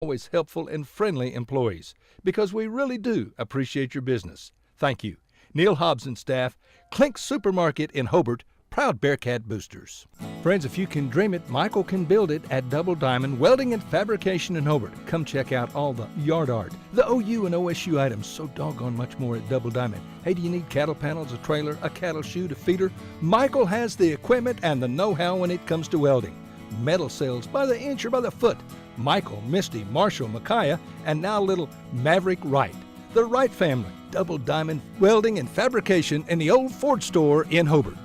always helpful and friendly employees, because we really do appreciate your business. Thank you. Neil Hobbs and staff, Clink Supermarket in Hobart, proud Bearcat boosters. Friends, if you can dream it, Michael can build it at Double Diamond Welding and Fabrication in Hobart. Come check out all the yard art, the OU and OSU items, so doggone much more at Double Diamond. Hey, do you need cattle panels, a trailer, a cattle chute, a feeder? Michael has the equipment and the know-how when it comes to welding. Metal sales by the inch or by the foot. Michael, Misty, Marshall, Micaiah, and now little Maverick Wright. The Wright family, Double Diamond Welding and Fabrication in the old Ford store in Hobart.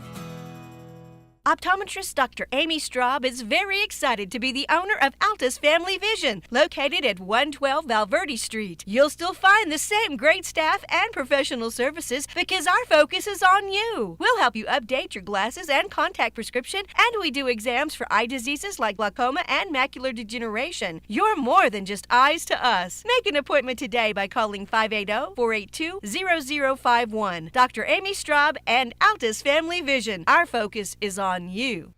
Optometrist Dr. Amy Straub is very excited to be the owner of Altus Family Vision, located at 112 Valverde Street. You'll still find the same great staff and professional services because our focus is on you. We'll help you update your glasses and contact prescription, and we do exams for eye diseases like glaucoma and macular degeneration. You're more than just eyes to us. Make an appointment today by calling 580-482-0051. Dr. Amy Straub and Altus Family Vision. Our focus is on you.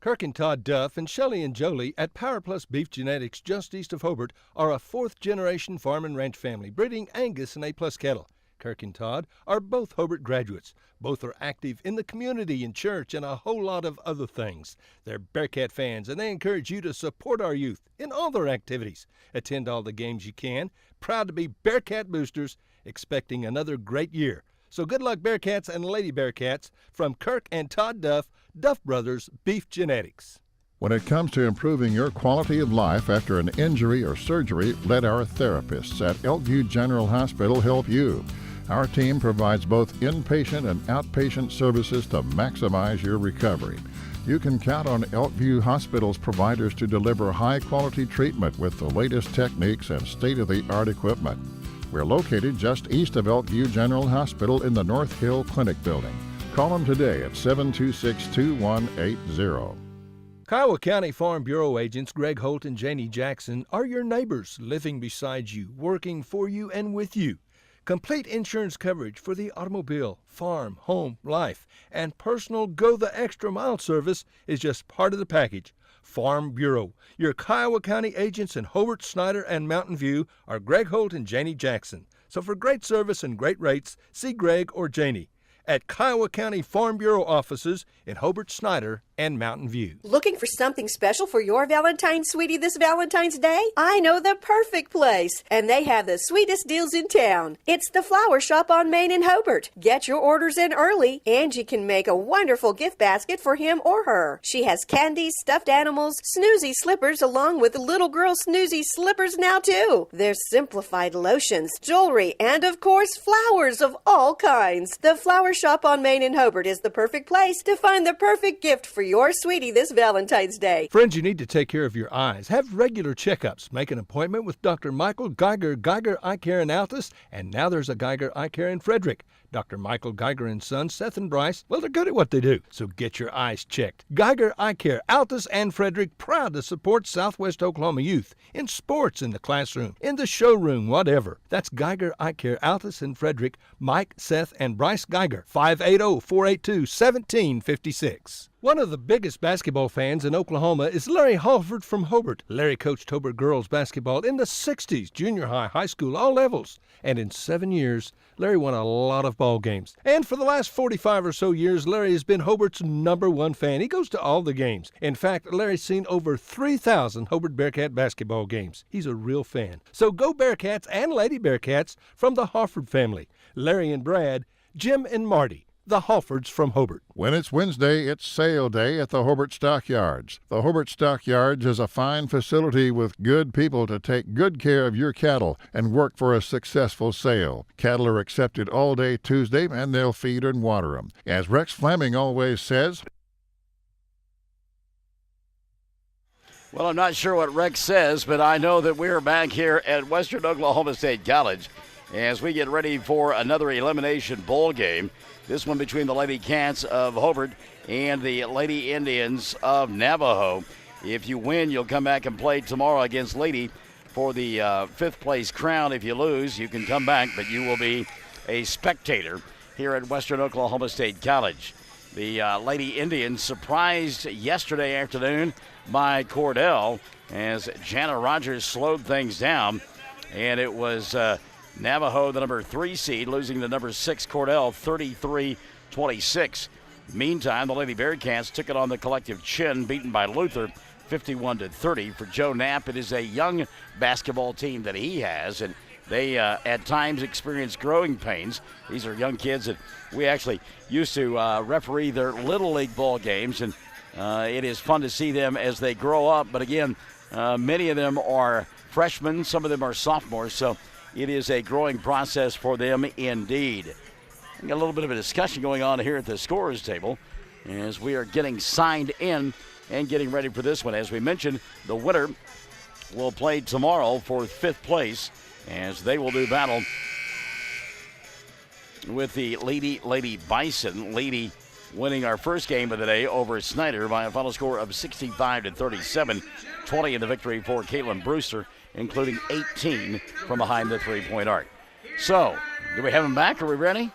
Kirk and Todd Duff and Shelley and Jolie at Power Plus Beef Genetics just east of Hobart are a fourth-generation farm and ranch family breeding Angus and A-plus cattle. Kirk and Todd are both Hobart graduates. Both are active in the community and church and a whole lot of other things. They're Bearcat fans, and they encourage you to support our youth in all their activities. Attend all the games you can. Proud to be Bearcat boosters, expecting another great year. So good luck, Bearcats and Lady Bearcats, from Kirk and Todd Duff, Duff Brothers Beef Genetics. When it comes to improving your quality of life after an injury or surgery, let our therapists at Elkview General Hospital help you. Our team provides both inpatient and outpatient services to maximize your recovery. You can count on Elkview Hospital's providers to deliver high-quality treatment with the latest techniques and state-of-the-art equipment. We're located just east of Elkview General Hospital in the North Hill Clinic building. Call them today at 726-2180. Kiowa County Farm Bureau agents Greg Holt and Janie Jackson are your neighbors, living beside you, working for you and with you. Complete insurance coverage for the automobile, farm, home, life, and personal go-the-extra-mile service is just part of the package. Farm Bureau. Your Kiowa County agents in Hobart, Snyder, and Mountain View are Greg Holt and Janie Jackson. So for great service and great rates, see Greg or Janie at Kiowa County Farm Bureau offices in Hobart, Snyder, and Mountain View. Looking for something special for your Valentine's sweetie this Valentine's Day? I know the perfect place, and they have the sweetest deals in town. It's the Flower Shop on Main in Hobart. Get your orders in early, and you can make a wonderful gift basket for him or her. She has candies, stuffed animals, snoozy slippers, along with little girl snoozy slippers now too. There's simplified lotions, jewelry, and of course flowers of all kinds. The Flower Shop on Main in Hobart is the perfect place to find the perfect gift for your sweetie this Valentine's Day. Friends, you need to take care of your eyes. Have regular checkups. Make an appointment with Dr. Michael Geiger, Geiger Eye Care in Altus, and now there's a Geiger Eye Care in Frederick. Dr. Michael Geiger and Son, Seth and Bryce, well, they're good at what they do, so get your eyes checked. Geiger Eye Care, Altus and Frederick, proud to support Southwest Oklahoma youth in sports, in the classroom, in the showroom, whatever. That's Geiger Eye Care, Altus and Frederick, Mike, Seth, and Bryce Geiger, 580-482-1756. One of the biggest basketball fans in Oklahoma is Larry Halford from Hobart. Larry coached Hobart girls basketball in the 60s, junior high, high school, all levels. And in 7 years, Larry won a lot of ball games. And for the last 45 or so years, Larry has been Hobart's #1 fan. He goes to all the games. In fact, Larry's seen over 3,000 Hobart Bearcat basketball games. He's a real fan. So go Bearcats and Lady Bearcats from the Halford family. Larry and Brad, Jim and Marty, the Halfords from Hobart. When it's Wednesday, it's sale day at the Hobart Stockyards. The Hobart Stockyards is a fine facility with good people to take good care of your cattle and work for a successful sale. Cattle are accepted all day Tuesday, and they'll feed and water them. As Rex Fleming always says, well, I'm not sure what Rex says, but I know that we're back here at Western Oklahoma State College as we get ready for another elimination bowl game. This one between the Lady Cats of Hobart and the Lady Indians of Navajo. If you win, you'll come back and play tomorrow against Lady for the 5th place crown. If you lose, you can come back, but you will be a spectator here at Western Oklahoma State College. The Lady Indians surprised yesterday afternoon by Cordell as Jana Rogers slowed things down. And it was Navajo, the number 3 seed, losing to number 6 Cordell, 33-26. Meantime, the Lady Bearcats took it on the collective chin, beaten by Luther, 51-30. For Joe Knapp, it is a young basketball team that he has, and they at times experience growing pains. These are young kids that we actually used to referee their Little League ball games, and it is fun to see them as they grow up. But again, many of them are freshmen, some of them are sophomores, so it is a growing process for them indeed. We got a little bit of a discussion going on here at the scorers table as we are getting signed in and getting ready for this one. As we mentioned, the winner will play tomorrow for 5th place as they will do battle with the Lady Bison. Lady winning our first game of the day over Snyder by a final score of 65-37. 20 in the victory for Caitlin Brewster, including 18 from behind the three-point arc. So, do we have them back? Are we ready?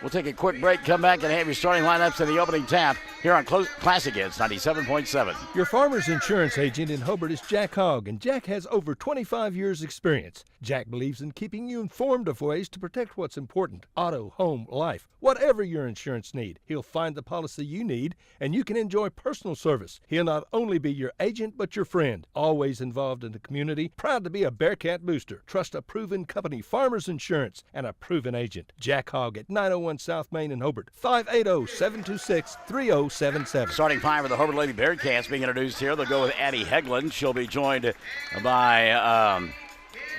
We'll take a quick break, come back, and have your starting lineups in the opening tap here on Classic Hits 97.7. Your Farmers Insurance agent in Hobart is Jack Hogg, and Jack has over 25 years' experience. Jack believes in keeping you informed of ways to protect what's important: auto, home, life. Whatever your insurance need, he'll find the policy you need, and you can enjoy personal service. He'll not only be your agent, but your friend. Always involved in the community, proud to be a Bearcat booster. Trust a proven company, Farmers Insurance, and a proven agent. Jack Hogg at 901 South Main in Hobart, 580-726-3077. Starting 5 of the Hobart Lady Bearcats being introduced here. They'll go with Addie Hegland. She'll be joined by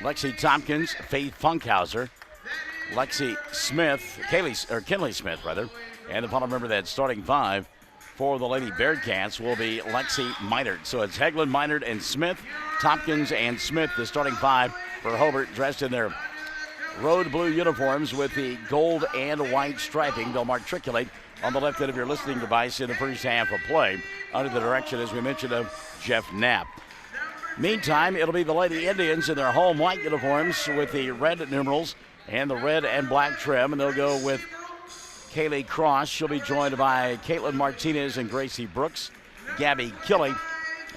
Lexi Tompkins, Faith Funkhauser, Lexi Smith, Kinley Smith, rather. And the final member of that starting 5 for the Lady Bearcats will be Lexi Meinert. So it's Hegland, Meinert, and Smith, Tompkins, and Smith, the starting 5 for Hobart, dressed in their road blue uniforms with the gold and white striping. They'll matriculate on the left end of your listening device in the first half of play under the direction, as we mentioned, of Jeff Knapp. Meantime, it'll be the Lady Indians in their home white uniforms with the red numerals and the red and black trim, and they'll go with Kaylee Cross. She'll be joined by Caitlin Martinez and Gracie Brooks, Gabby Killey,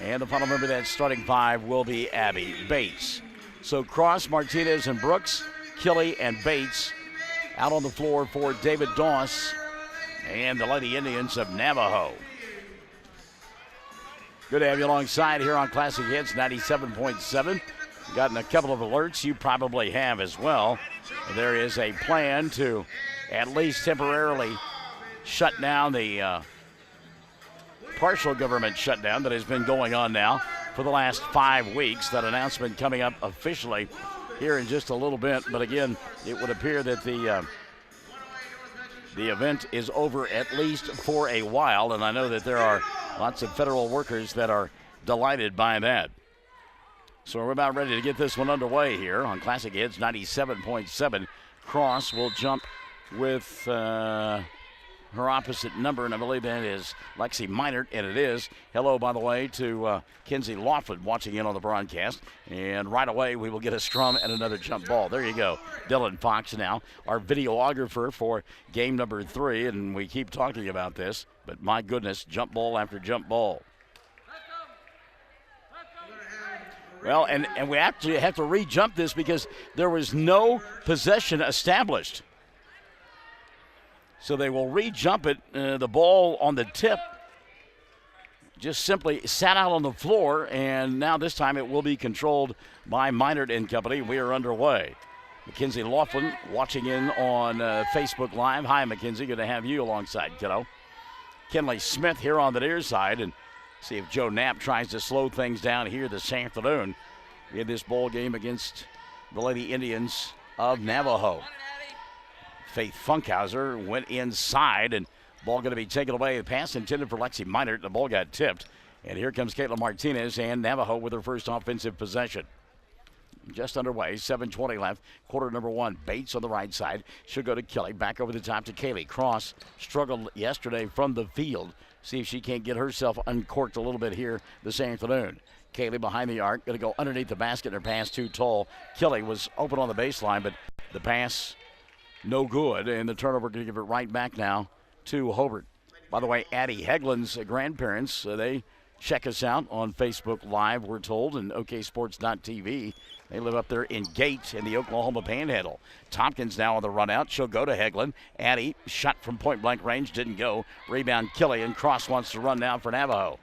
and the final member of that starting 5 will be Abby Bates. So Cross, Martinez, and Brooks, Killey, and Bates out on the floor for David Doss and the Lady Indians of Navajo. Good to have you alongside here on Classic Hits 97.7. Gotten a couple of alerts you probably have as well. There is a plan to at least temporarily shut down the partial government shutdown that has been going on now for the last 5 weeks. That announcement coming up officially here in just a little bit. But again, it would appear that the event is over at least for a while, and I know that there are lots of federal workers that are delighted by that. So we're about ready to get this one underway here on Classic Hits 97.7. Cross will jump with her opposite number, and I believe that is Lexi Meinert, and it is. Hello, by the way, to Kinsey Laughlin watching in on the broadcast. And right away, we will get a scrum and another jump ball. There you go. Dylan Fox now, our videographer for game number 3, and we keep talking about this, but my goodness, jump ball after jump ball. Well, and we actually have to re-jump this because there was no possession established. So they will re-jump it. The ball on the tip just simply sat out on the floor, and now this time it will be controlled by Meinert and company. We are underway. Mackenzie Laughlin watching in on Facebook Live. Hi, Mackenzie. Good to have you alongside, kiddo. Kinley Smith here on the near side, and see if Joe Knapp tries to slow things down here this afternoon in this ball game against the Lady Indians of Navajo. Faith Funkhauser went inside, and ball going to be taken away. The pass intended for Lexi Meinert. The ball got tipped. And here comes Caitlin Martinez and Navajo with her first offensive possession. Just underway, 7:20 left. Quarter number 1. Bates on the right side. She'll go to Kelly. Back over the top to Kaylee. Cross struggled yesterday from the field. See if she can't get herself uncorked a little bit here this afternoon. Kaylee behind the arc. Going to go underneath the basket. Her pass too tall. Kelly was open on the baseline, but the pass no good, and the turnover going to give it right back now to Hobart. By the way, Addie Hegland's grandparents, they Check us out on Facebook Live, we're told, and oksports.tv. They live up there in Gate in the Oklahoma Panhandle. Tompkins now on the run out. She'll go to Hegland. Addie, shot from point-blank range, didn't go. Rebound, Killian. Cross wants to run now for Navajo.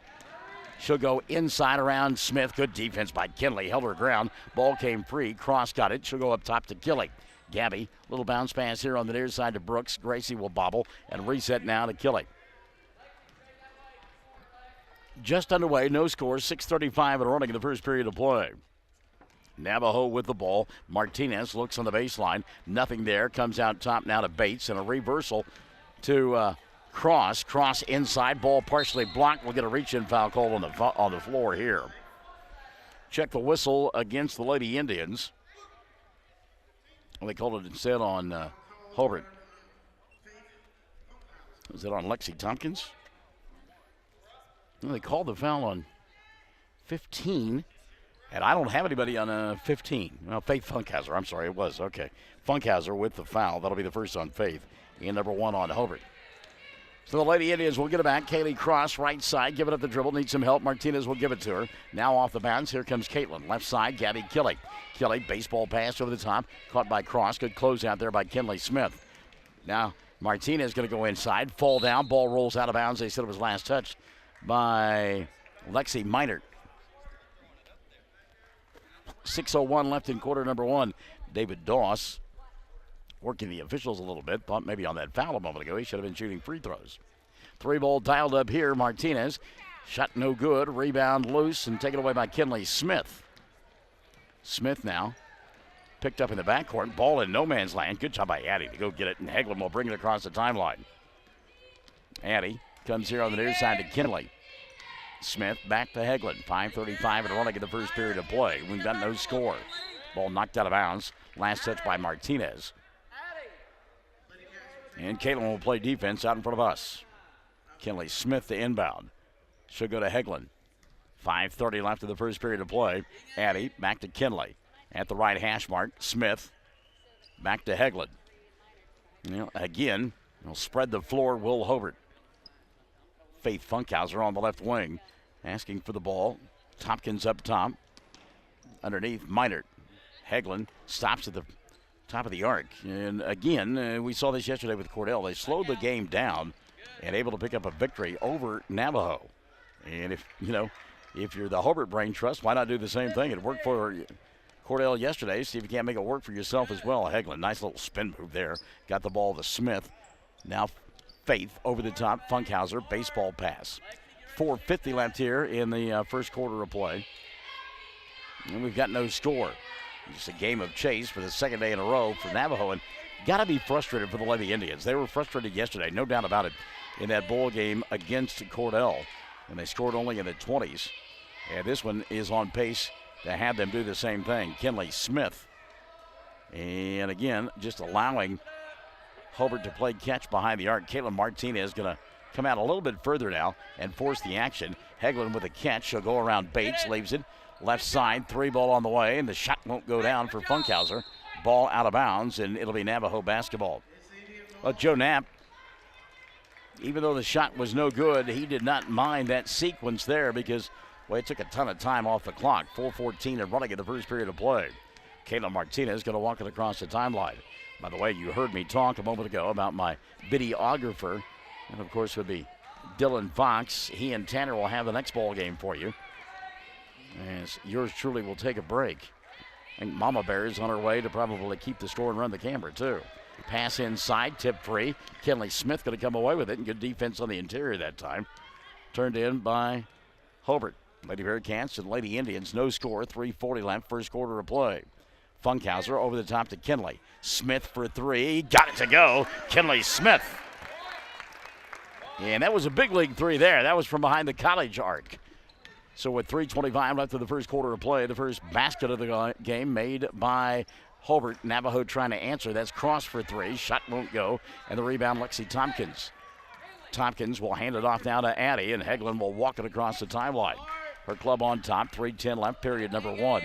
She'll go inside around Smith. Good defense by Kinley. Held her ground. Ball came free. Cross got it. She'll go up top to Killy. Gabby, little bounce pass here on the near side to Brooks. Gracie will bobble and reset now to Killy. Just underway, no score, 6:35 and running in the first period of play. Navajo with the ball. Martinez looks on the baseline. Nothing there. Comes out top now to Bates, and a reversal to Cross. Cross inside. Ball partially blocked. We'll get a reach-in foul call on the floor here. Check the whistle against the Lady Indians. Well, they called it instead on Hobart. Was it on Lexi Tompkins? Well, they called the foul on 15, and I don't have anybody on 15. Well, Faith Funkhauser, I'm sorry, it was. Okay. Funkhauser with the foul. That'll be the first on Faith, and number 1 on Hobart. So the Lady Indians will get it back. Kaylee Cross, right side, give it up the dribble, needs some help. Martinez will give it to her. Now off the bounce, here comes Caitlin. Left side, Gabby Killy. Killy, baseball pass over the top, caught by Cross. Good close out there by Kinley Smith. Now Martinez going to go inside, fall down, ball rolls out of bounds. They said it was last touched by Lexi Minert. 6:01 left in quarter number 1. David Doss working the officials a little bit. Thought maybe on that foul a moment ago he should have been shooting free throws. 3-ball dialed up here. Martinez shot no good. Rebound loose and taken away by Kinley Smith. Smith now picked up in the backcourt. Ball in no man's land. Good job by Addie to go get it, and Hegland will bring it across the timeline. Addie comes here on the near side to Kinley. Smith back to Hegland. 5:35 and running in the first period of play. We've got no score. Ball knocked out of bounds. Last touch by Martinez. And Caitlin will play defense out in front of us. Kinley Smith the inbound. She'll go to Hegland. 5:30 left in the first period of play. Addie back to Kinley. At the right hash mark, Smith back to Hegland. Again, he'll spread the floor, Will Hobart. Faith Funkhauser on the left wing, asking for the ball. Tompkins up top. Underneath, Minert. Hegland stops at the top of the arc. And again, we saw this yesterday with Cordell. They slowed the game down and able to pick up a victory over Navajo. And if you're the Hobart Brain Trust, why not do the same thing? It worked for Cordell yesterday. See if you can't make it work for yourself as well. Hegland, nice little spin move there. Got the ball to Smith. Now Faith over the top. Funkhauser, baseball pass. 4:50 left here in the first quarter of play. And we've got no score. Just a game of chase for the second day in a row for Navajo. And got to be frustrated for the Lady Indians. They were frustrated yesterday, no doubt about it, in that bowl game against Cordell. And they scored only in the 20s. And this one is on pace to have them do the same thing. Kinley Smith. And again, just allowing Hobart to play catch behind the arc. Caitlin Martinez going to come out a little bit further now and force the action. Hegland with a catch. She'll go around Bates, leaves it. Left side, 3-ball on the way, and the shot won't go down for Funkhauser. Ball out of bounds, and it'll be Navajo basketball. Well, Joe Knapp, even though the shot was no good, he did not mind that sequence there because, well, it took a ton of time off the clock. 4:14 and running in the first period of play. Caitlin Martinez going to walk it across the timeline. By the way, you heard me talk a moment ago about my videographer, and of course would be Dylan Fox. He and Tanner will have the next ball game for you, as yours truly will take a break. I think Mama Bear is on her way to probably keep the score and run the camera too. Pass inside, tip free. Kinley Smith going to come away with it, and good defense on the interior that time. Turned in by Hobart. Lady Bearcats and Lady Indians, no score, 3:40 left, first quarter of play. Funkhauser over the top to Kinley. Smith for 3, got it to go. Kinley Smith. And that was a big league 3 there. That was from behind the college arc. So with 3:25 left in the first quarter of play, the first basket of the game made by Hobart. Navajo trying to answer. That's Cross for 3. Shot won't go. And the rebound, Lexi Tompkins. Tompkins will hand it off now to Addie, and Hegland will walk it across the timeline. Her club on top, 3:10 left, period number 1.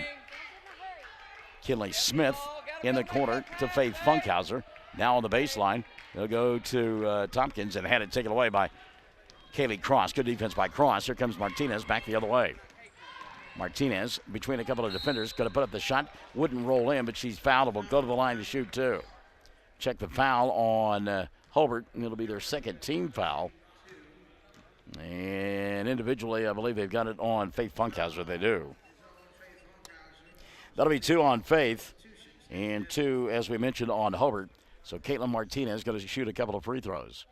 Kinley Smith in the corner to Faith Funkhauser. Now on the baseline, they'll go to Tompkins and had it taken away by Kaylee Cross, good defense by Cross. Here comes Martinez back the other way. Martinez between a couple of defenders, going to put up the shot. Wouldn't roll in, but she's fouled. Will go to the line to shoot too. Check the foul on Hobart, and it'll be their second team foul. And individually, I believe they've got it on Faith Funkhauser. They do. That'll be 2 on Faith, and 2, as we mentioned, on Hobart. So Caitlin Martinez going to shoot a couple of free throws.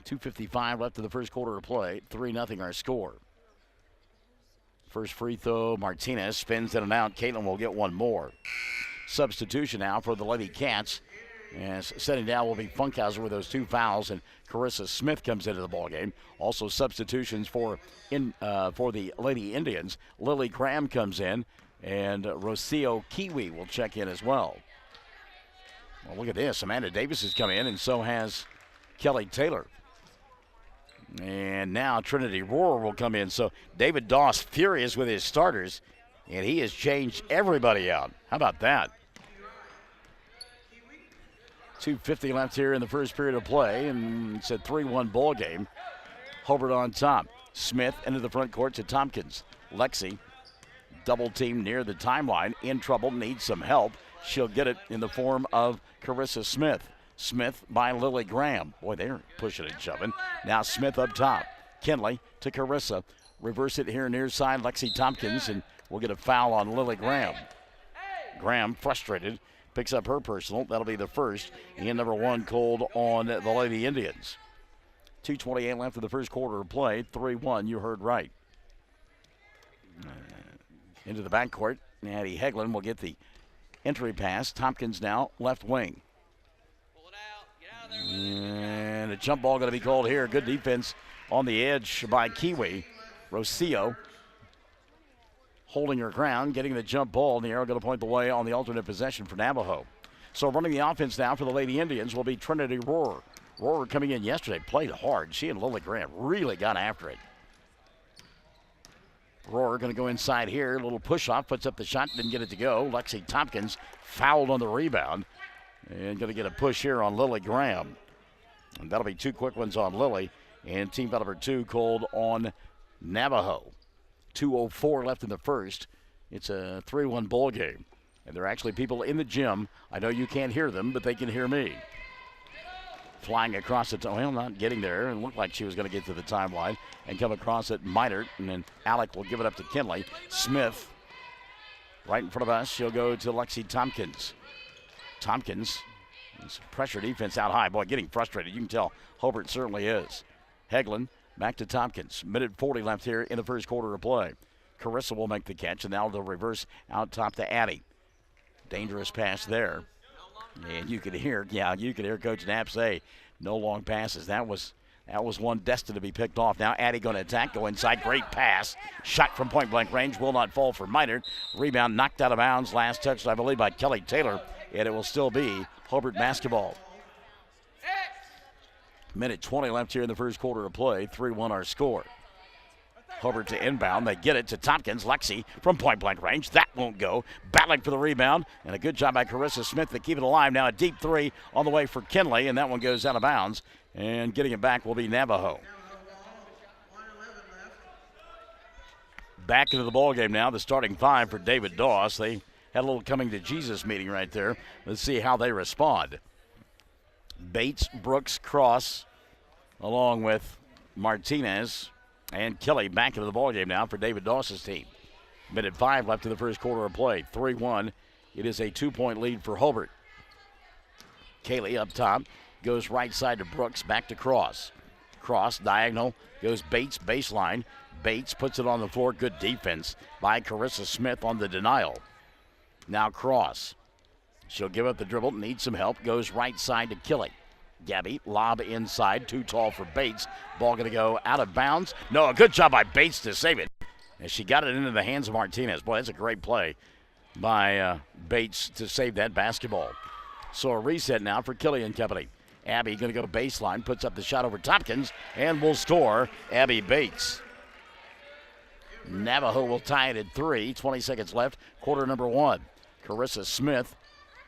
2:55 left in the first quarter of play. 3-0 our score. First free throw, Martinez spins in and out. Caitlin will get one more. Substitution now for the Lady Cats. And setting down will be Funkhauser with those 2 fouls, and Carissa Smith comes into the ballgame. Also substitutions for the Lady Indians. Lily Graham comes in, and Rocio Kiwi will check in as well. Well, look at this. Amanda Davis has come in, and so has Kelly Taylor. And now Trinity Rohrer will come in. So David Doss furious with his starters, and he has changed everybody out. How about that? 2:50 left here in the first period of play, and it's a 3-1 ball game. Hobart on top. Smith into the front court to Tompkins. Lexi, double team near the timeline, in trouble, needs some help. She'll get it in the form of Carissa Smith. Smith by Lily Graham. Boy, they're pushing and shoving. Now Smith up top. Kinley to Carissa. Reverse it here near side. Lexi Tompkins, and we'll get a foul on Lily Graham. Graham, frustrated, picks up her personal. That'll be the first. And number 1 called on the Lady Indians. 2:28 left in the first quarter of play. 3-1, you heard right. Into the backcourt. Addie Heglin will get the entry pass. Tompkins now left wing. And a jump ball going to be called here. Good defense on the edge by Kiwi. Rocio holding her ground, getting the jump ball, and the arrow going to point the way on the alternate possession for Navajo. So running the offense now for the Lady Indians will be Trinity Rohrer. Rohrer coming in yesterday, played hard. She and Lily Graham really got after it. Rohrer going to go inside here. A little push-off, puts up the shot, didn't get it to go. Lexi Tompkins fouled on the rebound. And going to get a push here on Lily Graham. And that'll be 2 quick ones on Lily. And team foul number 2 called on Navajo. 2:04 left in the first. It's a 3-1 ball game. And there are actually people in the gym. I know you can't hear them, but they can hear me. Flying across it. Well, not getting there. It looked like she was going to get to the timeline and come across it. Minert. And then Alec will give it up to Kinley. Smith right in front of us. She'll go to Lexi Tompkins. Tompkins, pressure defense out high. Boy, getting frustrated. You can tell Hobart certainly is. Heglin back to Tompkins. Minute 40 left here in the first quarter of play. Carissa will make the catch, and now they'll reverse out top to Addie. Dangerous pass there. And you could hear Coach Knapp say, no long passes. That was one destined to be picked off. Now Addie going to attack, go inside. Great pass. Shot from point-blank range. Will not fall for Minert. Rebound knocked out of bounds. Last touch, I believe, by Kelly Taylor. And it will still be Hobart basketball. Minute 20 left here in the first quarter of play. 3-1 our score. Hobart to inbound. They get it to Tompkins. Lexi from point-blank range. That won't go. Battling for the rebound. And a good job by Carissa Smith to keep it alive. Now a deep 3 on the way for Kinley. And that one goes out of bounds. And getting it back will be Navajo. Back into the ballgame now. The starting 5 for David Doss. They had a little coming to Jesus meeting right there. Let's see how they respond. Bates, Brooks, Cross, along with Martinez and Kelly back into the ballgame now for David Doss's team. Minute 5 left in the first quarter of play. 3-1. It is a 2-point lead for Hobart. Kaylee up top. Goes right side to Brooks, back to Cross. Cross, diagonal, goes Bates, baseline. Bates puts it on the floor. Good defense by Carissa Smith on the denial. Now Cross. She'll give up the dribble, needs some help. Goes right side to Kelly. Gabby, lob inside, too tall for Bates. Ball going to go out of bounds. No, a good job by Bates to save it. And she got it into the hands of Martinez. Boy, that's a great play by Bates to save that basketball. So a reset now for Kelly and company. Abby going to go baseline, puts up the shot over Tompkins, and will score Abby Bates. Navajo will tie it at 3. 20 seconds left, quarter number 1. Carissa Smith,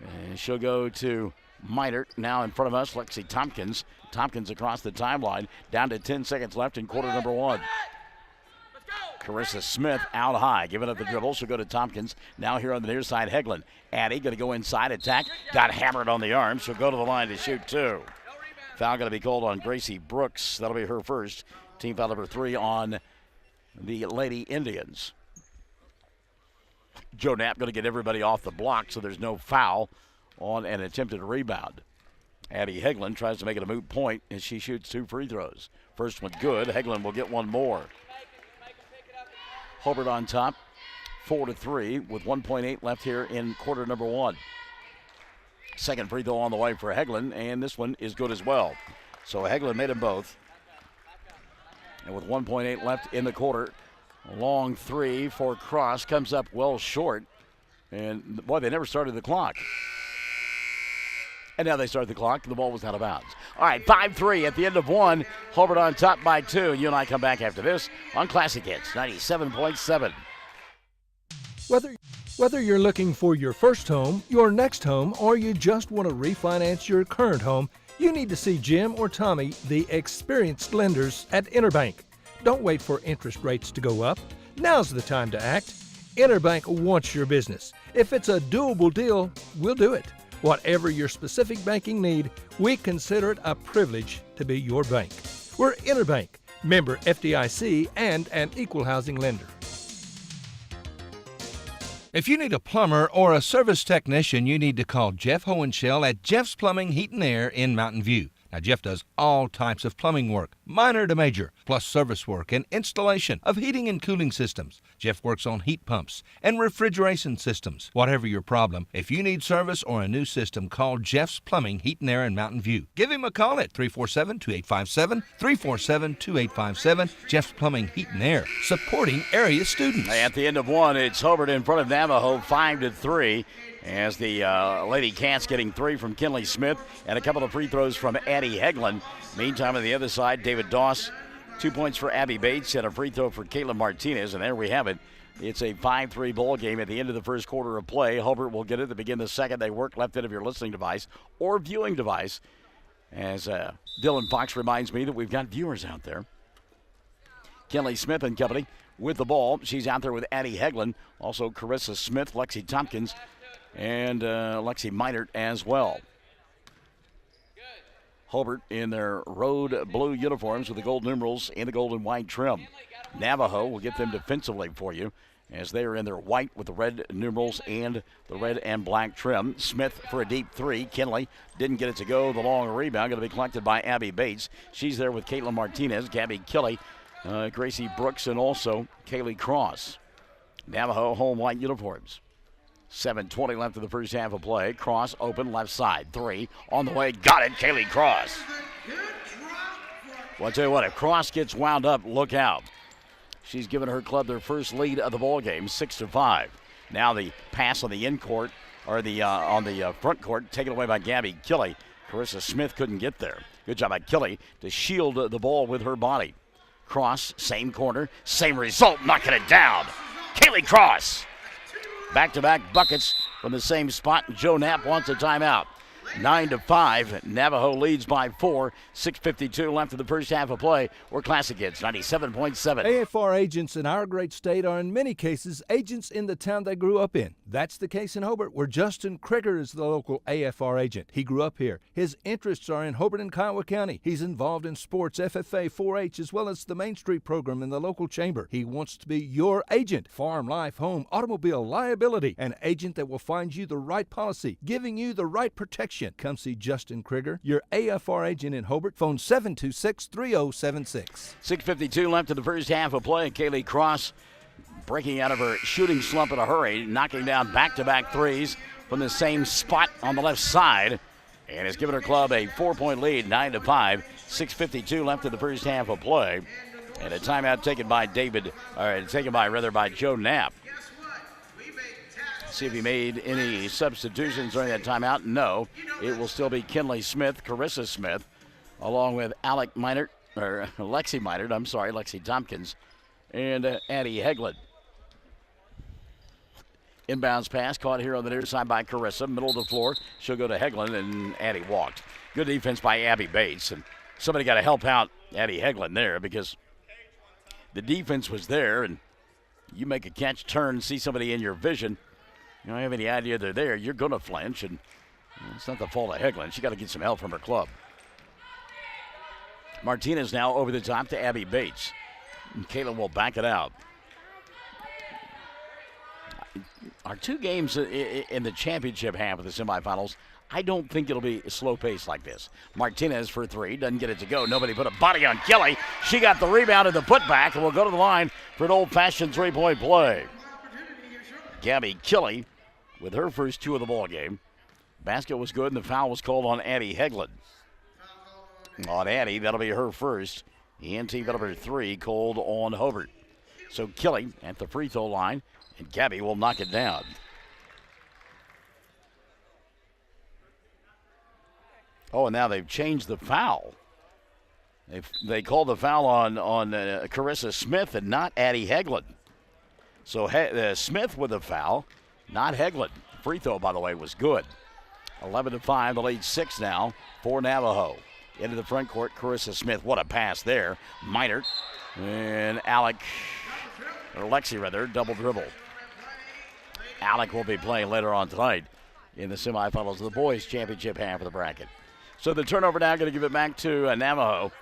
and she'll go to Minert now in front of us. Lexi Tompkins. Tompkins across the timeline. Down to 10 seconds left in quarter number 1. Carissa Smith out high, giving up the dribble. She'll go to Tompkins. Now here on the near side, Hegland. Addie going to go inside, attack. Got hammered on the arm. She'll go to the line to shoot 2. Foul going to be called on Gracie Brooks. That'll be her first. Team foul number 3 on the Lady Indians. Joe Knapp going to get everybody off the block, so there's no foul on an attempted rebound. Addie Hegland tries to make it a moot point as she shoots 2 free throws. First one good. Hegland will get one more. Hobart on top, 4-3 with 1.8 left here in quarter number 1. Second free throw on the way for Hegland, and this one is good as well. So Hegland made them both. And with 1.8 left in the quarter, a long 3 for Cross comes up well short. And boy, they never started the clock. And now they start the clock. The ball was out of bounds. All right, 5-3 at the end of 1. Hobart on top by 2. You and I come back after this on Classic Hits 97.7. Whether you're looking for your first home, your next home, or you just want to refinance your current home, you need to see Jim or Tommy, the experienced lenders at Interbank. Don't wait for interest rates to go up. Now's the time to act. Interbank wants your business. If it's a doable deal, we'll do it. Whatever your specific banking need, we consider it a privilege to be your bank. We're Interbank, member FDIC, and an equal housing lender. If you need a plumber or a service technician, you need to call Jeff Hohenschel at Jeff's Plumbing, Heat and Air in Mountain View. Now, Jeff does all types of plumbing work, minor to major, plus service work and installation of heating and cooling systems. Jeff works on heat pumps and refrigeration systems. Whatever your problem, if you need service or a new system, call Jeff's Plumbing, Heat and Air in Mountain View. Give him a call at 347-2857, 347-2857. Jeff's Plumbing, Heat and Air, supporting area students. At the end of 1, it's Hobart in front of Navajo, 5-3. As the Lady Cats getting 3 from Kinley Smith and a couple of free throws from Addie Hegland. Meantime, on the other side, David Doss, 2 points for Abby Bates and a free throw for Caitlin Martinez. And there we have it. It's a 5-3 ball game at the end of the first quarter of play. Hobart will get it to begin the second. They work left end of your listening device or viewing device. As Dylan Fox reminds me that we've got viewers out there. Kinley Smith and company with the ball. She's out there with Addie Hegland. Also Carissa Smith, Lexi Tompkins, and Lexi Minert as well. Hobart in their road blue uniforms with the gold numerals and the gold and white trim. Navajo will get them defensively for you as they are in their white with the red numerals and the red and black trim. Smith for a deep 3. Kinley didn't get it to go. The long rebound going to be collected by Abby Bates. She's there with Caitlin Martinez, Gabby Kelly, Gracie Brooks, and also Kaylee Cross. Navajo home white uniforms. 7:20 left in the first half of play. Cross open left side. 3 on the way. Got it. Kaylee Cross. Well, I'll tell you what, if Cross gets wound up, look out. She's given her club their first lead of the ball game, 6-5. Now the pass on the in court, or on the front court, taken away by Gabby Kelly. Carissa Smith couldn't get there. Good job by Kelly to shield the ball with her body. Cross, same corner, same result, knocking it down. Kaylee Cross. Back-to-back buckets from the same spot. Joe Knapp wants a timeout. 9-5. Navajo leads by 4. 6:52 left in the first half of play. We're Classic Hits 97.7. AFR agents in our great state are in many cases agents in the town they grew up in. That's the case in Hobart, where Justin Krieger is the local AFR agent. He grew up here. His interests are in Hobart and Kiowa County. He's involved in sports, FFA, 4-H, as well as the Main Street program in the local chamber. He wants to be your agent. Farm, life, home, automobile, liability. An agent that will find you the right policy, giving you the right protection. Come see Justin Krieger, your AFR agent in Hobart. Phone 726-3076. 6:52 left in the first half of play. Kaylee Cross breaking out of her shooting slump in a hurry, knocking down back-to-back threes from the same spot on the left side, and has given her club a 4-point lead, 9-5. 6:52 left in the first half of play, and a timeout taken by by Joe Knapp. See if he made any substitutions during that timeout. No, it will still be Kinley Smith, Carissa Smith, along with Lexi Tompkins, and Addie Hegland. Inbounds pass caught here on the near side by Carissa. Middle of the floor. She'll go to Heglin, and Addie walked. Good defense by Abby Bates. And somebody got to help out Addie Heglin there because the defense was there. And you make a catch, turn, see somebody in your vision. You don't have any idea they're there. You're going to flinch. And it's not the fault of Heglin. She got to get some help from her club. Martinez now over the top to Abby Bates. And Caitlin will back it out. Our two games in the championship half of the semifinals, I don't think it'll be a slow pace like this. Martinez for three, doesn't get it to go. Nobody put a body on Kelly. She got the rebound and the putback, and will go to the line for an old-fashioned three-point play. Gabby Kelly with her first two of the ball game. Basket was good, and the foul was called on Addie Heglin. On Addie, that'll be her first. ENT number 3 called on Hobart. So Kelly at the free throw line, and Gabby will knock it down. Oh, and now they've changed the foul. They called the foul on Carissa Smith and not Addie Heglin. So Smith with the foul, not Heglin. Free throw, by the way, was good. 11-5, the lead 6 now for Navajo. Into the front court, Carissa Smith. What a pass there. Minert and Lexi, double dribble. Alec will be playing later on tonight in the semifinals of the boys' championship half of the bracket. So the turnover now going to give it back to Navajo.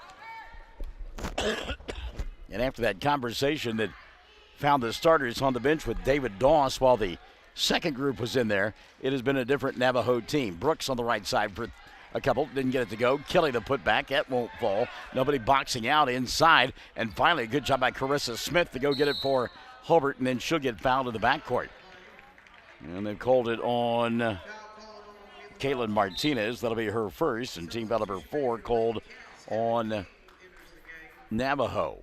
And after that conversation that found the starters on the bench with David Doss while the second group was in there, it has been a different Navajo team. Brooks on the right side for a couple, didn't get it to go. Kelly the putback, that won't fall. Nobody boxing out inside. And finally, a good job by Carissa Smith to go get it for Hobart, and then she'll get fouled in the backcourt. And they've called it on Caitlin Martinez. That'll be her first, and team foul number 4 called on Navajo.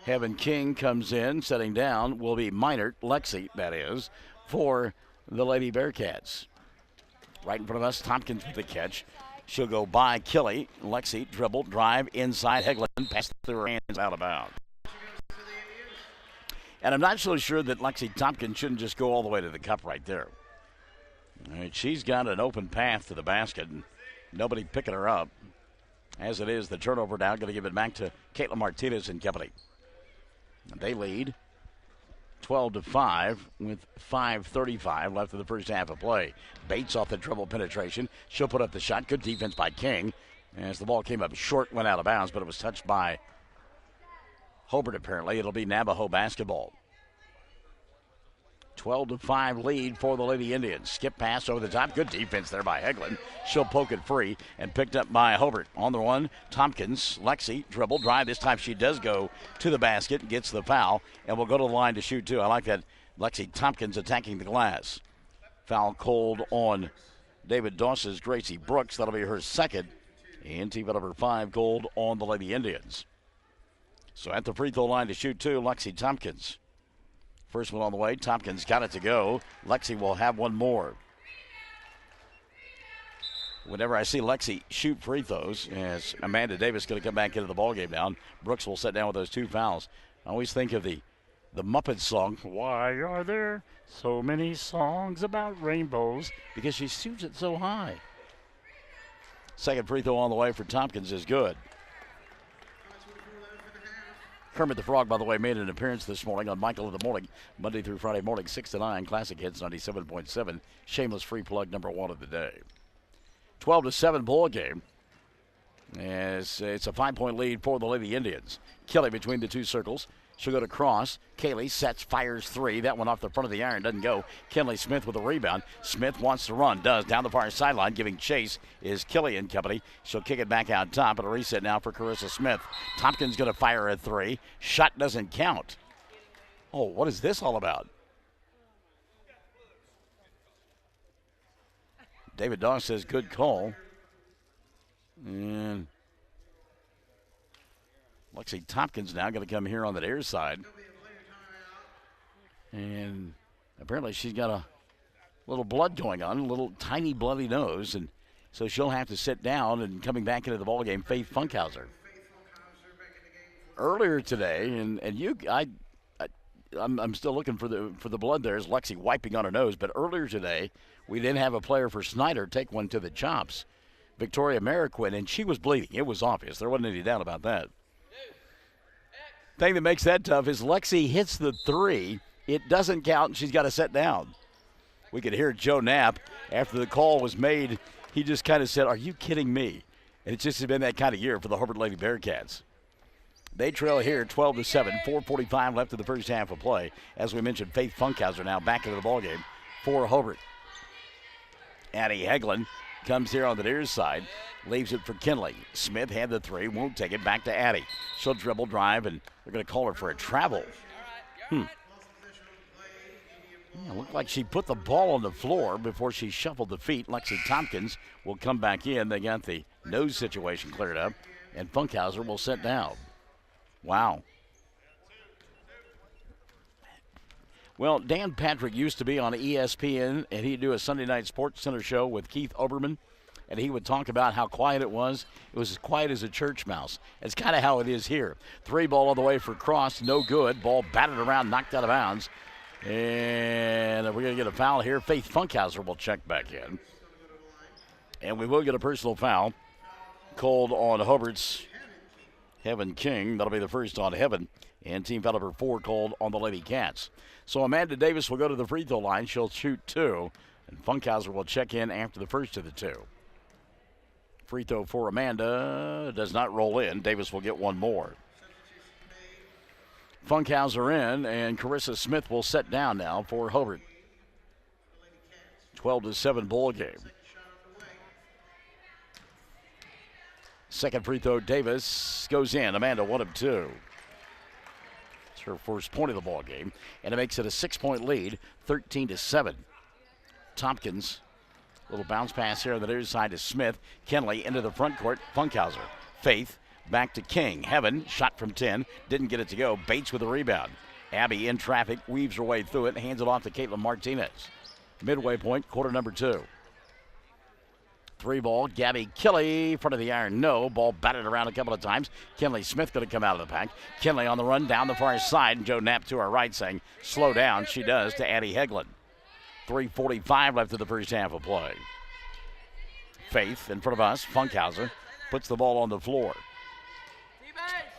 Heaven King comes in, setting down, will be Minert, Lexi, that is, for the Lady Bearcats. Right in front of us, Tompkins with the catch. She'll go by Kelly. Lexi, dribble, drive, inside. Heglin, pass through her hands, out of bounds. And I'm not so sure that Lexi Tompkins shouldn't just go all the way to the cup right there. All right, she's got an open path to the basket, and nobody picking her up. As it is, the turnover now going to give it back to Caitlin Martinez and company. And they lead 12-5 with 5:35 left in the first half of play. Bates off the dribble penetration. She'll put up the shot. Good defense by King. As the ball came up short, went out of bounds, but it was touched by Hobart apparently. It'll be Navajo basketball. 12-5 lead for the Lady Indians. Skip pass over the top. Good defense there by Heglin. She'll poke it free and picked up by Hobart. On the run, Tompkins, Lexi, dribble, drive. This time she does go to the basket, gets the foul, and will go to the line to shoot too. I like that. Lexi Tompkins attacking the glass. Foul called on David Doss's Gracie Brooks. That'll be her second. And team number 5 called on the Lady Indians. So at the free throw line to shoot too, Lexi Tompkins. First one on the way. Tompkins got it to go. Lexi will have one more. Whenever I see Lexi shoot free throws, as Amanda Davis going to come back into the ballgame now, Brooks will sit down with those 2 fouls. I always think of the Muppets song, "Why Are There So Many Songs About Rainbows?" because she shoots it so high. Second free throw on the way for Tompkins is good. Kermit the Frog, by the way, made an appearance this morning on Michael in the Morning, Monday through Friday morning, 6 to 9, Classic Hits 97.7. Shameless free plug number 1 of the day. 12-7 ball game. As it's a 5-point lead for the Lady Indians. Kelly between the 2 circles. She'll go to cross. Kaylee sets, fires 3. That one off the front of the iron, doesn't go. Kenley Smith with a rebound. Smith wants to run, does. Down the far sideline, giving chase is Kelly and company. She'll kick it back out top, and a reset now for Carissa Smith. Tompkins going to fire a 3. Shot doesn't count. Oh, what is this all about? David Doss says good call. And Lexi Tompkins now going to come here on the near side. And apparently she's got a little blood going on, a little tiny bloody nose. And so she'll have to sit down, and coming back into the ballgame, Faith Funkhauser. Earlier today, and I'm still looking for the blood there. Is Lexi wiping on her nose? But earlier today, we didn't have a player for Snyder take one to the chops. Victoria Mariquin, and she was bleeding. It was obvious. There wasn't any doubt about that. Thing that makes that tough is Lexi hits the three. It doesn't count, and she's got to sit down. We could hear Joe Knapp after the call was made. He just kind of said, "Are you kidding me?" And it's just been that kind of year for the Hobart Lady Bearcats. They trail here 12-7, 4:45 left in the first half of play. As we mentioned, Faith Funkhauser now back into the ballgame for Hobart. Addie Heglin comes here on the near side, leaves it for Kinley. Smith had the three, won't take it, back to Addie. She'll dribble, drive, and they're going to call her for a travel. Yeah, looked like she put the ball on the floor before she shuffled the feet. Lexi Tompkins will come back in. They got the nose situation cleared up, and Funkhauser will sit down. Wow. Well, Dan Patrick used to be on ESPN, and he'd do a Sunday night Sports Center show with Keith Oberman, and he would talk about how quiet it was. It was as quiet as a church mouse. It's kind of how it is here. Three ball all the way for Cross, no good. Ball batted around, knocked out of bounds. And we're going to get a foul here. Faith Funkhauser will check back in. And we will get a personal foul called on Hobart's Heaven King. That'll be the first on Heaven. And team foul number 4 called on the Lady Cats. So Amanda Davis will go to the free throw line. She'll shoot 2. And Funkhauser will check in after the first of the 2. Free throw for Amanda does not roll in. Davis will get one more. Funkhauser in, and Carissa Smith will set down now for Hobart. 12-7 ball game. Second free throw, Davis goes in. Amanda, 1 of 2. It's her first point of the ball game, and it makes it a 6-point lead, 13-7. Tompkins, little bounce pass here on the near side to Smith. Kenley into the front court. Funkhauser, Faith, back to King. Heaven, shot from 10, didn't get it to go. Bates with a rebound. Abby in traffic, weaves her way through it, hands it off to Caitlin Martinez. Midway point, quarter number 2. 3 ball, Gabby Kelly, front of the iron, no. Ball batted around a couple of times. Kinley Smith going to come out of the pack. Kinley on the run down the far side, and Joe Knapp to her right saying, slow down. She does to Addie Heglin. 3:45 left of the first half of play. Faith in front of us. Funkhauser puts the ball on the floor.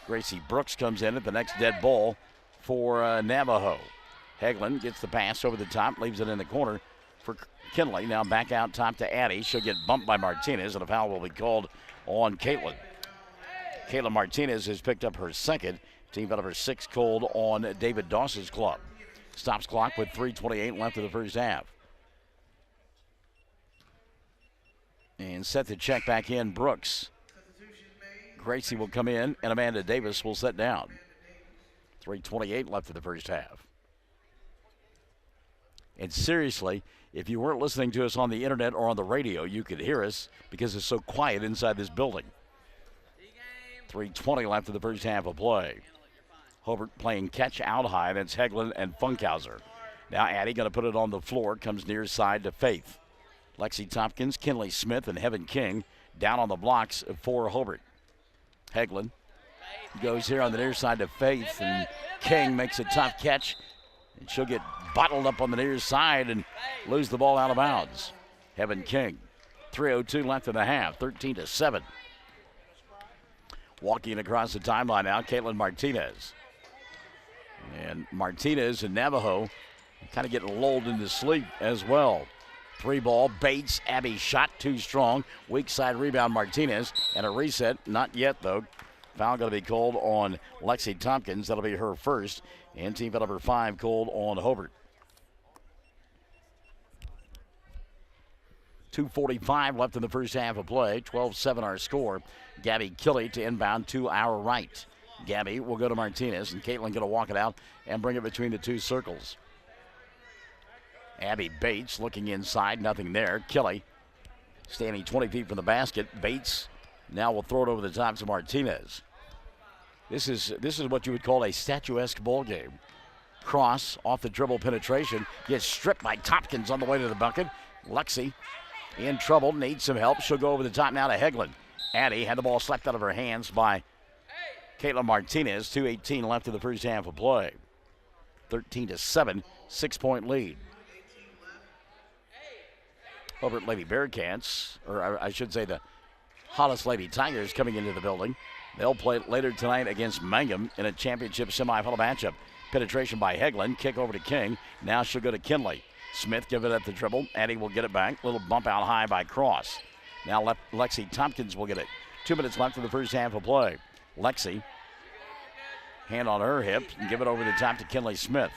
Gracie Brooks comes in at the next dead ball for Navajo. Heglin gets the pass over the top, leaves it in the corner for Kinley. Now back out top to Addie. She'll get bumped by Martinez, and a foul will be called on Caitlin. Caitlin Martinez has picked up her second. Team foul number 6 called on David Doss's club. Stops clock with 3:28 left of the first half. And set to check back in, Brooks. Gracie will come in, and Amanda Davis will sit down. 3:28 left of the first half. And seriously, if you weren't listening to us on the internet or on the radio, you could hear us because it's so quiet inside this building. 3:20 left of the first half of play. Hobart playing catch out high. That's Heglin and Funkhauser. Now Addie going to put it on the floor. Comes near side to Faith. Lexi Tompkins, Kinley Smith, and Heaven King down on the blocks for Hobart. Heglin goes here on the near side to Faith, and King makes a tough catch. And she'll get bottled up on the near side and lose the ball out of bounds. Heaven King. 3:02 left in the half, 13-7. Walking across the timeline now, Caitlin Martinez. And Martinez and Navajo kind of getting lulled into sleep as well. 3 ball, Bates, Abby shot too strong. Weak side rebound, Martinez, and a reset. Not yet, though. Foul going to be called on Lexi Tompkins. That'll be her first. And team foul number 5 called on Hobart. 2:45 left in the first half of play. 12-7 our score. Gabby Kelly to inbound to our right. Gabby will go to Martinez, and Caitlin going to walk it out and bring it between the 2 circles. Abby Bates looking inside, nothing there. Kelly standing 20 feet from the basket. Bates now will throw it over the top to Martinez. This is what you would call a statuesque ball game. Cross off the dribble penetration, gets stripped by Tompkins on the way to the bucket. Lexi in trouble, needs some help. She'll go over the top now to Heglin. Addie had the ball slapped out of her hands by Caitlin Martinez. 2:18 left in the first half of play. 13-7, 6-point lead. Hobart Lady Bearcats, or I should say the Hollis Lady Tigers coming into the building. They'll play later tonight against Mangum in a championship semifinal matchup. Penetration by Hegland, kick over to King. Now she'll go to Kinley. Smith give it at the dribble. Addie will get it back. Little bump out high by Cross. Now Lexi Tompkins will get it. 2 minutes left in the first half of play. Lexi, hand on her hip, and give it over the top to Kinley Smith.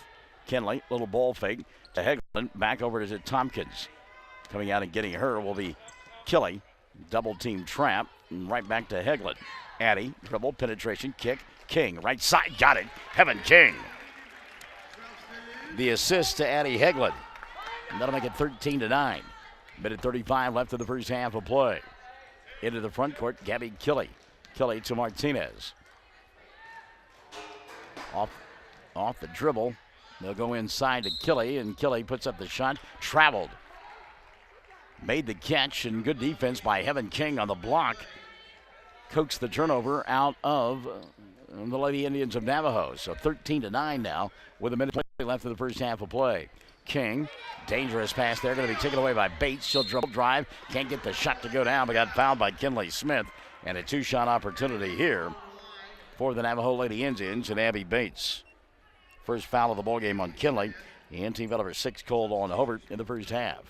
Kinley, little ball fake to Hegland. Back over to Tompkins. Coming out and getting her will be Kelly. Double team trap. And right back to Hegland. Addie, dribble, penetration, kick. King, right side, got it. Heaven King. The assist to Addie Hegland. And that'll make it 13-9. Minute 35 left in the first half of play. Into the front court, Gabby Kelly. Kelly to Martinez. Off the dribble. They'll go inside to Kelly, and Kelly puts up the shot. Traveled. Made the catch, and good defense by Heaven King on the block. Coaxed the turnover out of the Lady Indians of Navajo. So 13-9 now with a minute left in the first half of play. King, dangerous pass there, going to be taken away by Bates. She'll dribble drive, can't get the shot to go down, but got fouled by Kinley Smith. And a two-shot opportunity here for the Navajo Lady Indians and Abby Bates. First foul of the ball game on Kinley, and team foul number 6 called on Hobart in the first half.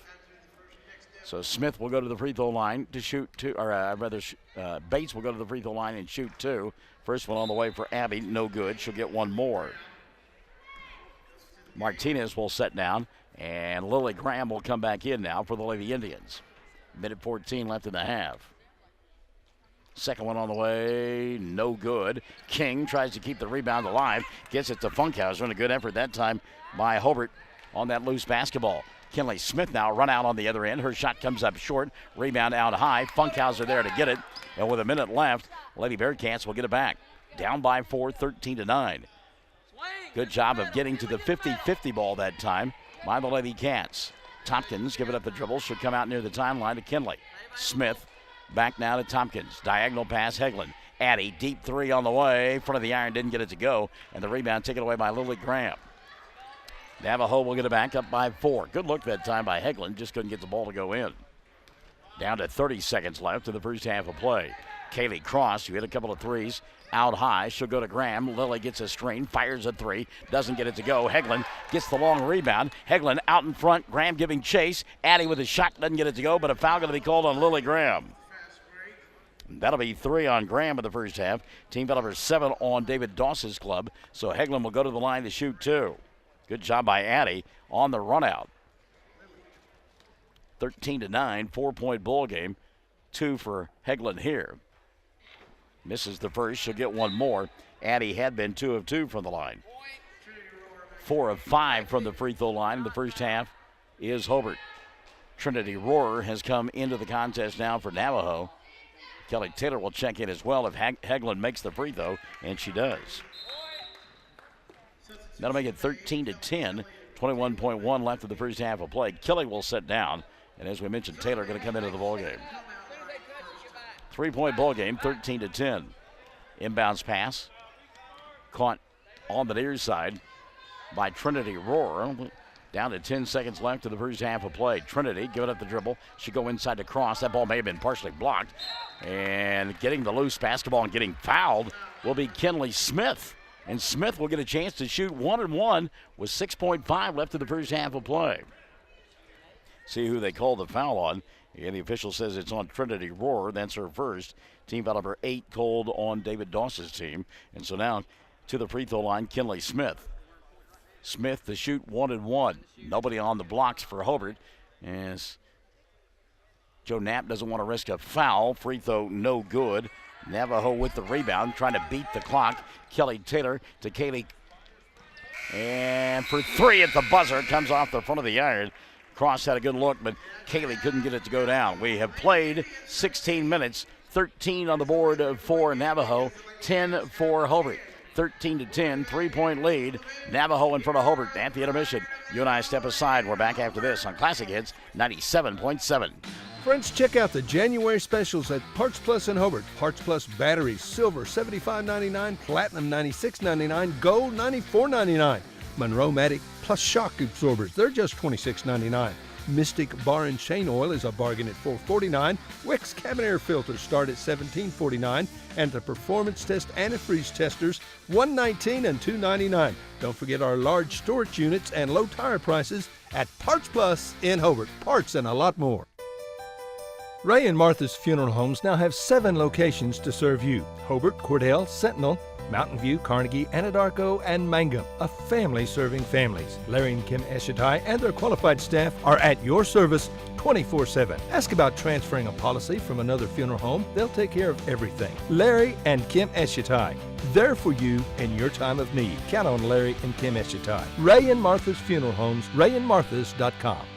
So Smith will go to the free throw line to shoot two, or Bates will go to the free throw line and shoot two. First one on the way for Abby, no good. She'll get one more. Martinez will set down, and Lily Graham will come back in now for the Lady Indians. Minute 14 left in the half. Second one on the way, no good. King tries to keep the rebound alive, gets it to Funkhauser, and a good effort that time by Hobart on that loose basketball. Kinley Smith now run out on the other end. Her shot comes up short. Rebound out high. Funkhauser there to get it. And with a minute left, Lady Bearcats will get it back. Down by 4, 13-9. Good job of getting to the 50-50 ball that time by the Lady Cats. Tompkins give it up the dribble. She'll come out near the timeline to Kinley. Smith back now to Tompkins. Diagonal pass, Hegland. Addie, deep three on the way. Front of the iron, didn't get it to go. And the rebound taken away by Lily Graham. Navajo will get it back up by 4. Good look that time by Hegland. Just couldn't get the ball to go in. Down to 30 seconds left in the first half of play. Kaylee Cross, who hit a couple of threes, out high. She'll go to Graham. Lily gets a screen, fires a three, doesn't get it to go. Hegland gets the long rebound. Hegland out in front. Graham giving chase. Addie with a shot, doesn't get it to go, but a foul going to be called on Lily Graham. That'll be 3 on Graham in the first half. Team foul number 7 on David Doss's club. So Hegland will go to the line to shoot 2. Good job by Addie on the run out. 13-9, 4-point ball game. 2 for Hegland here. Misses the first, she'll get one more. Addie had been 2 of 2 from the line. 4 of 5 from the free throw line in the first half is Hobart. Trinity Rohrer has come into the contest now for Navajo. Kelly Taylor will check in as well if Hegland makes the free throw, and she does. That'll make it 13-10, 21.1 left in the first half of play. Kelly will sit down, and as we mentioned, Taylor going to come into the ballgame. 3-point ball game, 13-10. Inbounds pass, caught on the near side by Trinity Rohrer. Down to 10 seconds left in the first half of play. Trinity giving up the dribble. She go inside to Cross. That ball may have been partially blocked. And getting the loose basketball and getting fouled will be Kinley Smith. And Smith will get a chance to shoot 1-1 with 6.5 left in the first half of play. See who they call the foul on. And the official says it's on Trinity Rohrer. That's her first. Team foul number 8 called on David Doss's team. And so now to the free throw line, Kinley Smith. Smith to shoot 1-1. Nobody on the blocks for Hobart as Joe Knapp doesn't want to risk a foul. Free throw no good. Navajo with the rebound, trying to beat the clock. Kelly Taylor to Kaylee. And for 3 at the buzzer. Comes off the front of the iron. Cross had a good look, but Kaylee couldn't get it to go down. We have played 16 minutes. 13 on the board for Navajo. 10 for Hobart. 13-10, 3-point lead. Navajo in front of Hobart at the intermission. You and I step aside. We're back after this on Classic Hits 97.7. Friends, check out the January specials at Parts Plus in Hobart. Parts Plus batteries, silver $75.99, platinum $96.99, gold $94.99. Monroe-Matic plus shock absorbers, they're just $26.99. Mystic Bar and Chain Oil is a bargain at $4.49. Wix cabin air filters start at $17.49. And the Performance Test antifreeze testers, $119 and $2.99. Don't forget our large storage units and low tire prices at Parts Plus in Hobart. Parts and a lot more. Ray and Martha's Funeral Homes now have 7 locations to serve you. Hobart, Cordell, Sentinel, Mountain View, Carnegie, Anadarko, and Mangum. A family serving families. Larry and Kim Eshitai and their qualified staff are at your service 24/7. Ask about transferring a policy from another funeral home. They'll take care of everything. Larry and Kim Eshitai. There for you in your time of need. Count on Larry and Kim Eshitai. Ray and Martha's Funeral Homes, rayandmarthas.com.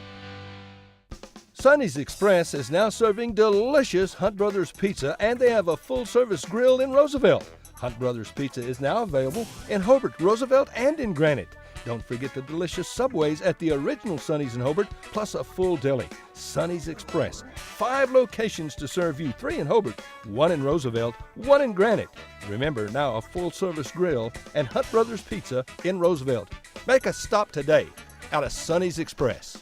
Sonny's Express is now serving delicious Hunt Brothers Pizza, and they have a full-service grill in Roosevelt. Hunt Brothers Pizza is now available in Hobart, Roosevelt, and in Granite. Don't forget the delicious Subways at the original Sonny's in Hobart, plus a full deli. Sonny's Express. 5 locations to serve you, 3 in Hobart, 1 in Roosevelt, 1 in Granite. Remember, now a full-service grill and Hunt Brothers Pizza in Roosevelt. Make a stop today out of Sonny's Express.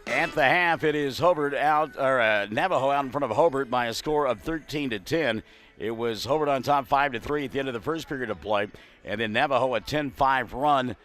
At the half, it is Navajo out in front of Hobart by a score of 13-10. It was Hobart on top 5-3 at the end of the first period of play, and then Navajo a 10-5 run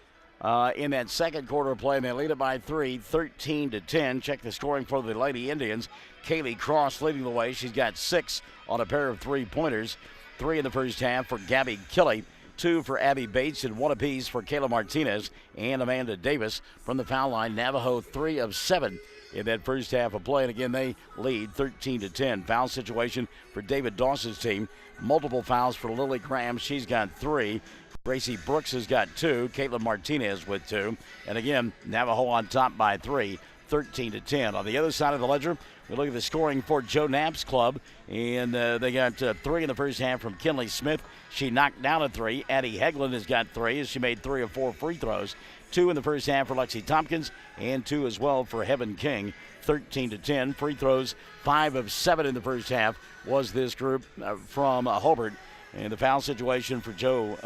in that second quarter of play, and they lead it by 3, 13-10. Check the scoring for the Lady Indians. Kaylee Cross leading the way. She's got 6 on a pair of 3-pointers. 3 in the first half for Gabby Killey, 2 for Abby Bates, and 1 apiece for Kayla Martinez and Amanda Davis. From the foul line, Navajo 3 of 7 in that first half of play, and again they lead 13-10. Foul situation for David Dawson's team. Multiple fouls for Lily Graham. She's got 3. Gracie Brooks has got 2. Caitlin Martinez with 2. And again, Navajo on top by 3, 13-10. On the other side of the ledger, we look at the scoring for Joe Knapp's club, and they got 3 in the first half from Kinley Smith. She knocked down a 3. Addie Hegland has got 3 as she made 3 of 4 free throws. 2 in the first half for Lexi Tompkins, and 2 as well for Heaven King. 13-10. Free throws, 5 of 7 in the first half was this group from Hobart. And the foul situation for Joe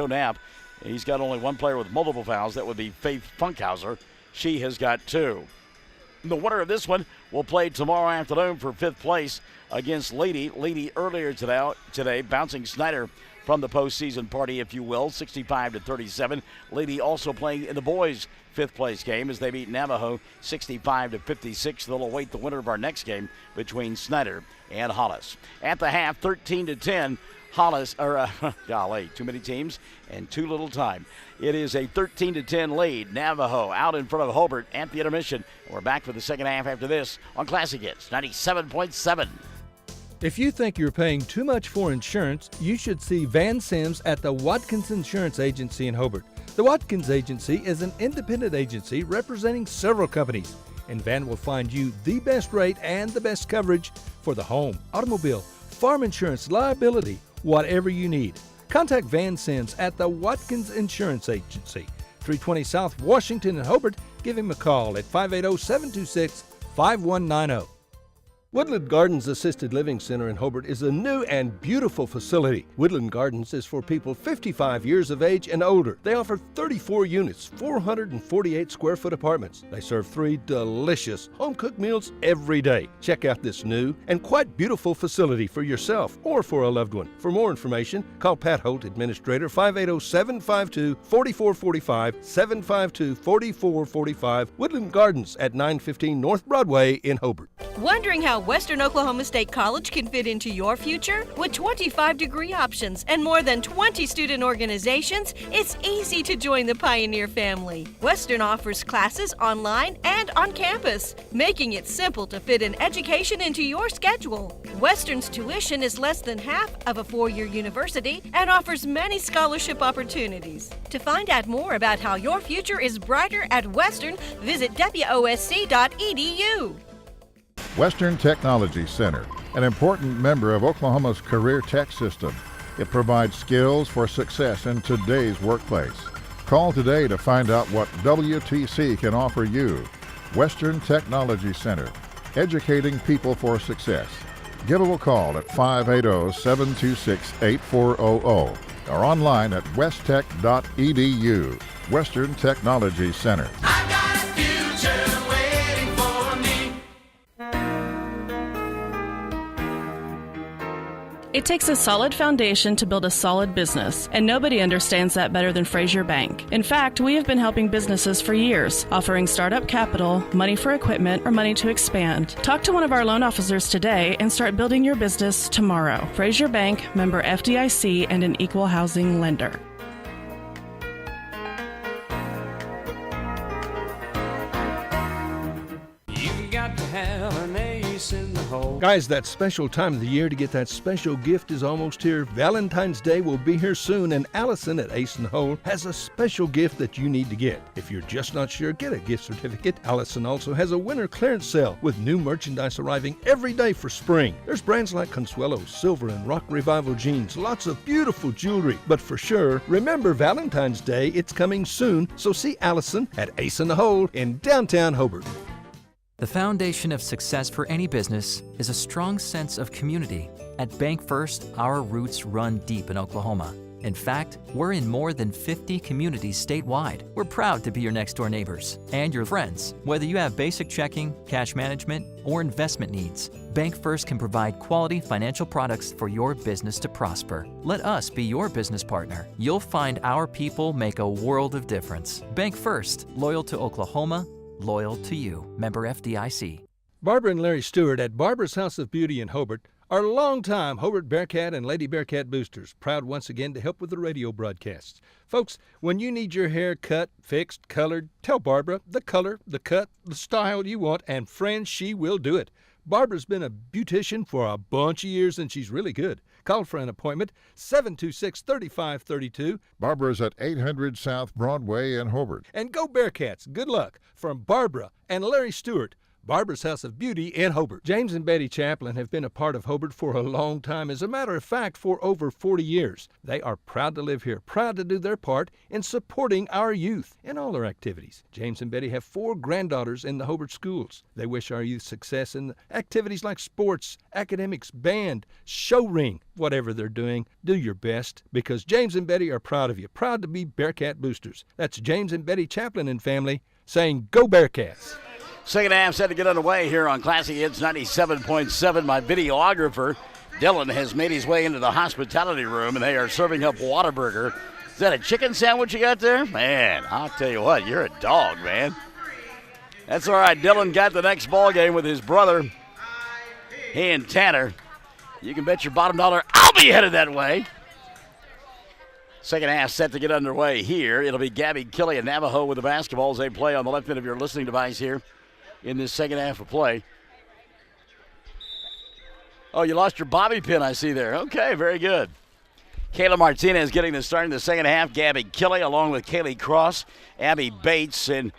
Knapp, he's got only 1 player with multiple fouls. That would be Faith Funkhauser. She has got 2. The winner of this one will play tomorrow afternoon for 5th place against Lady. Lady earlier today bouncing Snyder from the postseason party, if you will, 65-37. Lady also playing in the boys' 5th place game as they beat Navajo 65-56. They'll await the winner of our next game between Snyder and Hollis. At the half, 13-10. Hollis, golly, too many teams and too little time. It is a 13-10 lead. Navajo out in front of Hobart at the intermission. We're back for the second half after this on Classic Hits 97.7. If you think you're paying too much for insurance, you should see Van Sims at the Watkins Insurance Agency in Hobart. The Watkins Agency is an independent agency representing several companies, and Van will find you the best rate and the best coverage for the home, automobile, farm insurance, liability, whatever you need. Contact Van Sims at the Watkins Insurance Agency, 320 South Washington in Hobart. Give him a call at 580-726-5190. Woodland Gardens Assisted Living Center in Hobart is a new and beautiful facility. Woodland Gardens is for people 55 years of age and older. They offer 34 units, 448 square foot apartments. They serve 3 delicious home-cooked meals every day. Check out this new and quite beautiful facility for yourself or for a loved one. For more information, call Pat Holt, Administrator, 580-752-4445, 752-4445, Woodland Gardens at 915 North Broadway in Hobart. Wondering how Western Oklahoma State College can fit into your future? With 25 degree options and more than 20 student organizations, it's easy to join the Pioneer family. Western offers classes online and on campus, making it simple to fit an education into your schedule. Western's tuition is less than half of a 4-year university and offers many scholarship opportunities. To find out more about how your future is brighter at Western, visit wosc.edu. Western Technology Center, an important member of Oklahoma's career tech system. It provides skills for success in today's workplace. Call today to find out what WTC can offer you. Western Technology Center, educating people for success. Give them a call at 580-726-8400 or online at westtech.edu. Western Technology Center. It takes a solid foundation to build a solid business, and nobody understands that better than Frazier Bank. In fact, we have been helping businesses for years, offering startup capital, money for equipment, or money to expand. Talk to one of our loan officers today and start building your business tomorrow. Frazier Bank, member FDIC, and an equal housing lender. You got to have an ace in the hole. Guys, that special time of the year to get that special gift is almost here. Valentine's Day will be here soon, and Allison at Ace in the Hole has a special gift that you need to get. If you're just not sure, get a gift certificate. Allison also has a winter clearance sale with new merchandise arriving every day for spring. There's brands like Consuelo, Silver, and Rock Revival jeans, lots of beautiful jewelry. But for sure, remember Valentine's Day, it's coming soon, so see Allison at Ace in the Hole in downtown Hobart. The foundation of success for any business is a strong sense of community. At Bank First, our roots run deep in Oklahoma. In fact, we're in more than 50 communities statewide. We're proud to be your next-door neighbors and your friends. Whether you have basic checking, cash management, or investment needs, Bank First can provide quality financial products for your business to prosper. Let us be your business partner. You'll find our people make a world of difference. Bank First, loyal to Oklahoma, loyal to you. Member FDIC. Barbara and Larry Stewart at Barbara's House of Beauty in Hobart are longtime Hobart Bearcat and Lady Bearcat boosters, proud once again to help with the radio broadcasts. Folks, when you need your hair cut, fixed, colored, tell Barbara the color, the cut, the style you want, and friends, she will do it. Barbara's been a beautician for a bunch of years, and she's really good. Call for an appointment, 726-3532. Barbara's at 800 South Broadway in Hobart. And go Bearcats. Good luck from Barbara and Larry Stewart. Barbara's House of Beauty in Hobart. James and Betty Chaplin have been a part of Hobart for a long time. As a matter of fact, for over 40 years. They are proud to live here, proud to do their part in supporting our youth in all their activities. James and Betty have 4 granddaughters in the Hobart schools. They wish our youth success in activities like sports, academics, band, show ring. Whatever they're doing, do your best, because James and Betty are proud of you, proud to be Bearcat boosters. That's James and Betty Chaplin and family saying, go Bearcats. Second half set to get underway here on Classic Hits 97.7. My videographer, Dylan, has made his way into the hospitality room, and they are serving up Whataburger. Is that a chicken sandwich you got there? Man, I'll tell you what, you're a dog, man. That's all right. Dylan got the next ball game with his brother. He and Tanner. You can bet your bottom dollar I'll be headed that way. Second half set to get underway here. It'll be Gabby Kelly and Navajo with the basketball as they play on the left end of your listening device here in this second half of play. Oh, you lost your bobby pin, I see there. Okay, very good. Kayla Martinez getting the start in the second half. Gabby Kelly along with Kaylee Cross, Abby Bates, and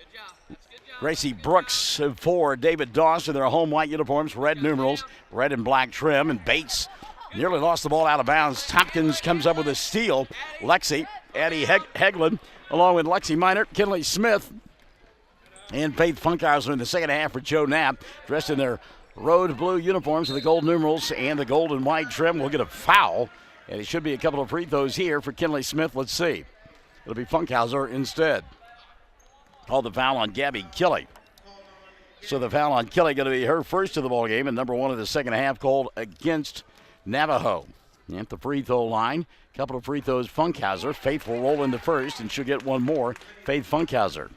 Gracie Brooks for David Doss in their home white uniforms, red numerals, red and black trim, and Bates nearly lost the ball out of bounds. Tompkins comes up with a steal. Lexi, Addie Hegland, along with Lexi Minor, Kinley Smith, and Faith Funkhauser in the second half for Joe Knapp, dressed in their road blue uniforms with the gold numerals and the gold and white trim. We'll get a foul, and it should be a couple of free throws here for Kinley Smith. Let's see. It'll be Funkhauser instead. Called the foul on Gabby Kelly. So the foul on Kelly going to be her first of the ball game, and number 1 of the second half called against Navajo. At the free throw line, a couple of free throws, Funkhauser. Faith will roll into first, and she'll get one more. Faith Funkhauser.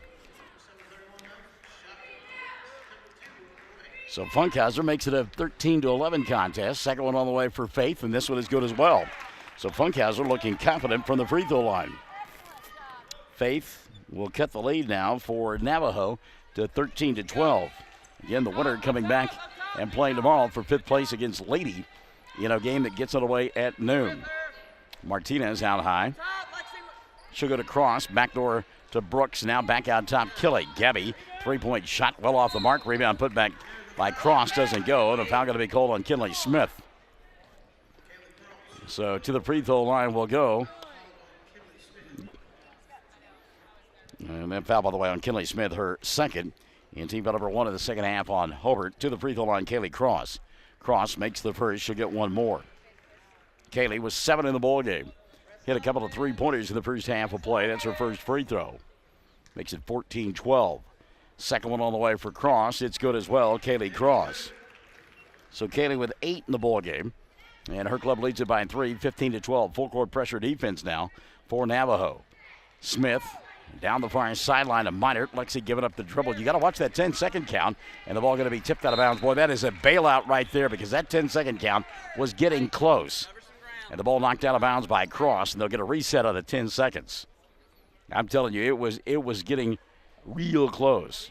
So Funkhauser makes it a 13-11 contest. Second one on the way for Faith, and this one is good as well. So Funkhauser looking confident from the free throw line. Faith will cut the lead now for Navajo to 13-12. Again, the winner coming back and playing tomorrow for 5th place against Lady in a game that gets underway at noon. Martinez out high. She'll go to Cross. Backdoor to Brooks. Now back out top. Kelly. Gabby. 3-point shot well off the mark. Rebound put back by Cross. Doesn't go. And a foul going to be called on Kinley Smith. So to the free throw line will go. And that foul, by the way, on Kinley Smith, her second. And team foul number 1 in the second half on Hobart. To the free throw line, Kaylee Cross. Cross makes the first. She'll get one more. Kaylee was 7 in the ball game. Hit a couple of 3-pointers in the first half of play. That's her first free throw. Makes it 14-12. Second one on the way for Cross. It's good as well. Kaylee Cross. So Kaylee with 8 in the ball game. And her club leads it by 3, 15-12. Full court pressure defense now for Navajo. Smith down the far sideline to Minert. Lexi giving up the dribble. You got to watch that 10-second count, and the ball going to be tipped out of bounds. Boy, that is a bailout right there because that 10-second count was getting close. And the ball knocked out of bounds by Cross, and they'll get a reset on the 10 seconds. I'm telling you, it was getting real close.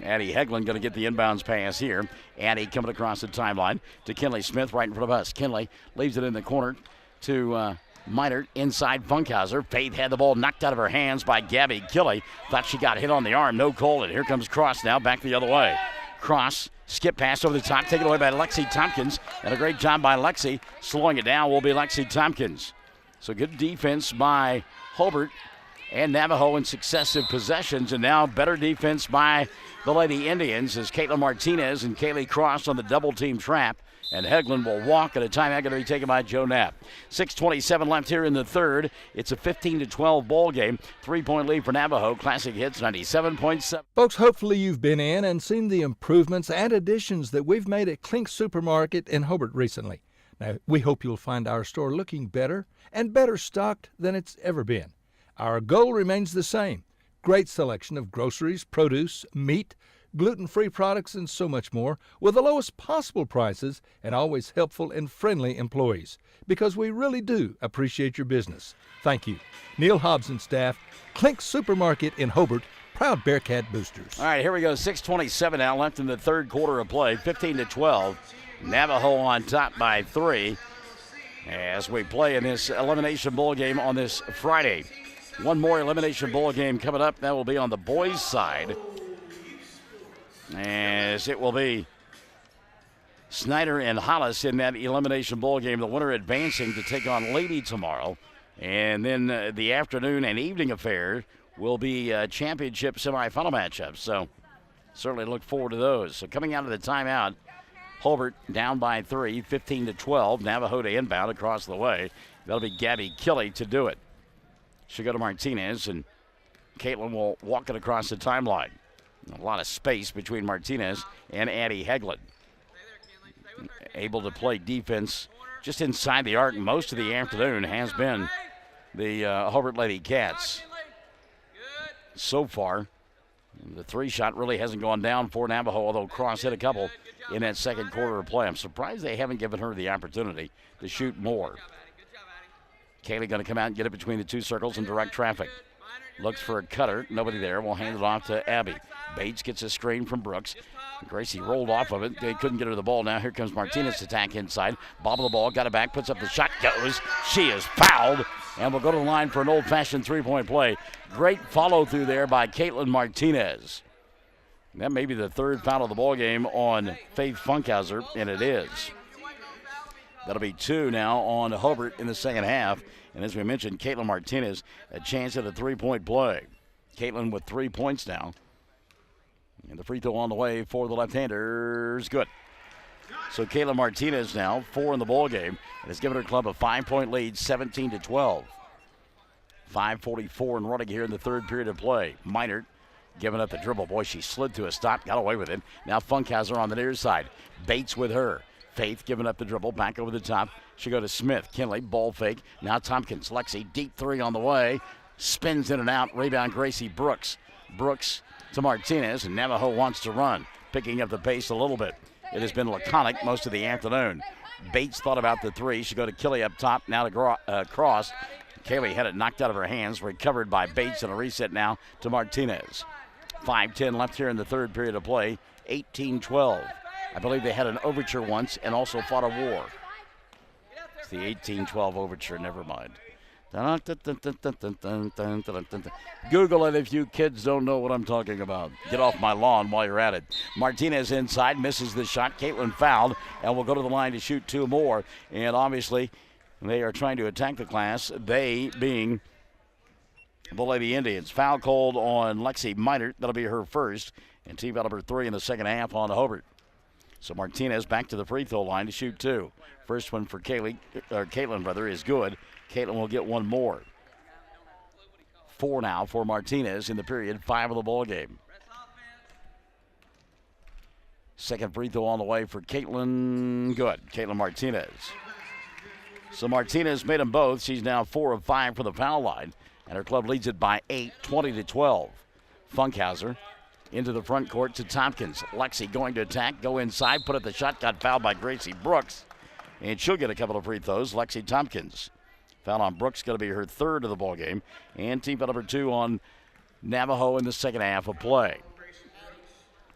Addie Hegland going to get the inbounds pass here. Addie coming across the timeline to Kinley Smith right in front of us. Kinley leaves it in the corner to Minert inside Funkhauser. Faith had the ball knocked out of her hands by Gabby Killey. Thought she got hit on the arm. No call. And here comes Cross now back the other way. Cross, skip pass over the top, taken away by Lexi Tompkins. And a great job by Lexi. Slowing it down will be Lexi Tompkins. So good defense by Hobart and Navajo in successive possessions. And now better defense by the Lady Indians as Caitlin Martinez and Kaylee Cross on the double team trap. And Hegland will walk at a timeout going to be taken by Joe Knapp. 6:27 left here in the third. It's a 15-12 ball game. 3-point lead for Navajo. Classic Hits 97.7. Folks, hopefully you've been in and seen the improvements and additions that we've made at Klink Supermarket in Hobart recently. Now, we hope you'll find our store looking better and better stocked than it's ever been. Our goal remains the same. Great selection of groceries, produce, meat, gluten-free products, and so much more with the lowest possible prices and always helpful and friendly employees because we really do appreciate your business. Thank you. Neil Hobbs and staff, Klink Supermarket in Hobart, proud Bearcat boosters. All right, here we go. 6:27 now left in the third quarter of play. 15-12. Navajo on top by 3 as we play in this elimination bowl game on this Friday. One more elimination bowl game coming up. That will be on the boys' side, as it will be Snyder and Hollis in that elimination bowl game. The winner advancing to take on Lady tomorrow. And then the afternoon and evening affair will be championship semifinal matchups. So certainly look forward to those. So coming out of the timeout, Hobart down by 3, 15-12. Navajo to inbound across the way. That'll be Gabby Killey to do it. She'll go to Martinez, and Caitlin will walk it across the timeline. A lot of space between Martinez and Addie Hegland. Able to play defense just inside the arc most of the afternoon has been the Hobart Lady Cats. So far, the 3-shot really hasn't gone down for Navajo, although Cross hit a couple in that second quarter of play. I'm surprised they haven't given her the opportunity to shoot more. Kaylee going to come out and get it between the two circles in direct traffic. Looks for a cutter. Nobody there. We'll hand it off to Abby. Bates gets a screen from Brooks. Gracie rolled off of it. They couldn't get her the ball. Now here comes Martinez to attack inside. Bobble the ball. Got it back. Puts up the shot. Goes. She is fouled. And we'll go to the line for an old-fashioned three-point play. Great follow-through there by Caitlin Martinez. That may be the third foul of the ball game on Faith Funkhauser, and it is. That'll be 2 now on Hobart in the second half. And as we mentioned, Caitlin Martinez, a chance at a three-point play. Caitlin with 3 points now. And the free throw on the way for the left-handers. Good. So Caitlin Martinez now 4 in the ball game and has given her club a 5-point lead, 17-12. 5:44 and running here in the third period of play. Minert giving up the dribble. Boy, she slid to a stop, got away with it. Now Funkhauser on the near side. Bates with her. Faith giving up the dribble, back over the top. She go to Smith. Kinley, ball fake. Now Tompkins. Lexi, deep 3 on the way. Spins in and out. Rebound, Gracie Brooks. Brooks to Martinez, and Navajo wants to run. Picking up the pace a little bit. It has been laconic most of the afternoon. Bates thought about the 3. She go to Killey up top. Now to Cross. Kaylee had it knocked out of her hands. Recovered by Bates, and a reset now to Martinez. 5:10 left here in the third period of play. 18-12. I believe they had an overture once and also fought a war. It's the 18-12 overture, never mind. Google it if you kids don't know what I'm talking about. Get off my lawn while you're at it. Martinez inside, misses the shot. Caitlin fouled, and will go to the line to shoot 2 more. And obviously, they are trying to attack the glass, they being the Lady Indians. Foul called on Lexi Minert. That'll be her first. And team number 3 in the second half on Hobart. So Martinez back to the free throw line to shoot 2. First one for Caitlin is good. Caitlin will get 1 more. 4 now for Martinez in the period, 5 of the ball game. Second free throw on the way for Caitlin. Good. Caitlin Martinez. So Martinez made them both. She's now 4 of 5 for the foul line, and her club leads it by 8, 20-12. Funkhauser into the front court to Tompkins. Lexi going to attack, go inside, put up the shot, got fouled by Gracie Brooks, and she'll get a couple of free throws. Lexi Tompkins. Foul on Brooks, going to be her 3rd of the ball game, and team foul number 2 on Navajo in the second half of play.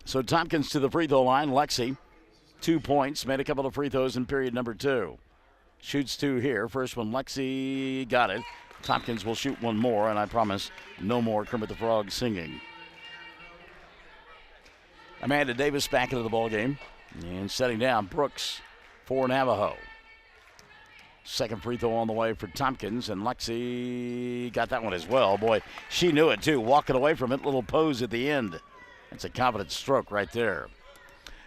So Tompkins to the free throw line. Lexi, 2 points, made a couple of free throws in period number 2. Shoots 2 here. First one, Lexi got it. Tompkins will shoot 1 more, and I promise no more Kermit the Frog singing. Amanda Davis back into the ball game and setting down Brooks for Navajo. Second free throw on the way for Tompkins, and Lexi got that one as well. Boy, she knew it too, walking away from it. Little pose at the end. That's a confident stroke right there.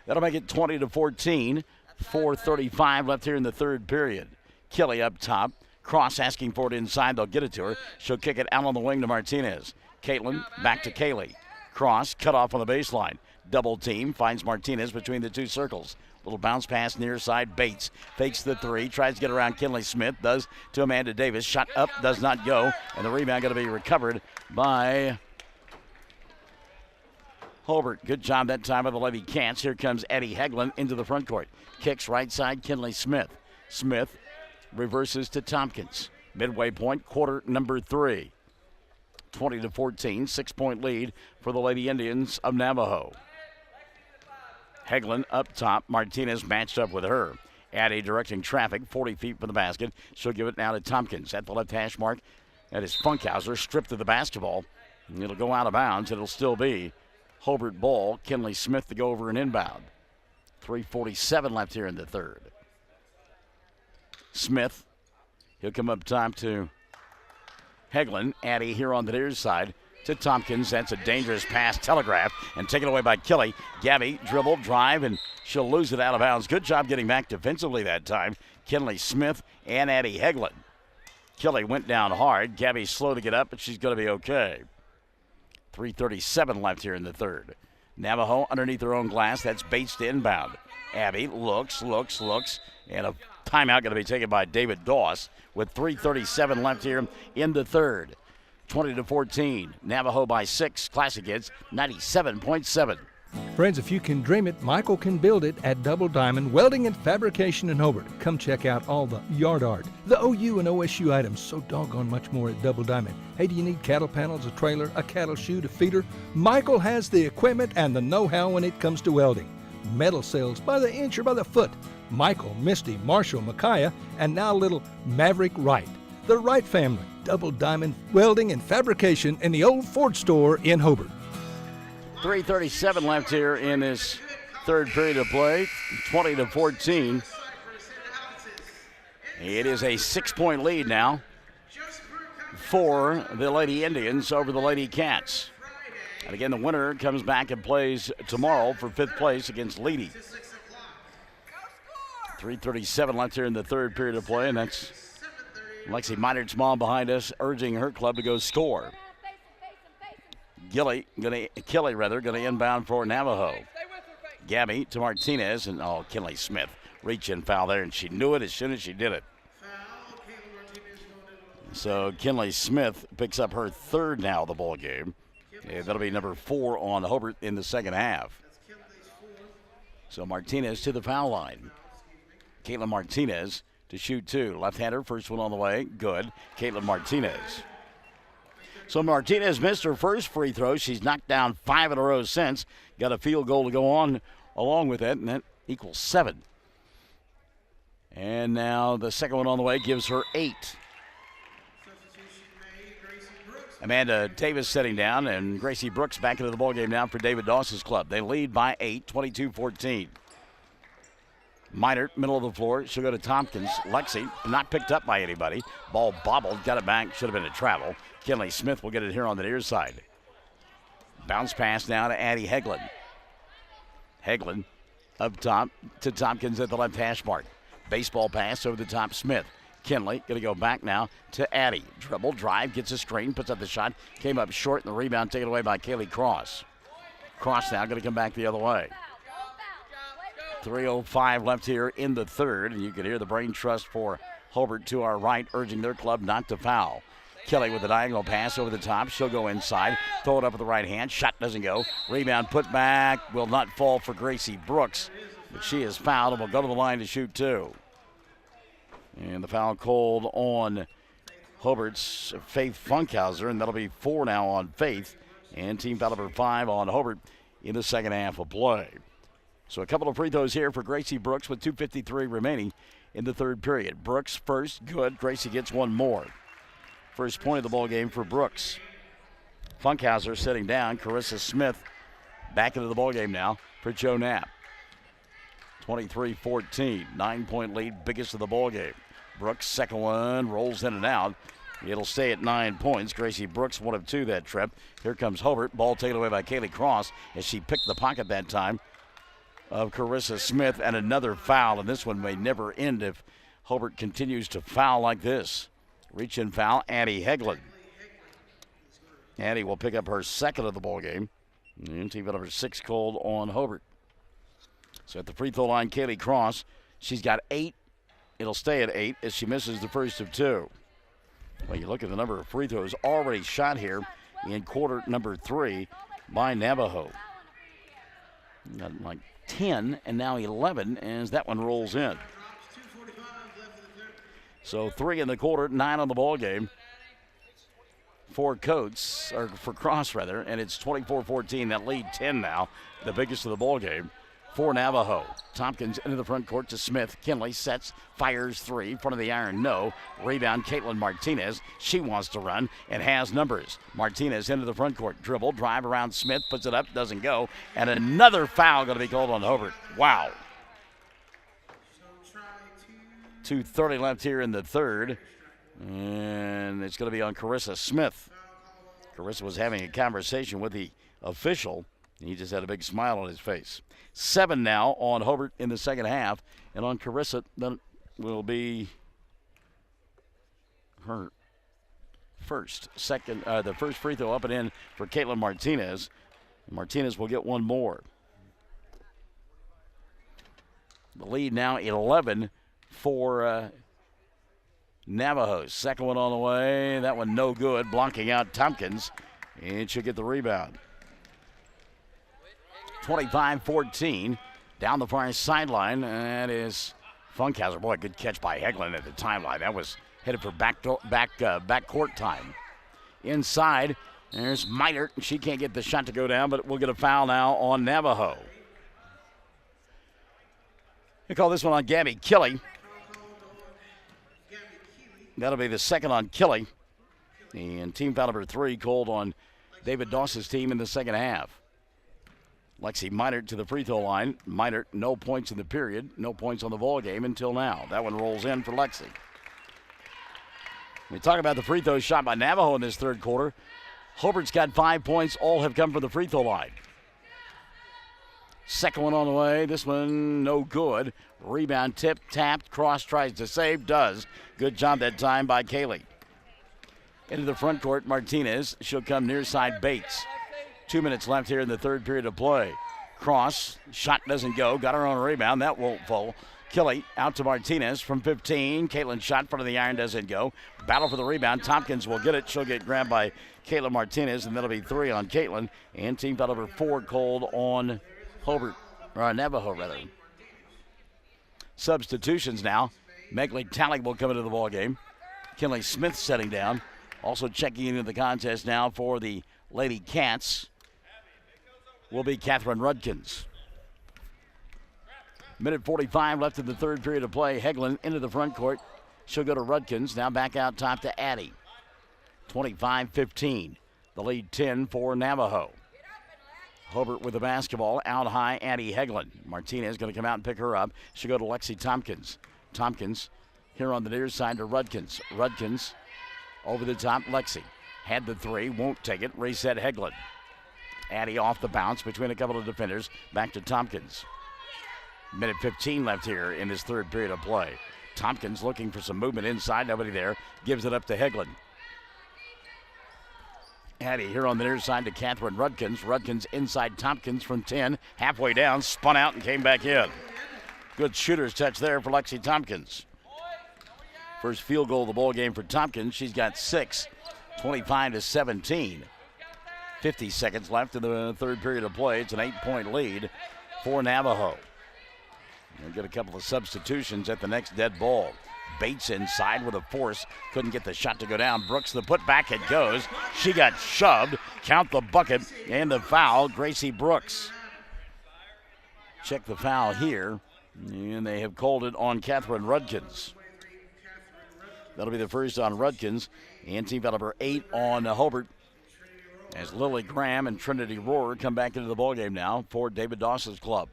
That'll make it 20-14. 4:35 left here in the third period. Kelly up top. Cross asking for it inside. They'll get it to her. She'll kick it out on the wing to Martinez. Caitlin back to Kaylee. Cross cut off on the baseline. Double team finds Martinez between the 2 circles. Little bounce pass near side. Bates fakes the 3. Tries to get around Kinley Smith. Does to Amanda Davis. Shot up. Does not go. And the rebound going to be recovered by Hobart. Good job that time by the Lady Cats. Here comes Eddie Hegland into the front court. Kicks right side. Kinley Smith. Smith reverses to Tompkins. Midway point, quarter number 3. 20-14, 6-point lead for the Lady Indians of Navajo. Hegland up top. Martinez matched up with her. Addie directing traffic, 40 feet from the basket. She'll give it now to Tompkins at the left hash mark. That is Funkhauser, stripped of the basketball. And it'll go out of bounds. It'll still be Hobart ball. Kinley Smith to go over and inbound. 3:47 left here in the third. Smith, he'll come up top to Hegland. Addie here on the near side to Tompkins. That's a dangerous pass, telegraphed, and taken away by Kelly. Gabby, dribble, drive, and she'll lose it out of bounds. Good job getting back defensively that time. Kinley Smith and Addie Hegland. Kelly went down hard. Gabby's slow to get up, but she's going to be okay. 3:37 left here in the third. Navajo underneath their own glass. That's Bates to inbound. Abby looks, and a timeout going to be taken by David Doss with 3:37 left here in the third. 20-14. Navajo by 6. Classic hits 97.7. Friends, if you can dream it, Michael can build it at Double Diamond Welding and Fabrication in Hobart. Come check out all the yard art, the OU and OSU items, so doggone much more at Double Diamond. Hey, do you need cattle panels, a trailer, a cattle chute, a feeder? Michael has the equipment and the know-how when it comes to welding. Metal sales by the inch or by the foot. Michael, Misty, Marshall, Micaiah, and now little Maverick Wright. The Wright family, Double Diamond Welding and Fabrication in the old Ford store in Hobart. 3:37 left here in this third period of play. 20-14. It is a 6-point lead now for the Lady Indians over the Lady Cats. And again, the winner comes back and plays tomorrow for 5th place against Leedy. 3:37 left here in the third period of play, and that's Lexi Meinert's mom behind us urging her club to go score. Kelly going to inbound for Navajo. Gabby to Martinez, and Kinley Smith reach in foul there, and she knew it as soon as she did it. So Kinley Smith picks up her 3rd now of the ball game. Yeah, that'll be number 4 on Hobart in the second half. So Martinez to the foul line. Caitlin Martinez to shoot 2. Left-hander, first one on the way. Good. Caitlin Martinez. So Martinez missed her first free throw. She's knocked down 5 in a row since. Got a field goal to go on along with it, and that equals 7. And now the second one on the way gives her 8. Amanda Davis sitting down, and Gracie Brooks back into the ballgame now for David Doss's club. They lead by 8, 22-14. Meinert, middle of the floor. She'll go to Tompkins. Lexi, not picked up by anybody. Ball bobbled, got it back. Should have been a travel. Kinley Smith will get it here on the near side. Bounce pass now to Addie Hegland. Hegland up top to Tompkins at the left hash mark. Baseball pass over the top. Smith Kinley going to go back now to Addie. Dribble, drive, gets a screen, puts up the shot. Came up short, and the rebound taken away by Kaylee Cross. Cross now going to come back the other way. 3:05 left here in the third, and you can hear the brain trust for Hobart to our right, urging their club not to foul. Kelly with a diagonal pass over the top. She'll go inside, throw it up with the right hand. Shot doesn't go. Rebound put back, will not fall for Gracie Brooks, but she is fouled and will go to the line to shoot two. And the foul called on Hobart's Faith Funkhauser, and that'll be 4 now on Faith, and team foul number 5 on Hobart in the second half of play. So a couple of free throws here for Gracie Brooks with 2:53 remaining in the third period. Brooks first, good. Gracie gets one more. First point of the ball game for Brooks. Funkhauser sitting down. Carissa Smith back into the ball game now for Joe Knapp. 23-14, 9-point lead, biggest of the ball game. Brooks, second one, rolls in and out. It'll stay at 9 points. Gracie Brooks, 1 of 2 that trip. Here comes Hobart. Ball taken away by Kaylee Cross as she picked the pocket that time of Carissa Smith, and another foul, and this one may never end if Hobart continues to foul like this. Reach in foul, Addie Hegland. Addie will pick up her second of the ball game. And team number 6 called on Hobart. So at the free throw line, Kaylee Cross, she's got 8. It'll stay at 8 as she misses the first of 2. Well, you look at the number of free throws already shot here in quarter number 3 by Navajo. Got like 10 and now 11 as that one rolls in. So 3 in the quarter, 9 on the ball game for Coates, or for Cross rather, and it's 24-14. That lead 10 now, the biggest of the ball game for Navajo. Tompkins into the front court to Smith. Kinley sets, fires 3, front of the iron, no. Rebound, Caitlin Martinez. She wants to run and has numbers. Martinez into the front court. Dribble, drive around Smith, puts it up, doesn't go. And another foul going to be called on Hobart. Wow. 2:30 left here in the third. And it's going to be on Carissa Smith. Carissa was having a conversation with the official. He just had a big smile on his face. 7 now on Hobart in the second half. And on Carissa, that will be her first. The first free throw up and in for Caitlin Martinez. Martinez will get one more. The lead now 11 for Navajo. Second one on the way. That one no good. Blocking out Tompkins. And she'll get the rebound. 25-14 down the far sideline. That is Funkhauser. Boy, good catch by Hegland at the timeline. That was headed for backcourt time. Inside, there's Minert. She can't get the shot to go down, but we'll get a foul now on Navajo. They call this one on Gabby Kelly. That'll be the second on Kelly. And team foul number 3 called on David Doss's team in the second half. Lexi Minert to the free throw line. Minert, no points in the period, no points on the ball game until now. That one rolls in for Lexi. We talk about the free throws shot by Navajo in this third quarter. Hobart's got 5 points. All have come from the free throw line. Second one on the way. This one no good. Rebound tip, tapped. Cross tries to save, does. Good job that time by Kaylee. Into the front court, Martinez. She'll come near side Bates. 2 minutes left here in the third period of play. Cross, shot doesn't go. Got her own rebound. That won't fall. Kelly out to Martinez from 15. Caitlin shot front of the iron, doesn't go. Battle for the rebound. Tompkins will get it. She'll get grabbed by Caitlin Martinez, and that'll be 3 on Caitlin. And team foul number 4 called on Hobart, or Navajo rather. Substitutions now. Megley Talley will come into the ball game. Kinley Smith setting down. Also checking into the contest now for the Lady Cats will be Catherine Rudkins. Minute 45 left in the third period of play. Hegland into the front court. She'll go to Rudkins. Now back out top to Addie. 25-15. The lead 10 for Navajo. Hobart with the basketball. Out high, Addie Hegland. Martinez going to come out and pick her up. She'll go to Lexi Tompkins. Tompkins here on the near side to Rudkins. Rudkins over the top, Lexi. Had the 3, won't take it. Reset Hegland. Addie off the bounce between a couple of defenders. Back to Tompkins. Minute 15 left here in this third period of play. Tompkins looking for some movement inside. Nobody there. Gives it up to Hegland. Addie here on the near side to Catherine Rudkins. Rudkins inside Tompkins from 10. Halfway down, spun out and came back in. Good shooter's touch there for Lexi Tompkins. First field goal of the ball game for Tompkins. She's got 6, 25-17. 50 seconds left in the third period of play. It's an 8-point lead for Navajo. We'll get a couple of substitutions at the next dead ball. Bates inside with a force. Couldn't get the shot to go down. Brooks the putback. It goes. She got shoved. Count the bucket and the foul. Gracie Brooks. Check the foul here. And they have called it on Catherine Rudkins. That'll be the first on Rudkins. And team foul number 8 on Hobart. As Lily Graham and Trinity Rohrer come back into the ballgame now for David Doss's club.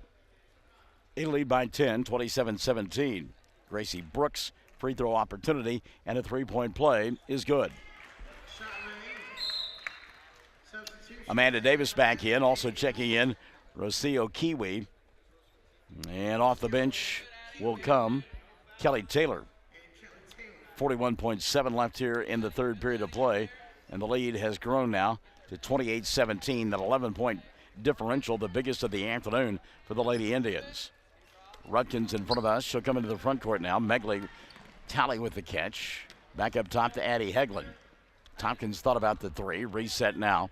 A lead by 10, 27-17. Gracie Brooks, free throw opportunity, and a three-point play is good. Amanda Davis back in, also checking in Rocio Kiwi. And off the bench will come Kelly Taylor. 41.7 left here in the third period of play, and the lead has grown now to 28-17, that 11-point differential, the biggest of the afternoon for the Lady Indians. Rudkins in front of us. She'll come into the front court now. Megley Talley with the catch. Back up top to Addie Hegland. Tompkins thought about the three. Reset now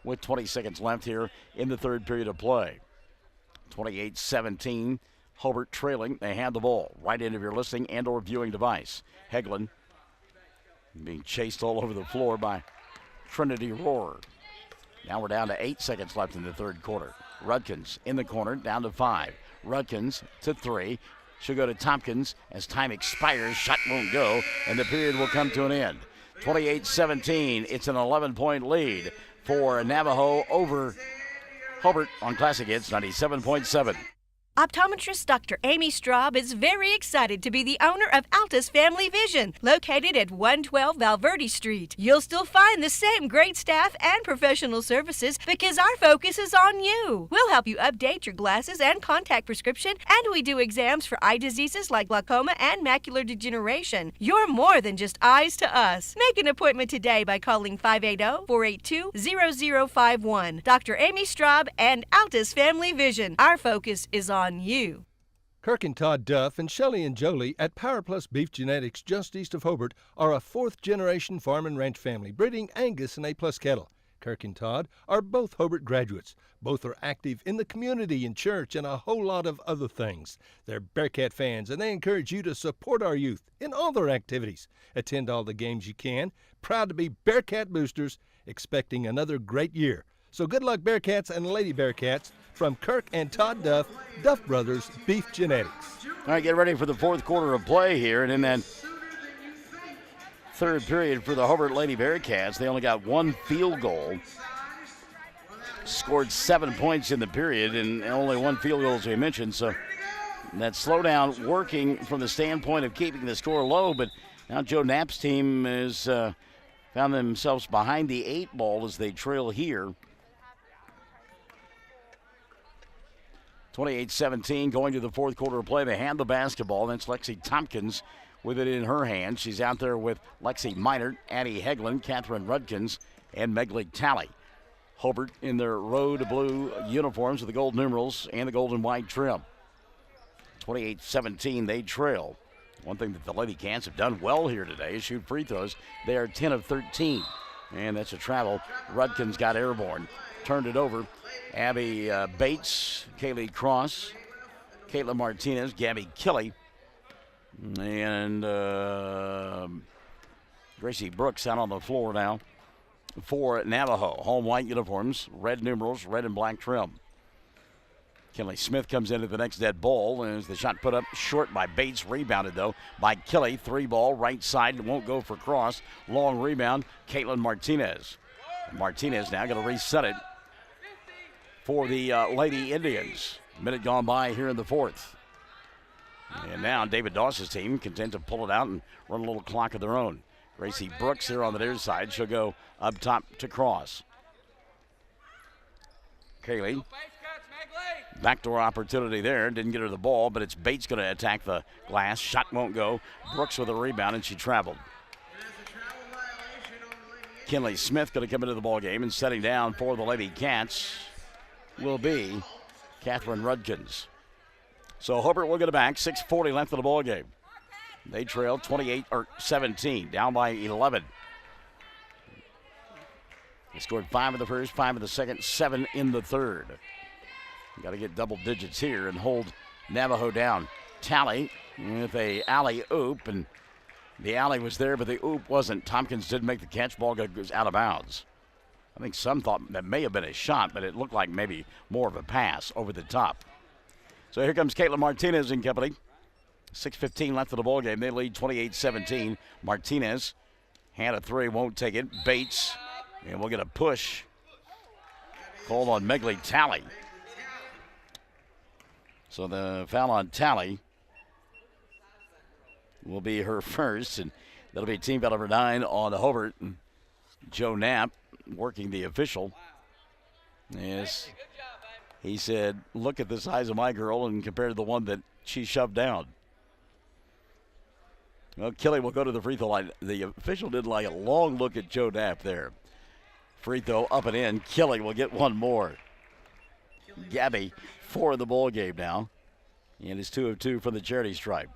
with 20 seconds left here in the third period of play. 28-17. Hobart trailing. They have the ball right into your listening and or viewing device. Hegland being chased all over the floor by Trinity Rohrer. Now we're down to 8 seconds left in the third quarter. Rudkins in the corner, down to 5. Rudkins to 3. She'll go to Tompkins as time expires. Shot won't go, and the period will come to an end. 28-17. It's an 11-point lead for Navajo over Hobart on Classic Hits 97.7. Optometrist Dr. Amy Straub is very excited to be the owner of Altus Family Vision, located at 112 Valverde Street. You'll still find the same great staff and professional services because our focus is on you. We'll help you update your glasses and contact prescription, and we do exams for eye diseases like glaucoma and macular degeneration. You're more than just eyes to us. Make an appointment today by calling 580-482-0051. Dr. Amy Straub and Altus Family Vision. Our focus is on you. Kirk and Todd Duff and Shelley and Jolie at Power Plus Beef Genetics just east of Hobart are a fourth-generation farm and ranch family breeding Angus and A-plus cattle. Kirk and Todd are both Hobart graduates. Both are active in the community and church and a whole lot of other things. They're Bearcat fans, and they encourage you to support our youth in all their activities. Attend all the games you can. Proud to be Bearcat boosters, expecting another great year. So good luck, Bearcats and Lady Bearcats. From Kirk and Todd Duff, Duff Brothers Beef Genetics. All right, get ready for the fourth quarter of play here. And in that third period for the Hobart Lady Bearcats, they only got one field goal. Scored 7 points in the period and only one field goal, as we mentioned. So that slowdown working from the standpoint of keeping the score low. But now Joe Knapp's team has found themselves behind the 8 ball as they trail here. 28-17 going to the fourth quarter of play. They hand the basketball. That's Lexi Tompkins with it in her hand. She's out there with Lexi Minert, Addie Hegland, Catherine Rudkins, and Megley Talley. Hobart in their road blue uniforms with the gold numerals and the gold and white trim. 28-17, they trail. One thing that the Lady Cats have done well here today is shoot free throws. They are 10 of 13. And that's a travel. Rudkins got airborne. Turned it over. Abby Bates, Kaylee Cross, Caitlin Martinez, Gabby Kelly, and Gracie Brooks out on the floor now for Navajo. Home white uniforms, red numerals, red and black trim. Kelly Smith comes into the next dead ball, and as the shot put up short by Bates, rebounded though by Kelly. 3 ball, right side, won't go for Cross. Long rebound, Caitlin Martinez. Martinez now going to reset it for the Lady Indians. Minute gone by here in the fourth. And now David Doss's team content to pull it out and run a little clock of their own. Gracie Brooks here on the near side. She'll go up top to Cross. Kaylee Backdoor opportunity there. Didn't get her the ball, but it's Bates going to attack the glass. Shot won't go. Brooks with a rebound, and she traveled. Kinley Smith going to come into the ball game, and setting down for the Lady Cats will be Catherine Rudkins. So Hobart will get it back. 6:40 left in the ball game. They trail 28-17, down by 11. They scored 5 in the first, 5 in the second, 7 in the third. Got to get double digits here and hold Navajo down. Tally with a alley-oop, and the alley was there, but the oop wasn't. Tompkins didn't make the catch. Ball goes out of bounds. I think some thought that may have been a shot, but it looked like maybe more of a pass over the top. So here comes Caitlin Martinez and company. 6:15 left of the ball game. They lead 28-17. Martinez had a three, won't take it. Bates, and we'll get a push called on Megley Tally. So the foul on Tally will be her first, and that'll be team foul number 9 on Hobart. And Joe Knapp working the official. Yes, he said, look at the size of my girl and compared to the one that she shoved down. Well, Kelly will go to the free throw line. The official did like a long look at Joe Knapp there. Free throw up and in. Kelly will get one more. Gabby, 4 in the ball game now. And is 2 of 2 from the charity stripe.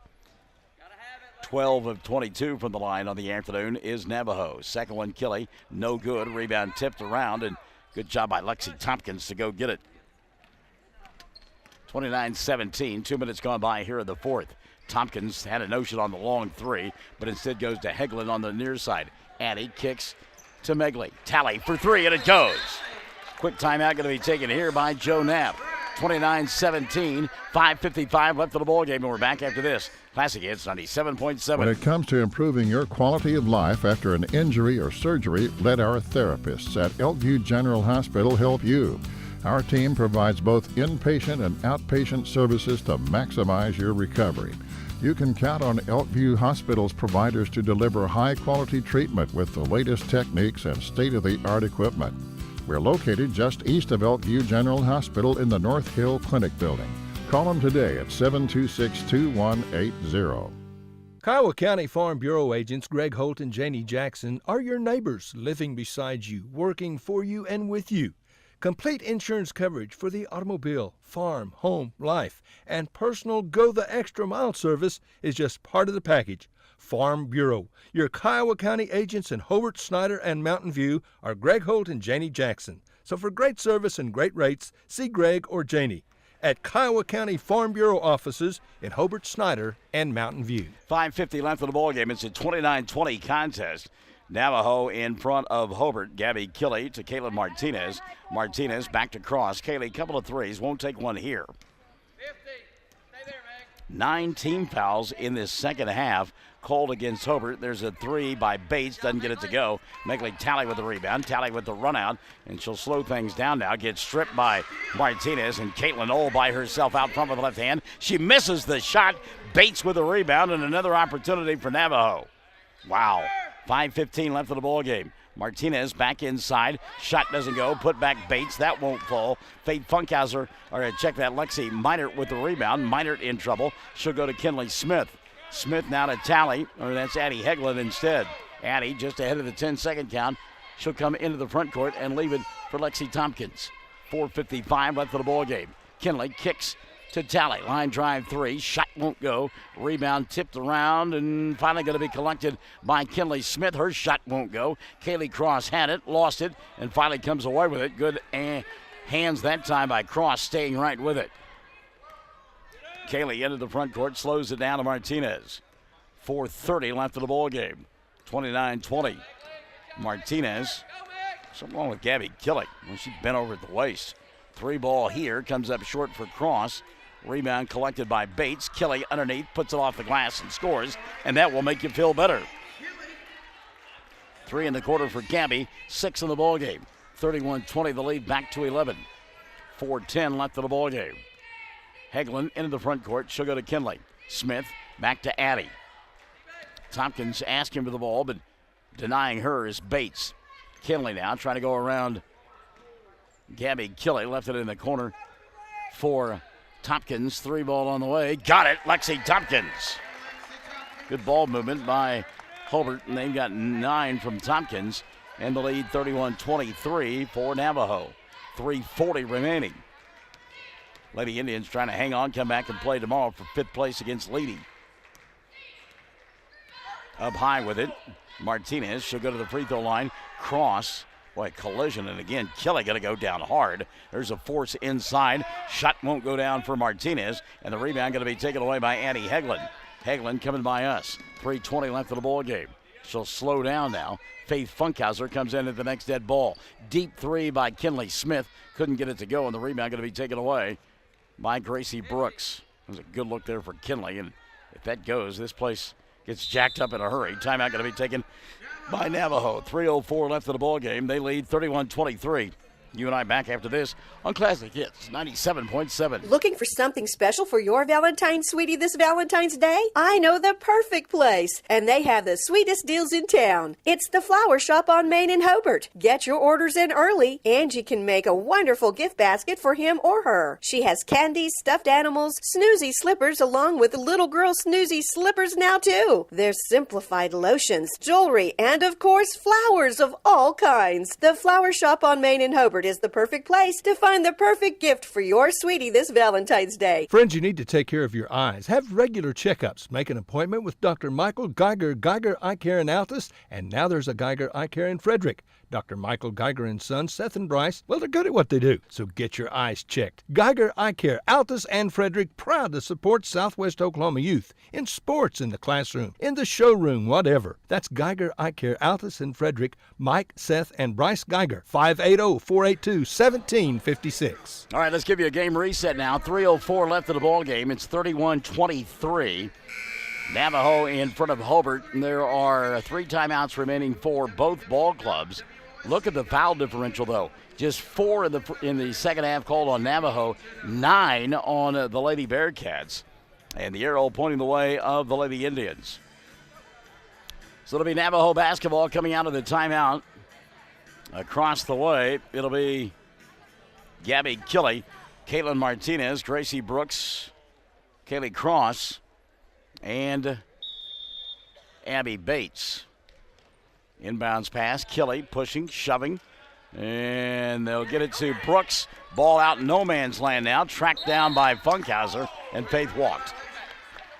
12 of 22 from the line on the afternoon is Navajo. Second one, Kelly, no good. Rebound tipped around, and good job by Lexi Tompkins to go get it. 29-17, 2 minutes gone by here in the fourth. Tompkins had a notion on the long three, but instead goes to Heglin on the near side. Addie kicks to Megley. Tally for 3, and it goes. Quick timeout going to be taken here by Joe Knapp. 29-17, 5:55 left of the ball game, and we're back after this. Classic Hits 97.7. When it comes to improving your quality of life after an injury or surgery, let our therapists at Elkview General Hospital help you. Our team provides both inpatient and outpatient services to maximize your recovery. You can count on Elkview Hospital's providers to deliver high-quality treatment with the latest techniques and state-of-the-art equipment. We're located just east of Elkview General Hospital in the North Hill Clinic building. Call them today at 726-2180. Kiowa County Farm Bureau agents Greg Holt and Janie Jackson are your neighbors, living beside you, working for you and with you. Complete insurance coverage for the automobile, farm, home, life, and personal go-the-extra-mile service is just part of the package. Farm Bureau. Your Kiowa County agents in Hobart, Snyder, and Mountain View are Greg Holt and Janie Jackson. So for great service and great rates, see Greg or Janie at Kiowa County Farm Bureau offices in Hobart, Snyder, and Mountain View. 5:50 left of the ball game. It's a 29-20 contest. Navajo in front of Hobart. Gabby Kelly to Caitlin Martinez. Martinez back to cross. Kaylee, couple of threes. Won't take one here. 9 team fouls in this second half called against Hobart. There's a three by Bates. Doesn't get it to go. Megley Tally with the rebound. Tally with the run out. And she'll slow things down now. Gets stripped by Martinez. And Caitlin all by herself out front with the left hand. She misses the shot. Bates with the rebound. And another opportunity for Navajo. Wow. 5:15 left of the ball game. Martinez back inside. Shot doesn't go. Put back Bates. That won't fall. Fade Funkhauser, or check that, Lexi Minert with the rebound. Minert in trouble. She'll go to Kinley Smith. Smith now to Tally, or that's Addie Heglin instead. Addie just ahead of the 10-second count. She'll come into the front court and leave it for Lexi Tompkins. 4:55 left of the ball game. Kinley kicks to Tally. Line drive 3. Shot won't go. Rebound tipped around and finally going to be collected by Kinley Smith. Her shot won't go. Kaylee Cross had it, lost it, and finally comes away with it. Good hands that time by Cross, staying right with it. Kaylee into the front court, slows it down to Martinez. 4:30 left of the ball game. 29-20. Martinez. Something wrong with Gabby Kelly. Well, she bent over at the waist. 3 ball here, comes up short for Cross. Rebound collected by Bates. Kelly underneath, puts it off the glass and scores, and that will make you feel better. 3 in the quarter for Gabby, 6 in the ball game. 31-20, the lead back to 11. 4:10 left of the ball game. Heglin into the front court. She'll go to Kinley. Smith back to Addie. Tompkins asking for the ball, but denying her is Bates. Kinley now trying to go around Gabby Kelly. Left it in the corner for Tompkins. 3 ball on the way. Got it, Lexi Tompkins. Good ball movement by Hobart, and they've got 9 from Tompkins, and the lead 31-23 for Navajo. 3:40 remaining. Lady Indians trying to hang on, come back and play tomorrow for 5th place against Lady. Up high with it, Martinez. She'll go to the free throw line. Cross. Boy, collision, and again, Kelly going to go down hard. There's a force inside. Shot won't go down for Martinez, and the rebound going to be taken away by Annie Hegland. Hegland coming by us. 3:20 left of the ball game. She'll slow down now. Faith Funkhauser comes in at the next dead ball. Deep 3 by Kinley Smith. Couldn't get it to go, and the rebound going to be taken away by Gracie Brooks. That was a good look there for Kinley, and if that goes, this place gets jacked up in a hurry. Timeout going to be taken by Navajo. 3:04 left of the ball game. They lead 31-23. You and I back after this on Classic Hits 97.7. Looking for something special for your Valentine's sweetie this Valentine's Day? I know the perfect place, and they have the sweetest deals in town. It's the Flower Shop on Main in Hobart. Get your orders in early. Angie can make a wonderful gift basket for him or her. She has candies, stuffed animals, snoozy slippers, along with little girl snoozy slippers now too. There's simplified lotions, jewelry, and of course flowers of all kinds. The Flower Shop on Main in Hobart is the perfect place to find the perfect gift for your sweetie this Valentine's Day. Friends, you need to take care of your eyes. Have regular checkups. Make an appointment with Dr. Michael Geiger Eye Care in Altus, and now there's a Geiger Eye Care in Frederick. Dr. Michael Geiger and Sons, Seth and Bryce, well, they're good at what they do, so get your eyes checked. Geiger Eye Care, Altus and Frederick, proud to support Southwest Oklahoma youth in sports, in the classroom, in the showroom, whatever. That's Geiger Eye Care, Altus and Frederick, Mike, Seth, and Bryce Geiger, 580-482-1756. All right, let's give you a game reset now. 3:04 left of the ball game. It's 31-23. Navajo in front of Hobart. There are 3 timeouts remaining for both ball clubs. Look at the foul differential, though. Just 4 in the second half called on Navajo, 9 on the Lady Bearcats. And the arrow pointing the way of the Lady Indians. So it'll be Navajo basketball coming out of the timeout. Across the way, it'll be Gabby Killey, Caitlin Martinez, Gracie Brooks, Kaylee Cross, and Abby Bates. Inbounds pass, Killey pushing, shoving, and they'll get it to Brooks. Ball out in no man's land now, tracked down by Funkhauser, and Faith walked.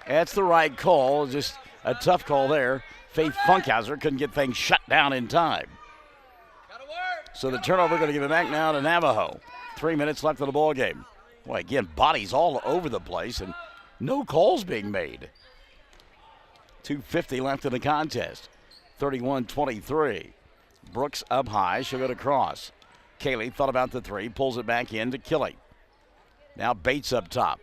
That's the right call, just a tough call there. Faith Funkhauser couldn't get things shut down in time. So the turnover going to give it back now to Navajo. 3 minutes left of the ball game. Boy, again, bodies all over the place and no calls being made. 2:50 left in the contest. 31-23. Brooks up high. She'll go to Cross. Kaylee thought about the 3. Pulls it back in to Killey. Now Bates up top.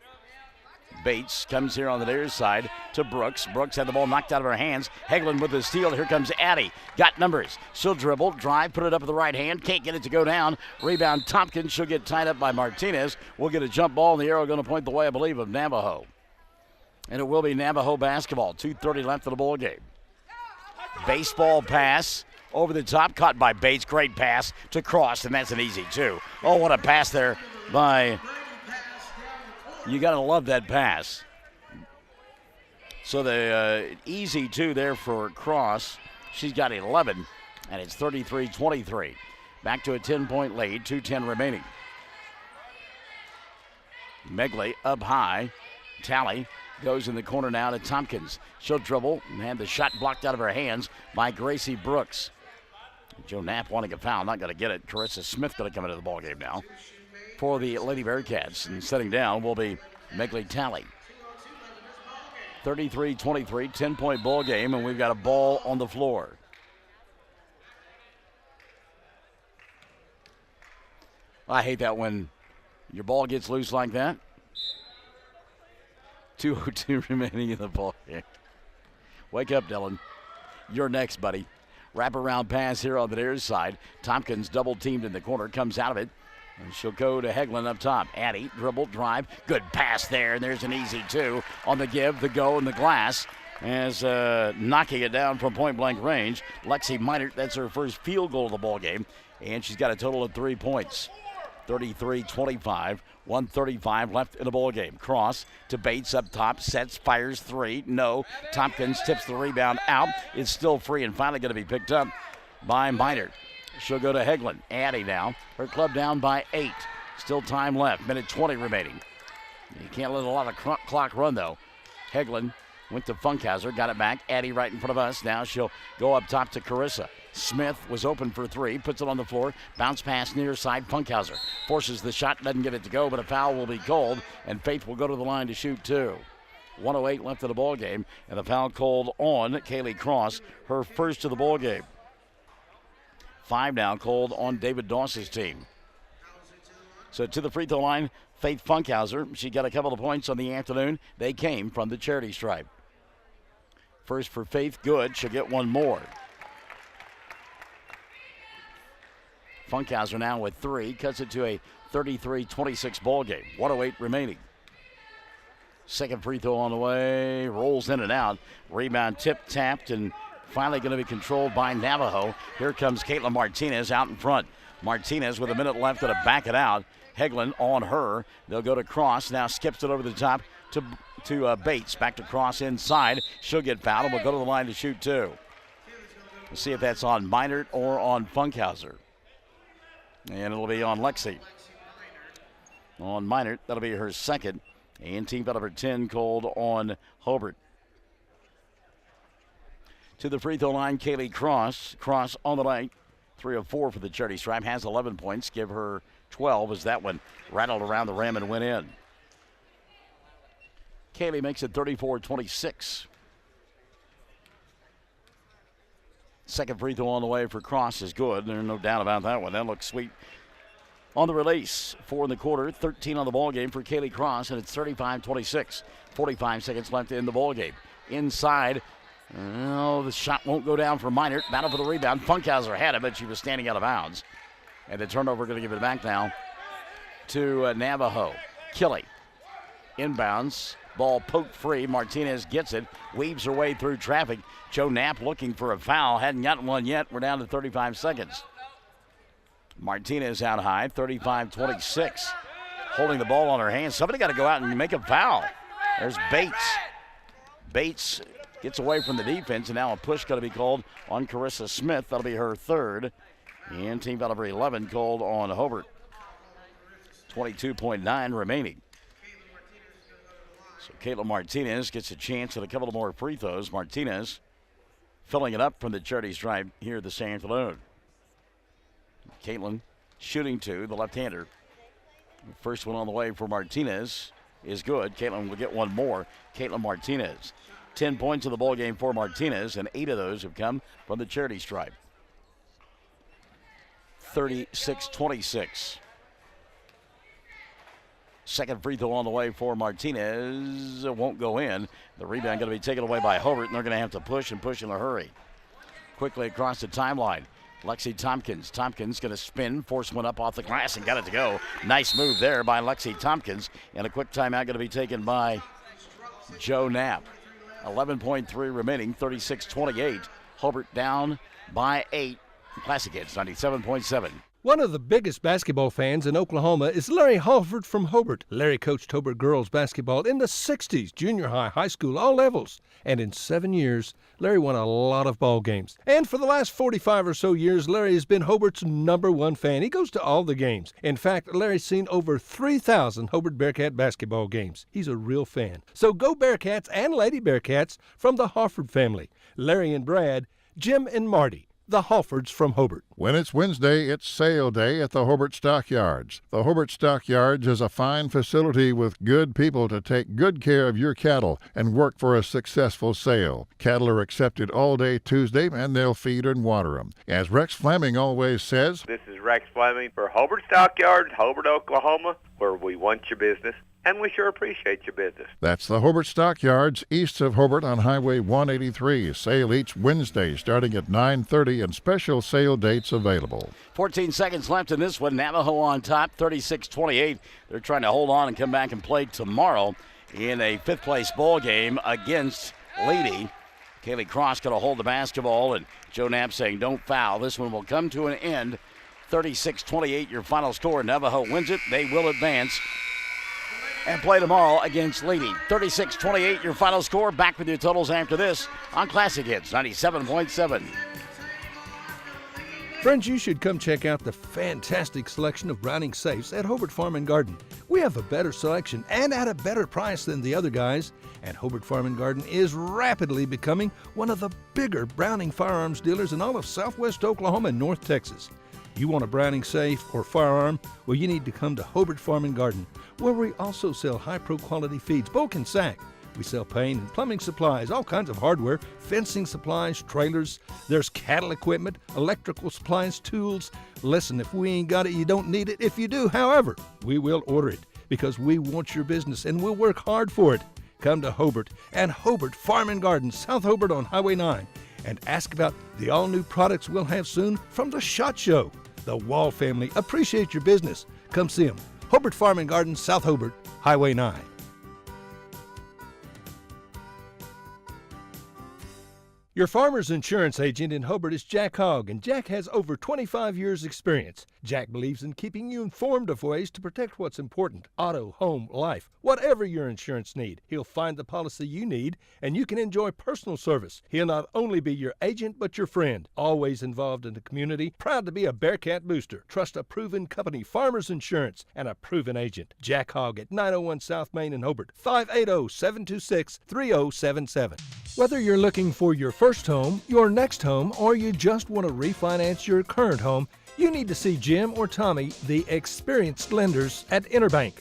Bates comes here on the near side to Brooks. Brooks had the ball knocked out of her hands. Hegland with the steal. Here comes Addie. Got numbers. She'll dribble, drive, put it up with the right hand. Can't get it to go down. Rebound Tompkins. She'll get tied up by Martinez. We'll get a jump ball, and the arrow going to point the way, I believe, of Navajo. And it will be Navajo basketball. 2:30 left of the ball game. Baseball pass over the top, caught by Bates. Great pass to Cross, and that's an easy 2. Oh, what a pass there by... You got to love that pass. So the easy 2 there for Cross. She's got 11, and it's 33-23. Back to a 10-point lead, 2:10 remaining. Megley up high. Tally goes in the corner now to Tompkins. She'll dribble and had the shot blocked out of her hands by Gracie Brooks. Joe Knapp wanting a foul, not going to get it. Carissa Smith going to come into the ballgame now for the Lady Bearcats. And setting down will be Megley Tally. 33-23, 10-point ball game, and we've got a ball on the floor. I hate that when your ball gets loose like that. 2:02 remaining in the ball game. Wake up, Dylan. You're next, buddy. Wraparound pass here on the near side. Tompkins double teamed in the corner, comes out of it. And she'll go to Hegland up top. Addie, dribble, drive. Good pass there, and there's an easy 2 on the give, the go, and the glass. As knocking it down from point-blank range. Lexi Minert, that's her first field goal of the ball game, and she's got a total of 3 points. 33-25, 1:35 left in the ball game. Cross to Bates up top, sets, fires three. No. Tompkins tips the rebound out. It's still free and finally going to be picked up by Minor. She'll go to Hegland. Addie now. Her club down by 8. Still time left. Minute 20 remaining. You can't let a lot of clock run, though. Hegland went to Funkhauser, got it back. Addie right in front of us. Now she'll go up top to Carissa. Smith was open for three, puts it on the floor. Bounce pass near side. Funkhauser forces the shot, doesn't get it to go, but a foul will be called, and Faith will go to the line to shoot two. 1:08 left in the ball game, and the foul called on Kaylee Cross, her first of the ball game. 5 now called on David Doss's team. So to the free throw line, Faith Funkhauser. She got a couple of points on the afternoon. They came from the charity stripe. First for Faith, good. She'll get one more. Funkhauser now with 3, cuts it to a 33-26 ball game. 1:08 remaining. Second free throw on the way, rolls in and out. Rebound tip-tapped and finally going to be controlled by Navajo. Here comes Caitlin Martinez out in front. Martinez with a minute left to back it out. Hegland on her. They'll go to Cross. Now skips it over the top to Bates. Back to Cross inside. She'll get fouled and will go to the line to shoot two. We'll see if that's on Minert or on Funkhauser. And it'll be on Lexi. On Minert, that'll be her second. And team foul number 10 called on Hobart. To the free throw line, Kaylee Cross. Cross on the night. 3 of 4 for the charity stripe. Has 11 points. Give her 12 as that one rattled around the rim and went in. Kaylee makes it 34-26. Second free throw on the way for Cross is good. There's no doubt about that one. That looks sweet. On the release, 4 in the quarter, 13 on the ball game for Kaylee Cross, and it's 35-26. 45 seconds left in the ball game. Inside, the shot won't go down for Minert. Battle for the rebound. Funkhauser had it, but she was standing out of bounds. And the turnover going to give it back now to Navajo. Killy inbounds. Ball poked free. Martinez gets it. Weaves her way through traffic. Joe Knapp looking for a foul. Hadn't gotten one yet. We're down to 35 seconds. Martinez out high. 35-26. Holding the ball on her hands. Somebody got to go out and make a foul. There's Bates. Bates gets away from the defense, and now a push going to be called on Carissa Smith. That'll be her third. And team foul number 11 called on Hobart. 22.9 remaining. So Caitlin Martinez gets a chance at a couple of more free throws. Martinez filling it up from the charity stripe here this afternoon. Caitlin shooting two, the left-hander. First one on the way for Martinez is good. Caitlin will get one more. Caitlin Martinez. 10 points in the ball game for Martinez, and 8 of those have come from the charity stripe. 36-26. Second free throw on the way for Martinez. It won't go in. The rebound going to be taken away by Hobart, and they're going to have to push and push in a hurry. Quickly across the timeline. Lexi Tompkins. Tompkins going to spin, force one up off the glass and got it to go. Nice move there by Lexi Tompkins. And a quick timeout going to be taken by Joe Knapp. 11.3 remaining, 36-28. Hobart down by 8. Classic Hits 97.7. One of the biggest basketball fans in Oklahoma is Larry Halford from Hobart. Larry coached Hobart girls basketball in the 60s, junior high, high school, all levels. And in 7 years, Larry won a lot of ball games. And for the last 45 or so years, Larry has been Hobart's #1 fan. He goes to all the games. In fact, Larry's seen over 3,000 Hobart Bearcat basketball games. He's a real fan. So go Bearcats and Lady Bearcats from the Halford family. Larry and Brad, Jim and Marty. The Halfords from Hobart. When it's Wednesday, it's sale day at the Hobart Stockyards. The Hobart Stockyards is a fine facility with good people to take good care of your cattle and work for a successful sale. Cattle are accepted all day Tuesday, and they'll feed and water them. As Rex Fleming always says, this is Rex Fleming for Hobart Stockyards, Hobart, Oklahoma, where we want your business. And we sure appreciate your business. That's the Hobart Stockyards, east of Hobart on Highway 183. Sale each Wednesday starting at 9:30 and special sale dates available. 14 seconds left in this one. Navajo on top, 36-28. They're trying to hold on and come back and play tomorrow in a fifth-place ball game against Lady. Kaylee Cross going to hold the basketball, and Joe Knapp saying don't foul. This one will come to an end. 36-28 your final score. Navajo wins it. They will advance and play tomorrow against Lady. 36-28 your final score. Back with your totals after this on Classic Hits 97.7. Friends, you should come check out the fantastic selection of Browning safes at Hobart Farm and Garden. We have a better selection and at a better price than the other guys. And Hobart Farm and Garden is rapidly becoming one of the bigger Browning firearms dealers in all of southwest Oklahoma and North Texas. You want a Browning safe or firearm? Well, you need to come to Hobart Farm and Garden, where we also sell high-pro quality feeds, bulk and sack. We sell paint and plumbing supplies, all kinds of hardware, fencing supplies, trailers. There's cattle equipment, electrical supplies, tools. Listen, if we ain't got it, you don't need it. If you do, however, we will order it because we want your business and we'll work hard for it. Come to Hobart and Hobart Farm and Garden, South Hobart on Highway 9, and ask about the all-new products we'll have soon from the SHOT Show. The Wall family appreciate your business. Come see them. Hobart Farm and Garden, South Hobart, Highway 9. Your farmer's insurance agent in Hobart is Jack Hogg, and Jack has over 25 years' experience. Jack believes in keeping you informed of ways to protect what's important: auto, home, life, whatever your insurance need. He'll find the policy you need, and you can enjoy personal service. He'll not only be your agent, but your friend. Always involved in the community, proud to be a Bearcat booster. Trust a proven company, Farmers Insurance, and a proven agent. Jack Hogg at 901 South Main in Hobart, 580-726-3077. Whether you're looking for your first home, your next home, or you just want to refinance your current home, you need to see Jim or Tommy, the experienced lenders at Interbank.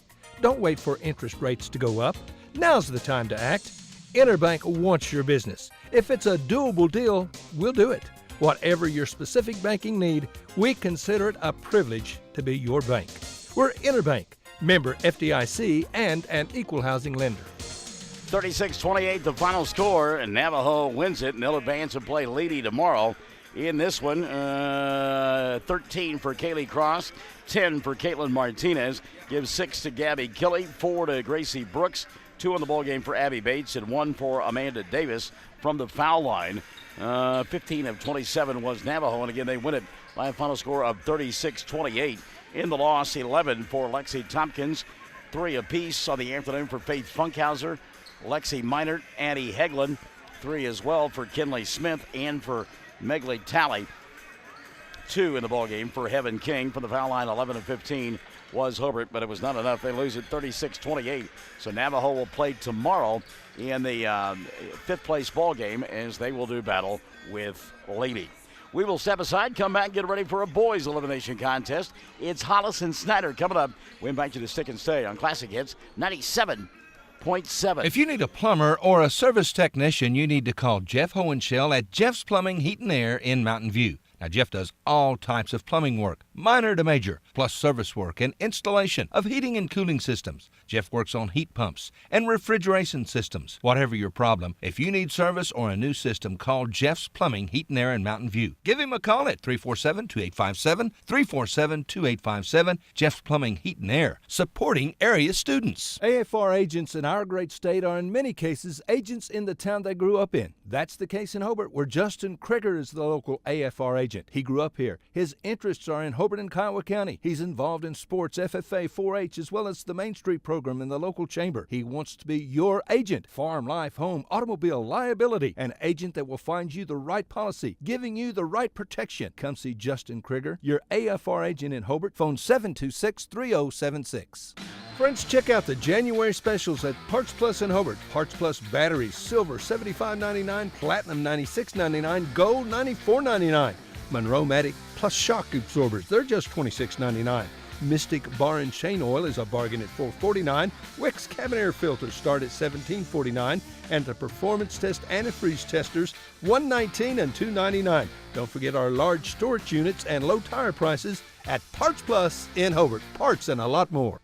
Don't wait for interest rates to go up. Now's the time to act. Interbank wants your business. If it's a doable deal, we'll do it. Whatever your specific banking need, we consider it a privilege to be your bank. We're Interbank, member FDIC, and an equal housing lender. 36-28 the final score, and Navajo wins it, and they'll advance and play Lady tomorrow. In this one, 13 for Kaylee Cross, 10 for Caitlin Martinez, gives 6 to Gabby Kelly, 4 to Gracie Brooks, 2 in the ballgame for Abby Bates, and 1 for Amanda Davis from the foul line. 15 of 27 was Navajo, and again, they win it by a final score of 36-28. In the loss, 11 for Lexi Tompkins, 3 apiece on the afternoon for Faith Funkhauser, Lexi Minert, Addie Hegland, 3 as well for Kinley Smith and for Megley Talley. 2 in the ballgame for Heaven King. From the foul line, 11 of 15 was Hobart, but it was not enough. They lose it 36-28. So Navajo will play tomorrow in the 5th place ballgame as they will do battle with Lady. We will step aside, come back, get ready for a boys elimination contest. It's Hollis and Snyder coming up. We invite you to stick and stay on Classic Hits 97.7. If you need a plumber or a service technician, you need to call Jeff Hohenschel at Jeff's Plumbing, Heat and Air in Mountain View. Now, Jeff does all types of plumbing work, minor to major, plus service work and installation of heating and cooling systems. Jeff works on heat pumps and refrigeration systems. Whatever your problem, if you need service or a new system, call Jeff's Plumbing, Heat and Air in Mountain View. Give him a call at 347-2857, 347-2857. Jeff's Plumbing, Heat and Air, supporting area students. AFR agents in our great state are in many cases agents in the town they grew up in. That's the case in Hobart, where Justin Krieger is the local AFR agent. He grew up here. His interests are in Hobart and Kiowa County. He's involved in sports, FFA, 4-H, as well as the Main Street program in the local chamber. He wants to be your agent. Farm, life, home, automobile, liability. An agent that will find you the right policy, giving you the right protection. Come see Justin Krieger, your AFR agent in Hobart. Phone 726-3076. Friends, check out the January specials at Parts Plus in Hobart. Parts Plus batteries, silver $75.99, platinum $96.99, gold $94.99. Monroe-Matic plus shock absorbers, they're just $26.99. Mystic Bar and Chain Oil is a bargain at $4.49. Wix cabin air filters start at $17.49. And the Performance Test antifreeze testers, $119 and $2.99. Don't forget our large storage units and low tire prices at Parts Plus in Hobart. Parts and a lot more.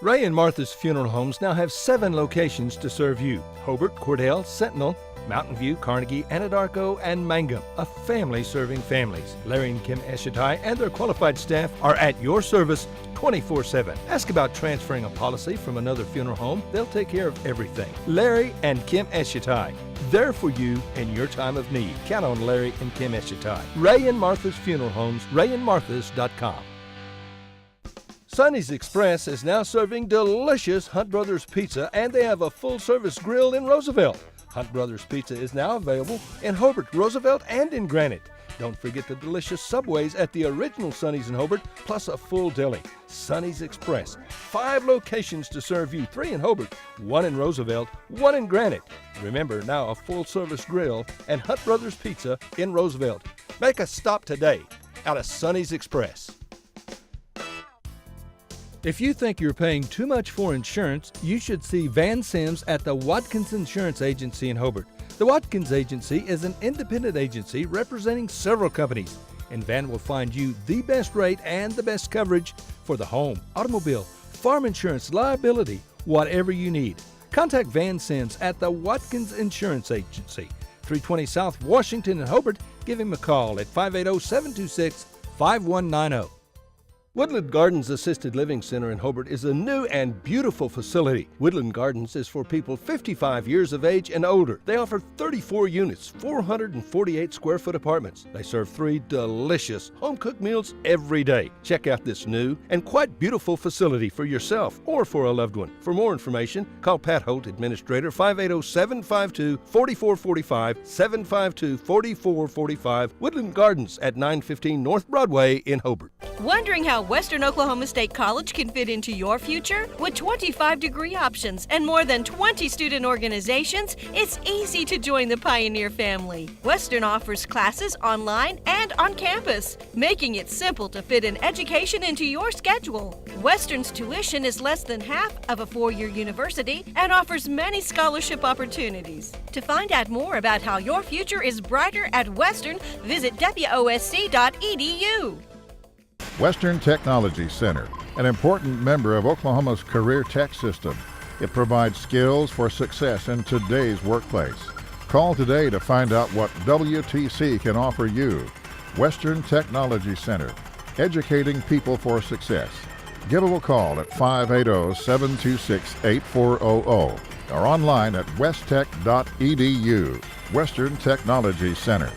Ray and Martha's Funeral Homes now have 7 locations to serve you: Hobart, Cordell, Sentinel, Mountain View, Carnegie, Anadarko, and Mangum. A family serving families. Larry and Kim Eshitai and their qualified staff are at your service 24/7. Ask about transferring a policy from another funeral home. They'll take care of everything. Larry and Kim Eshitai. There for you in your time of need. Count on Larry and Kim Eshitai. Ray and Martha's Funeral Homes, rayandmarthas.com. Sonny's Express is now serving delicious Hunt Brothers Pizza, and they have a full-service grill in Roosevelt. Hunt Brothers Pizza is now available in Hobart, Roosevelt, and in Granite. Don't forget the delicious Subways at the original Sonny's in Hobart, plus a full deli. Sonny's Express. 5 locations to serve you: 3 in Hobart, 1 in Roosevelt, 1 in Granite. Remember, now a full-service grill and Hunt Brothers Pizza in Roosevelt. Make a stop today out of Sonny's Express. If you think you're paying too much for insurance, you should see Van Sims at the Watkins Insurance Agency in Hobart. The Watkins Agency is an independent agency representing several companies, and Van will find you the best rate and the best coverage for the home, automobile, farm insurance, liability, whatever you need. Contact Van Sims at the Watkins Insurance Agency, 320 South Washington in Hobart. Give him a call at 580-726-5190. Woodland Gardens Assisted Living Center in Hobart is a new and beautiful facility. Woodland Gardens is for people 55 years of age and older. They offer 34 units, 448 square foot apartments. They serve 3 delicious home-cooked meals every day. Check out this new and quite beautiful facility for yourself or for a loved one. For more information, call Pat Holt, Administrator, 580-752-4445, 752-4445, Woodland Gardens at 915 North Broadway in Hobart. Wondering how Western Oklahoma State College can fit into your future? With 25 degree options and more than 20 student organizations, it's easy to join the Pioneer family. Western offers classes online and on campus, making it simple to fit an education into your schedule. Western's tuition is less than half of a 4-year university and offers many scholarship opportunities. To find out more about how your future is brighter at Western, visit wosc.edu. Western Technology Center, an important member of Oklahoma's career tech system. It provides skills for success in today's workplace. Call today to find out what WTC can offer you. Western Technology Center, educating people for success. Give them a call at 580-726-8400 or online at westtech.edu. Western Technology Center.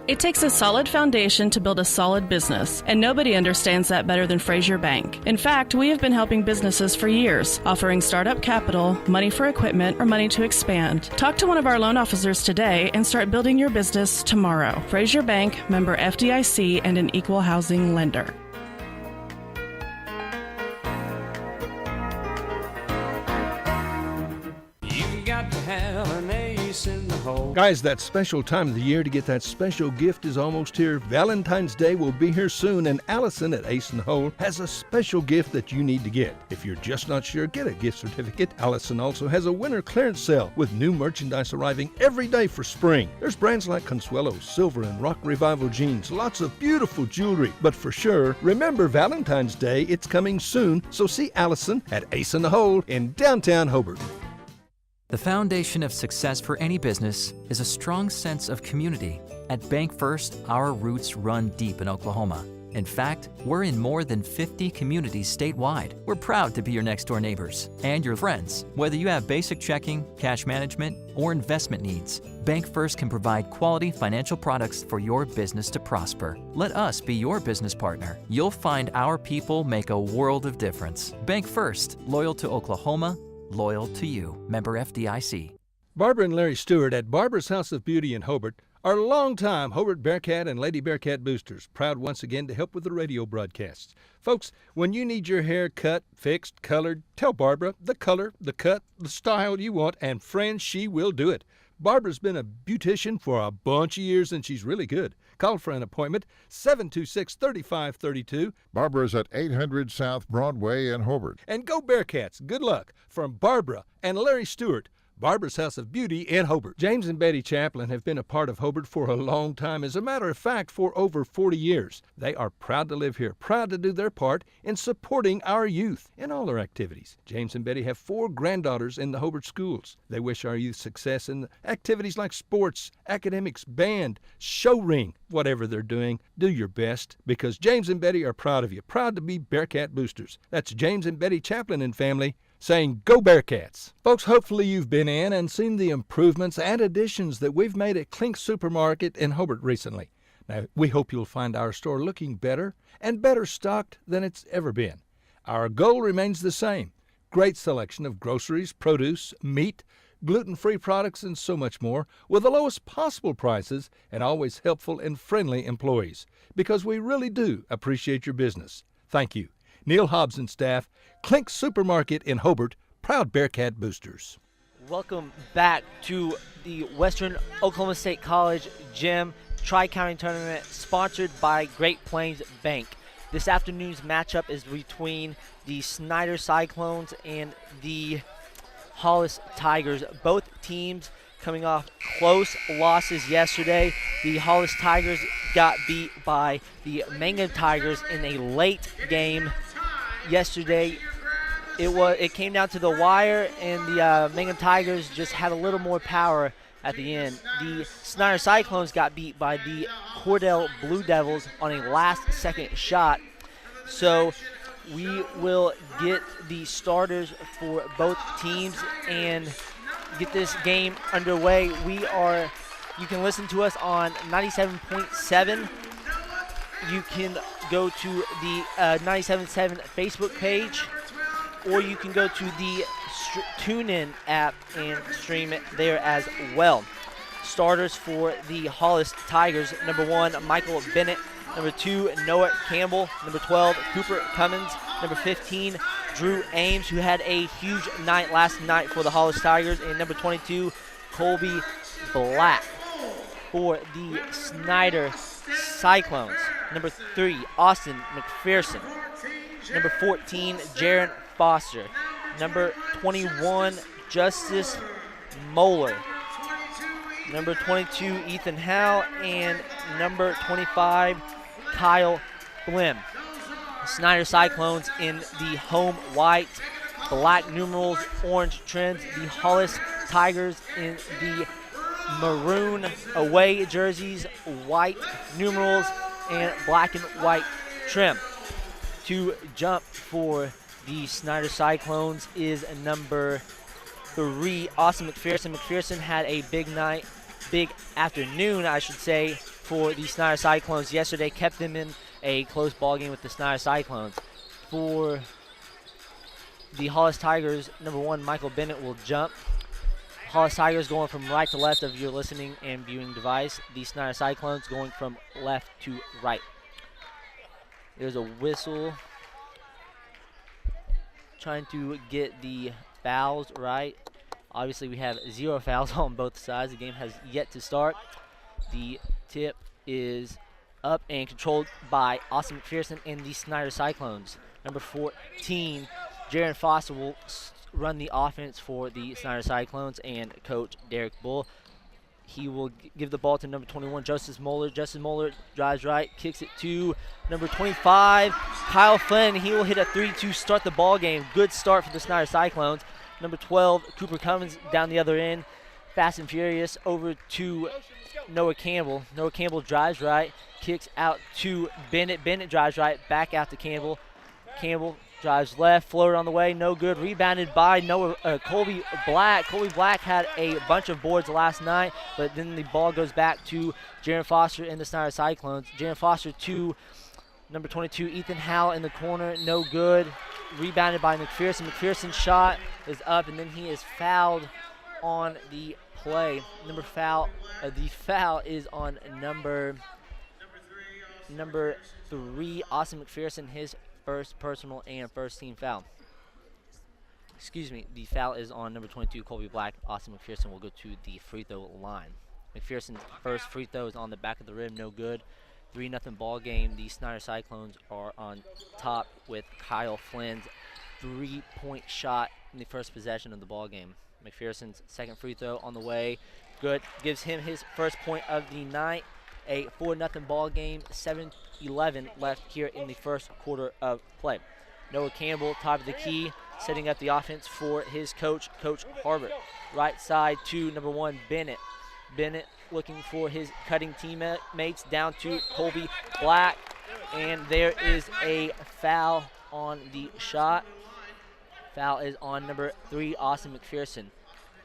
It takes a solid foundation to build a solid business, and nobody understands that better than Frazier Bank. In fact, we have been helping businesses for years, offering startup capital, money for equipment, or money to expand. Talk to one of our loan officers today and start building your business tomorrow. Frazier Bank, member FDIC, and an equal housing lender. You got to have an ace in the hole. Guys, that special time of the year to get that special gift is almost here. Valentine's Day will be here soon, and Allison at Ace in the Hole has a special gift that you need to get. If you're just not sure, get a gift certificate. Allison also has a winter clearance sale with new merchandise arriving every day for spring. There's brands like Consuelo, Silver, and Rock Revival jeans, lots of beautiful jewelry. But for sure, remember Valentine's Day, it's coming soon, so see Allison at Ace in the Hole in downtown Hobart. The foundation of success for any business is a strong sense of community. At Bank First, our roots run deep in Oklahoma. In fact, we're in more than 50 communities statewide. We're proud to be your next door neighbors and your friends. Whether you have basic checking, cash management, or investment needs, Bank First can provide quality financial products for your business to prosper. Let us be your business partner. You'll find our people make a world of difference. Bank First, loyal to Oklahoma, loyal to you. Member FDIC. Barbara and Larry Stewart at Barbara's House of Beauty in Hobart are longtime Hobart Bearcat and Lady Bearcat boosters, proud once again to help with the radio broadcasts. Folks, when you need your hair cut, fixed, colored, tell Barbara the color, the cut, the style you want, and friends, she will do it. Barbara's been a beautician for a bunch of years, and she's really good. Call for an appointment, 726-3532. Barbara's at 800 South Broadway in Hobart. And go Bearcats. Good luck from Barbara and Larry Stewart. Barbara's House of Beauty in Hobart. James and Betty Chaplin have been a part of Hobart for a long time. As a matter of fact, for over 40 years. They are proud to live here, proud to do their part in supporting our youth in all their activities. James and Betty have 4 granddaughters in the Hobart schools. They wish our youth success in activities like sports, academics, band, show ring, whatever they're doing. Do your best, because James and Betty are proud of you, proud to be Bearcat boosters. That's James and Betty Chaplin and family saying, go Bearcats. Folks, hopefully you've been in and seen the improvements and additions that we've made at Klink Supermarket in Hobart recently. Now, we hope you'll find our store looking better and better stocked than it's ever been. Our goal remains the same: great selection of groceries, produce, meat, gluten-free products, and so much more, with the lowest possible prices and always helpful and friendly employees, because we really do appreciate your business. Thank you. Neil Hobbs and staff, Klink Supermarket in Hobart, proud Bearcat boosters. Welcome back to the Western Oklahoma State College Gym Tri-County Tournament, sponsored by Great Plains Bank. This afternoon's matchup is between the Snyder Cyclones and the Hollis Tigers. Both teams coming off close losses yesterday. The Hollis Tigers got beat by the Mangum Tigers in a late game yesterday. It came down to the wire, and the Mangum Tigers just had a little more power at the end. The Snyder Cyclones got beat by the Cordell Blue Devils on a last-second shot. So we will get the starters for both teams and get this game underway. You can listen to us on 97.7. You can go to the 97.7 Facebook page, or you can go to the TuneIn app and stream it there as well. Starters for the Hollis Tigers: number 1, Michael Bennett; number 2, Noah Campbell; number 12, Cooper Cummins; number 15, Drew Ames, who had a huge night last night for the Hollis Tigers; and number 22, Colby Black. For the Snyder Cyclones: number 3, Austin McPherson; number 14, Jaron Foster; number 21, Justice Moeller; number 22, Ethan Howe; and number 25, Kyle Blim. Snyder Cyclones in the home white, black numerals, orange trims. The Hollis Tigers in the maroon away jerseys, white numerals, and black and white trim. To jump for the Snyder Cyclones is number 3, Austin McPherson. McPherson had a big afternoon, I should say, for the Snyder Cyclones yesterday. Kept them in a close ball game with the Snyder Cyclones. For the Hollis Tigers, number 1, Michael Bennett will jump. Hollis Tigers going from right to left of your listening and viewing device. The Snyder Cyclones going from left to right. There's a whistle. Trying to get the fouls right. Obviously, we have 0 fouls on both sides. The game has yet to start. The tip is up and controlled by Austin McPherson and the Snyder Cyclones. Number 14, Jaron Foster will run the offense for the Snyder Cyclones, and Coach Derek Bull. He will give the ball to number 21, Justice Moeller. Justice Moeller drives right, kicks it to number 25, Kyle Flynn. He will hit a 3 to start the ball game. Good start for the Snyder Cyclones. Number 12, Cooper Cummins down the other end. Fast and furious over to Noah Campbell. Noah Campbell drives right, kicks out to Bennett. Bennett drives right, back out to Campbell. Campbell drives left, floater on the way, no good. Rebounded by Colby Black. Colby Black had a bunch of boards last night, but then the ball goes back to Jaron Foster and the Snyder Cyclones. Jaron Foster to number 22, Ethan Howe in the corner, no good. Rebounded by McPherson. McPherson's shot is up, and then he is fouled on the play. The foul is on number 3, Austin McPherson, his first personal and first team foul. Excuse me, the foul is on number 22, Colby Black. Austin McPherson will go to the free throw line. McPherson's first free throw is on the back of the rim, no good. 3-0 ball game. The Snyder Cyclones are on top with Kyle Flynn's 3-point shot in the first possession of the ball game. McPherson's second free throw on the way. Good. Gives him his first point of the night. A 4-0 ball game. 7:11 left here in the first quarter of play. Noah Campbell, top of the key, setting up the offense for his coach, Coach Hobart. Right side to number 1, Bennett. Bennett looking for his cutting teammates down to Colby Black. And there is a foul on the shot. Foul is on number 3, Austin McPherson.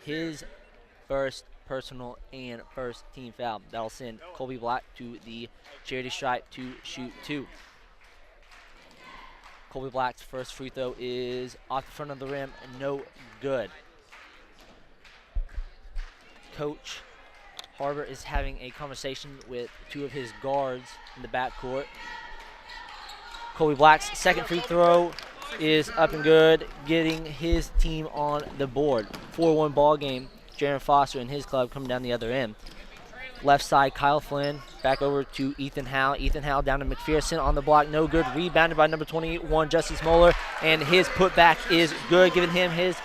His first personal and first team foul. That'll send Colby Black to the charity stripe to shoot 2. Colby Black's first free throw is off the front of the rim, no good. Coach Hobart is having a conversation with 2 of his guards in the backcourt. Colby Black's second free throw is up and good, getting his team on the board. 4-1 ball game. Jaron Foster and his club coming down the other end. Left side, Kyle Flynn. Back over to Ethan Howe. Ethan Howe down to McPherson on the block. No good. Rebounded by number 21, Justice Moeller. And his putback is good, giving him his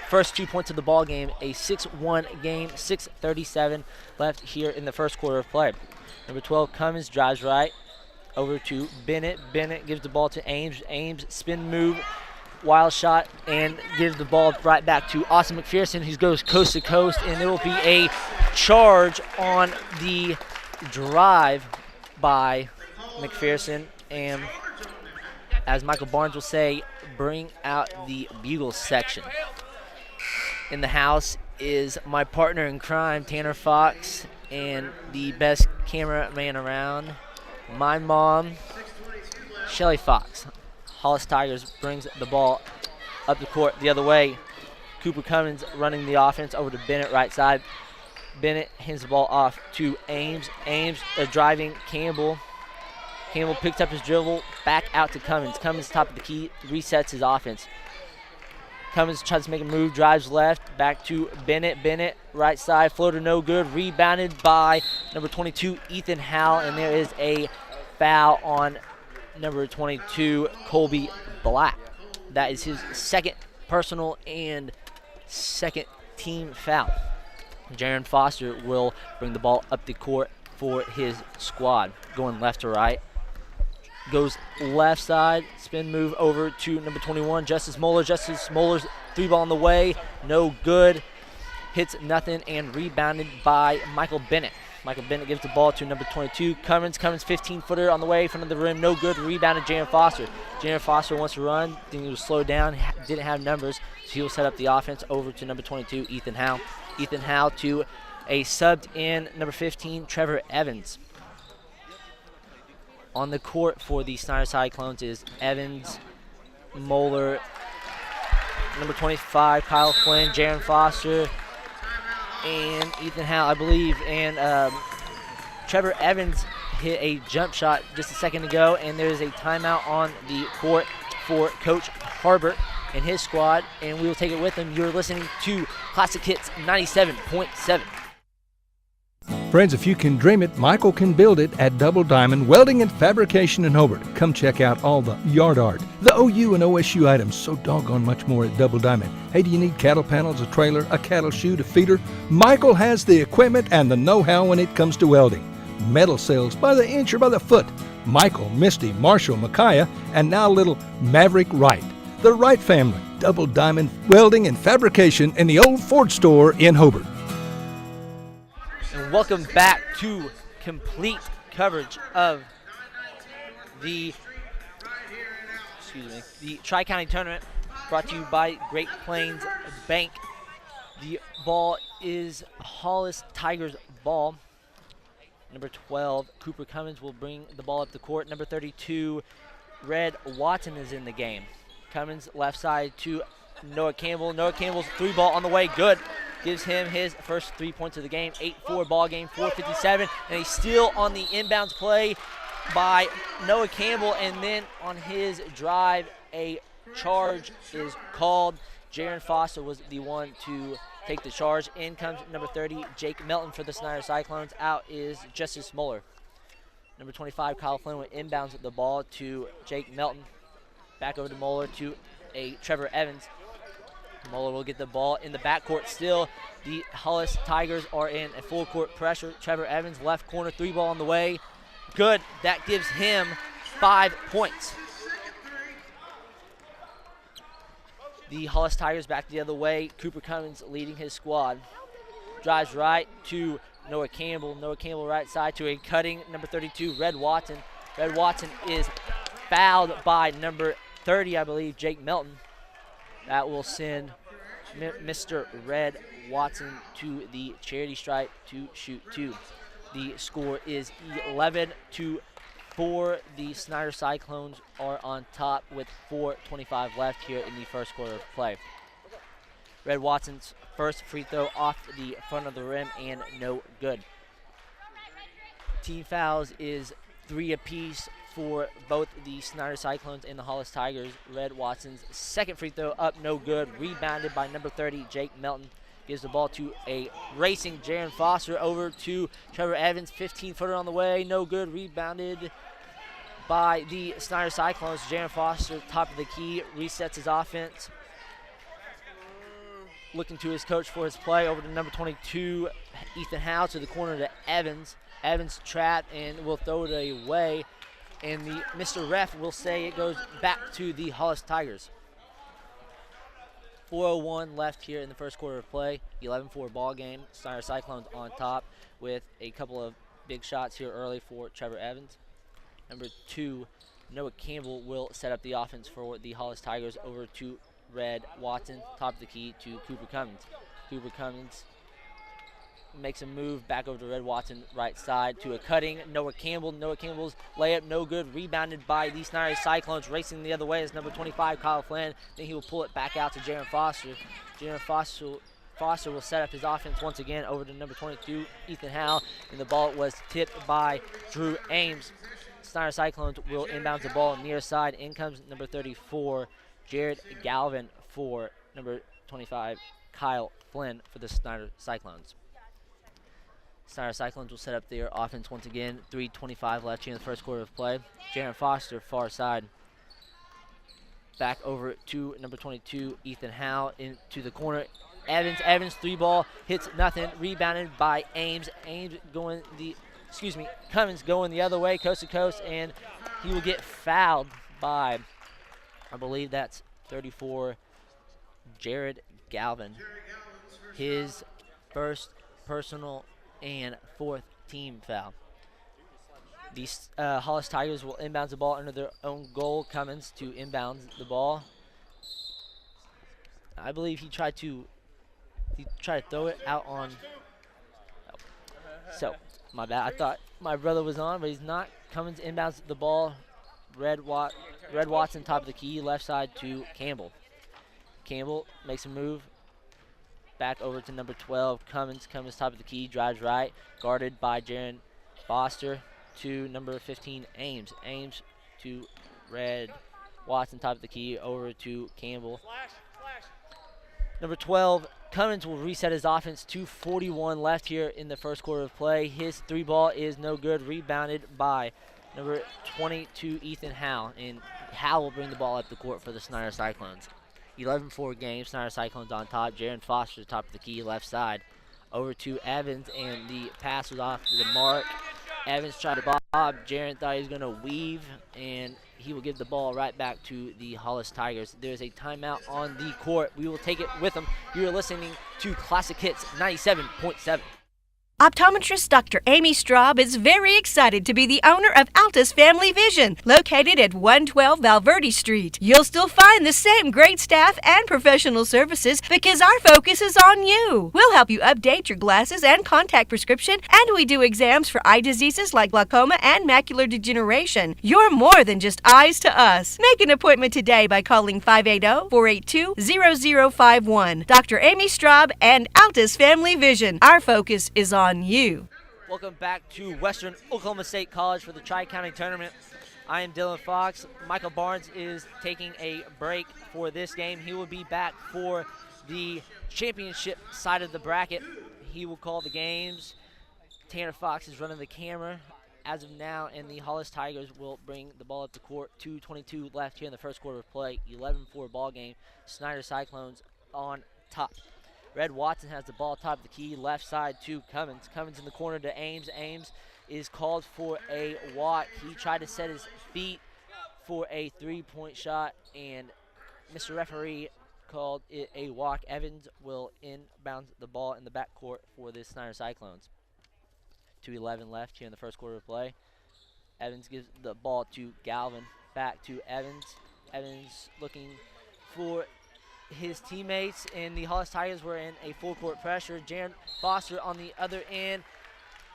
first 2 points of the ball game. A 6-1 game, 6:37 left here in the first quarter of play. Number 12, Cummins drives right over to Bennett. Bennett gives the ball to Ames. Ames spin move. Wild shot, and gives the ball right back to Austin McPherson, who goes coast to coast, and there will be a charge on the drive by McPherson. And as Michael Barnes will say, bring out the bugle section. In the house is my partner in crime, Tanner Fox, and the best cameraman around, my mom, Shelly Fox. Hollis Tigers brings the ball up the court the other way. Cooper Cummins running the offense over to Bennett right side. Bennett hands the ball off to Ames. Ames driving Campbell. Campbell picks up his dribble, back out to Cummins. Cummins top of the key, resets his offense. Cummins tries to make a move, drives left, back to Bennett. Bennett right side, floater no good. Rebounded by number 22, Ethan Howe, and there is a foul on number 22, Colby Black. That is his second personal and second team foul. Jaron Foster will bring the ball up the court for his squad. Going left to right. Goes left side, spin move over to number 21, Justice Moeller. Justice Moeller's 3-ball on the way, no good. Hits nothing, and rebounded by Michael Bennett. Michael Bennett gives the ball to number 22, Cummins. Cummins 15-footer on the way, front of the rim, no good. Rebounded Jaron Foster. Jaron Foster wants to run, think he was slowed down, didn't have numbers, so he will set up the offense over to number 22, Ethan Howe. Ethan Howe to a subbed in number 15, Trevor Evans. On the court for the Snyder Cyclones is Evans, Moeller, number 25, Kyle Flynn, Jaron Foster, and Ethan Howe, I believe. And Trevor Evans hit a jump shot just a second ago, and there's a timeout on the court for Coach Hobart and his squad, and we will take it with him. You're listening to Classic Hits 97.7. Friends, if you can dream it, Michael can build it at Double Diamond Welding and Fabrication in Hobart. Come check out all the yard art, the OU and OSU items, so doggone much more at Double Diamond. Hey, do you need cattle panels, a trailer, a cattle chute, a feeder? Michael has the equipment and the know-how when it comes to welding. Metal sales by the inch or by the foot. Michael, Misty, Marshall, Micaiah, and now little Maverick Wright. The Wright family, Double Diamond Welding and Fabrication in the old Ford store in Hobart. And welcome back to complete coverage of the Tri-County Tournament, brought to you by Great Plains Bank. The ball is Hollis Tigers ball. Number 12, Cooper Cummins will bring the ball up the court. Number 32, Red Watson is in the game. Cummins left side to Noah Campbell. Noah Campbell's 3-ball on the way, good. Gives him his first 3 points of the game. 8-4 ball game, 4:57. And a steal on the inbounds play by Noah Campbell. And then on his drive, a charge is called. Jaron Foster was the one to take the charge. In comes number 30, Jake Melton for the Snyder Cyclones. Out is Justice Moeller. Number 25, Kyle Flynn with inbounds the ball to Jake Melton. Back over to Moeller to a Trevor Evans. Muller will get the ball in the backcourt still. The Hollis Tigers are in a full court pressure. Trevor Evans, left corner, 3-ball on the way. Good. That gives him 5 points. The Hollis Tigers back the other way. Cooper Cummins leading his squad. Drives right to Noah Campbell. Noah Campbell right side to a cutting number 32, Red Watson. Red Watson is fouled by number 30, I believe, Jake Melton. That will send Mr. Red Watson to the charity stripe to shoot 2. The score is 11-4. The Snyder Cyclones are on top with 4:25 left here in the first quarter of play. Red Watson's first free throw off the front of the rim and no good. Team fouls is 3 apiece for both the Snyder Cyclones and the Hollis Tigers. Red Watson's second free throw up, no good. Rebounded by number 30, Jake Melton. Gives the ball to a racing Jaron Foster over to Trevor Evans. 15-footer on the way, no good. Rebounded by the Snyder Cyclones. Jaron Foster, top of the key, resets his offense. Looking to his coach for his play. Over to number 22, Ethan Howe, to the corner to Evans. Evans trapped and will throw it away. And the Mr. Ref will say it goes back to the Hollis Tigers. 4:01 left here in the first quarter of play. 11-4 ball game. Snyder Cyclones on top with a couple of big shots here early for Trevor Evans. Number 2, Noah Campbell will set up the offense for the Hollis Tigers. Over to Red Watson, top of the key to Cooper Cummins. Cooper Cummins makes a move back over to Red Watson, right side to a cutting Noah Campbell. Noah Campbell's layup no good. Rebounded by the Snyder Cyclones. Racing the other way is number 25, Kyle Flynn. Then he will pull it back out to Jaron Foster. Jaron Foster will set up his offense once again over to number 22, Ethan Howe. And the ball was tipped by Drew Ames. Snyder Cyclones will inbound the ball near side. In comes number 34, Jared Galvin, for number 25, Kyle Flynn for the Snyder Cyclones. Snyder Cyclones will set up their offense once again. 3:25 left here in the first quarter of play. Jaron Foster, far side. Back over to number 22, Ethan Howe, into the corner. Evans 3-ball, hits nothing. Rebounded by Ames. Cummins going the other way, coast to coast, and he will get fouled by, I believe that's 34, Jared Galvin. His first personal and 4th team foul. The Hollis Tigers will inbound the ball under their own goal. Cummins to inbound the ball. I believe he tried to throw it out on. So, my bad. I thought my brother was on, but he's not. Cummins inbounds the ball. Red Watson, top of the key, left side to Campbell. Campbell makes a move. Back over to number 12, Cummins, top of the key, drives right, guarded by Jaron Foster, to number 15, Ames. Ames to Red Watson, top of the key, over to Campbell. Number 12, Cummins will reset his offense. 2:41 left here in the first quarter of play. His 3-ball is no good, rebounded by number 22, Ethan Howe, and Howe will bring the ball up the court for the Snyder Cyclones. 11-4 game, Snyder Cyclones on top. Jaron Foster, top of the key, left side. Over to Evans, and the pass was off the mark. Evans tried to bob. Jaron thought he was going to weave, and he will give the ball right back to the Hollis Tigers. There's a timeout on the court. We will take it with them. You're listening to Classic Hits 97.7. Optometrist Dr. Amy Straub is very excited to be the owner of Altus Family Vision, located at 112 Valverde Street. You'll still find the same great staff and professional services because our focus is on you. We'll help you update your glasses and contact prescription, and we do exams for eye diseases like glaucoma and macular degeneration. You're more than just eyes to us. Make an appointment today by calling 580-482-0051. Dr. Amy Straub and Altus Family Vision. Our focus is on you. Welcome back to Western Oklahoma State College for the Tri-County Tournament. I am Dylan Fox. Michael Barnes is taking a break for this game. He will be back for the championship side of the bracket. He will call the games. Tanner Fox is running the camera as of now, and the Hollis Tigers will bring the ball up the court. 2:22 left here in the first quarter of play. 11-4 ball game. Snyder Cyclones on top. Red Watson has the ball top of the key, left side to Cummins. Cummins in the corner to Ames. Ames is called for a walk. He tried to set his feet for a three-point shot, and Mr. Referee called it a walk. Evans will inbound the ball in the backcourt for the Snyder Cyclones. 2:11 left here in the first quarter of play. Evans gives the ball to Galvin. Back to Evans. Evans looking for his teammates, and the Hollis Tigers were in a full-court pressure. Jaron Foster on the other end.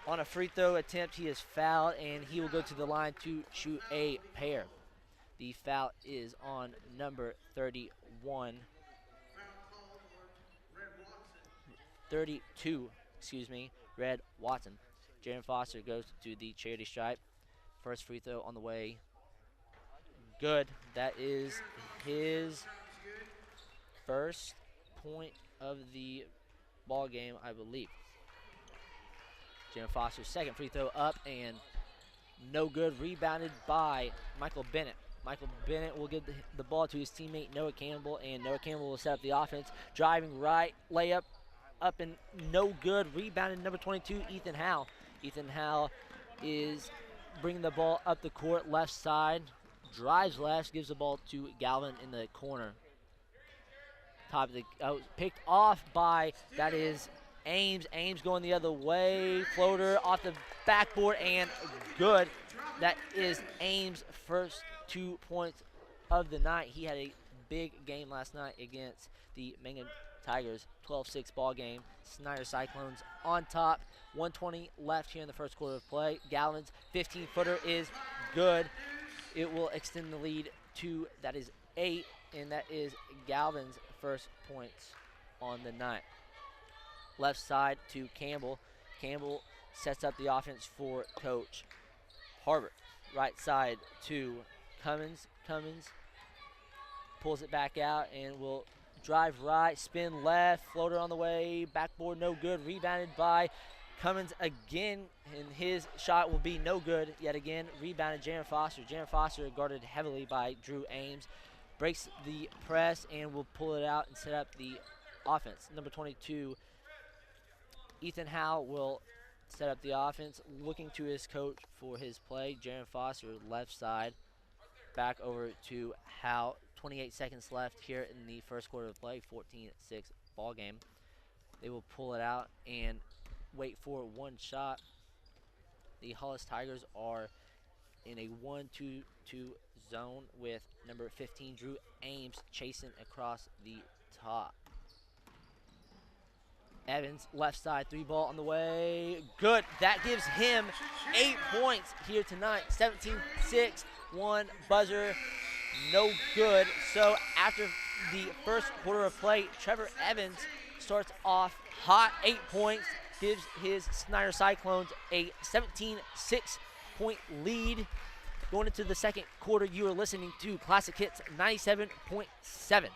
On a free throw attempt, he is fouled, and he will go to the line to shoot a pair. The foul is on number 32, Red Watson. Jaron Foster goes to the charity stripe. First free throw on the way. Good. That is his first point of the ball game, I believe. Jaron Foster's second free throw up and no good. Rebounded by Michael Bennett. Michael Bennett will give the ball to his teammate Noah Campbell, and Noah Campbell will set up the offense. Driving right, layup up and no good. Rebounded number 22, Ethan Howe. Ethan Howe is bringing the ball up the court, left side. Drives left, gives the ball to Galvin in the corner. Top of the picked off by, that is Ames. Ames going the other way. Floater off the backboard and good. That is Ames' first 2 points of the night. He had a big game last night against the Mangum Tigers. 12-6 ball game. Snyder Cyclones on top. 1:20 left here in the first quarter of play. Galvin's 15-footer is good. It will extend the lead to, that is 8, and that is Galvin's first points on the night. Left side to Campbell. Campbell sets up the offense for Coach Hobart. Right side to Cummins. Cummins pulls it back out and will drive right, spin left, floater on the way, backboard no good, rebounded by Cummins again, and his shot will be no good yet again. Rebounded Jaron Foster. Jaron Foster guarded heavily by Drew Ames. Breaks the press and will pull it out and set up the offense. Number 22, Ethan Howe will set up the offense, looking to his coach for his play. Jaron Foster, left side. Back over to Howe. 28 seconds left here in the first quarter of play. 14-6 ball game. They will pull it out and wait for one shot. The Hollis Tigers are in a 1-2-2 zone with number 15, Drew Ames, chasing across the top. Evans, left side, 3 ball on the way. Good. That gives him 8 points here tonight. 17-6, 1 buzzer, no good. So after the first quarter of play, Trevor Evans starts off hot, 8 points, gives his Snyder Cyclones a 17-6 point lead. Going into the second quarter, you are listening to Classic Hits 97.7.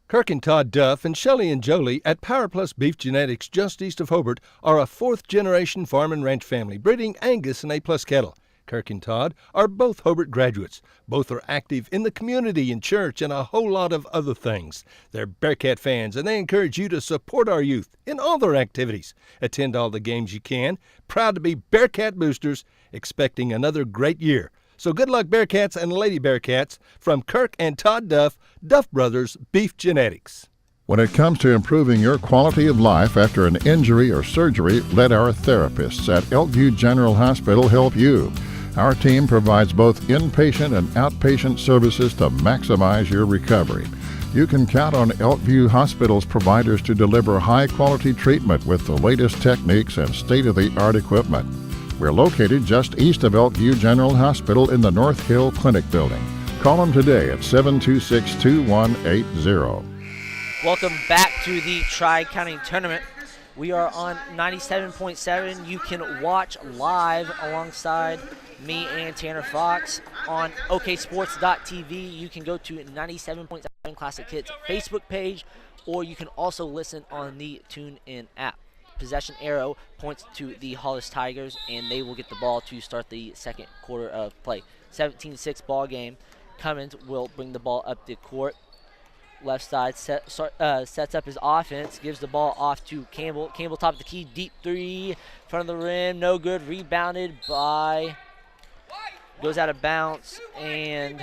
Kirk and Todd Duff and Shelley and Jolie at Power Plus Beef Genetics just east of Hobart are a 4th-generation farm and ranch family breeding Angus and A-plus cattle. Kirk and Todd are both Hobart graduates. Both are active in the community and church and a whole lot of other things. They're Bearcat fans, and they encourage you to support our youth in all their activities. Attend all the games you can. Proud to be Bearcat boosters, expecting another great year. So good luck, Bearcats and Lady Bearcats, from Kirk and Todd Duff, Duff Brothers Beef Genetics. When it comes to improving your quality of life after an injury or surgery, let our therapists at Elkview General Hospital help you. Our team provides both inpatient and outpatient services to maximize your recovery. You can count on Elkview Hospital's providers to deliver high-quality treatment with the latest techniques and state-of-the-art equipment. We're located just east of Elkview General Hospital in the North Hill Clinic Building. Call them today at 726-2180. Welcome back to the Tri-County Tournament. We are on 97.7. You can watch live alongside me and Tanner Fox on oksports.tv. You can go to 97.7 Classic Hits Facebook page, or you can also listen on the TuneIn app. Possession arrow points to the Hollis Tigers, and they will get the ball to start the second quarter of play. 17-6 ball game. Cummins will bring the ball up the court. Left side sets up his offense, gives the ball off to Campbell. Campbell top of the key, deep three, front of the rim, no good. Rebounded by, goes out of bounds, and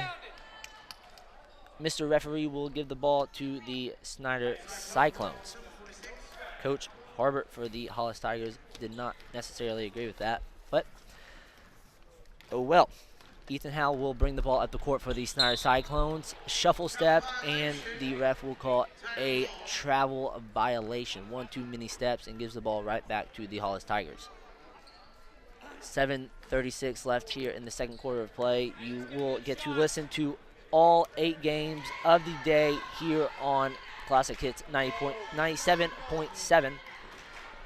Mr. Referee will give the ball to the Snyder Cyclones. Coach Hobart for the Hollis Tigers did not necessarily agree with that, but oh well. Ethan Howell will bring the ball up the court for the Snyder Cyclones. Shuffle step, and the ref will call a travel violation. 1 too many steps, and gives the ball right back to the Hollis Tigers. 7:36 left here in the second quarter of play. You will get to listen to all 8 games of the day here on Classic Hits 97.7.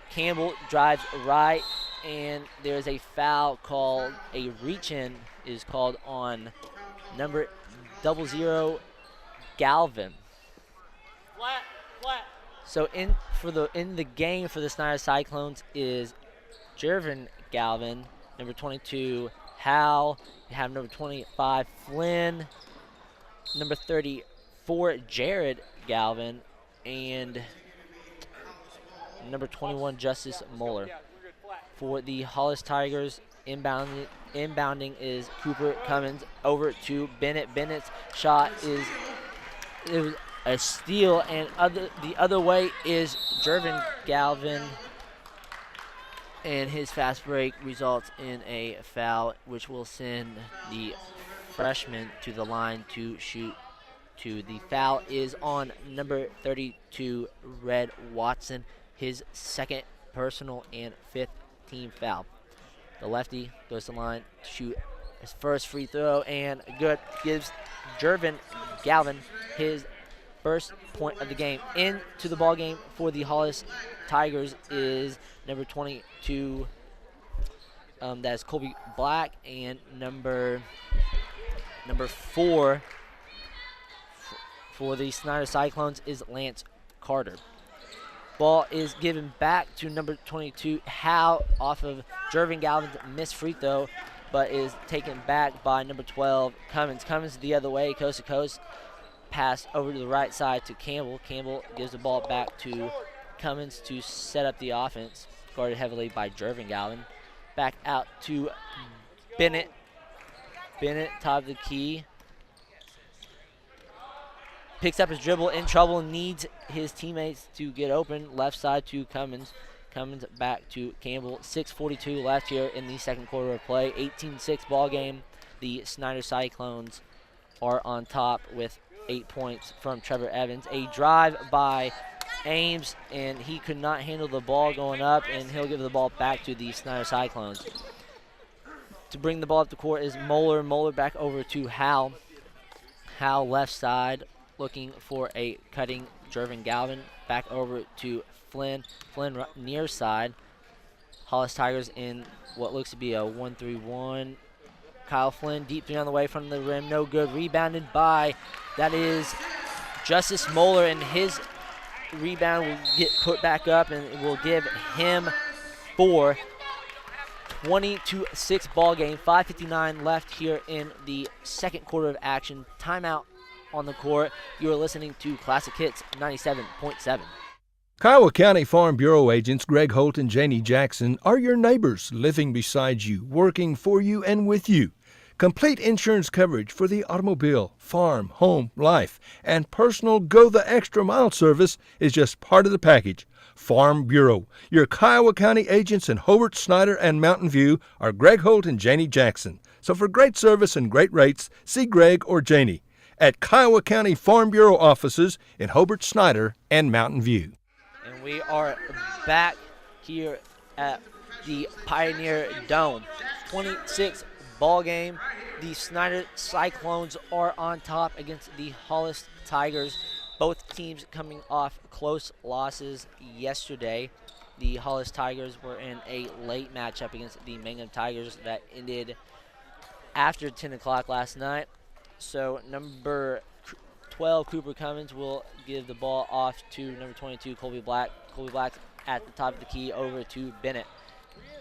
Campbell drives right, and there's a foul called, a reach-in is called on number 00 Galvin. So in the game for the Snyder Cyclones is Jervin Galvin, number 22 Howe, you have number 25 Flynn, number 34 Jared Galvin, and number 21 Justice Moeller. For the Hollis Tigers, inbounding is Cooper Cummins over to Bennett. Bennett's shot is a steal, and the other way is Jervin Galvin, and his fast break results in a foul, which will send the freshman to the line to shoot two. The foul is on number 32 Red Watson, his second personal and 5th team foul. The lefty goes to the line to shoot his first free throw, and good. Gives Jervin Galvin his first point of the game. Into the ball game for the Hollis Tigers is number 22, that is Colby Black, and number 4 for the Snyder Cyclones is Lance Carter. Ball is given back to number 22, Howe, off of Jervin Galvin's missed free throw, but is taken back by number 12, Cummins. Cummins the other way, coast to coast. Pass over to the right side to Campbell. Campbell gives the ball back to Cummins to set up the offense, guarded heavily by Jervin Galvin. Back out to Bennett. Bennett, top of the key. Picks up his dribble, in trouble, needs his teammates to get open. Left side to Cummins. Cummins back to Campbell. 6:42 left here in the second quarter of play. 18-6 ball game. The Snyder Cyclones are on top with 8 points from Trevor Evans. A drive by Ames, and he could not handle the ball going up, and he'll give the ball back to the Snyder Cyclones. To bring the ball up the court is Moeller. Moeller back over to Howe. Howe left side, looking for a cutting Jervin Galvin. Back over to Flynn. Flynn near side. Hollis Tigers in what looks to be a 1-3-1. Kyle Flynn, deep three on the way from the rim, no good. Rebounded by, that is Justice Moeller, and his rebound will get put back up, and it will give him 4. 20-6 ball game. 5:59 left here in the second quarter of action. Timeout on the court. You are listening to Classic Hits 97.7. Kiowa County Farm Bureau agents Greg Holt and Janie Jackson are your neighbors, living beside you, working for you and with you. Complete insurance coverage for the automobile, farm, home, life, and personal go-the-extra-mile service is just part of the package. Farm Bureau. Your Kiowa County agents in Hobart, Snyder, and Mountain View are Greg Holt and Janie Jackson. So for great service and great rates, see Greg or Janie at Kiowa County Farm Bureau offices in Hobart, Snyder, and Mountain View. And we are back here at the Pioneer Dome. 26 ball game. The Snyder Cyclones are on top against the Hollis Tigers. Both teams coming off close losses yesterday. The Hollis Tigers were in a late matchup against the Mangum Tigers that ended after 10 o'clock last night. So number 12, Cooper Cummins, will give the ball off to number 22, Colby Black. Colby Black at the top of the key over to Bennett.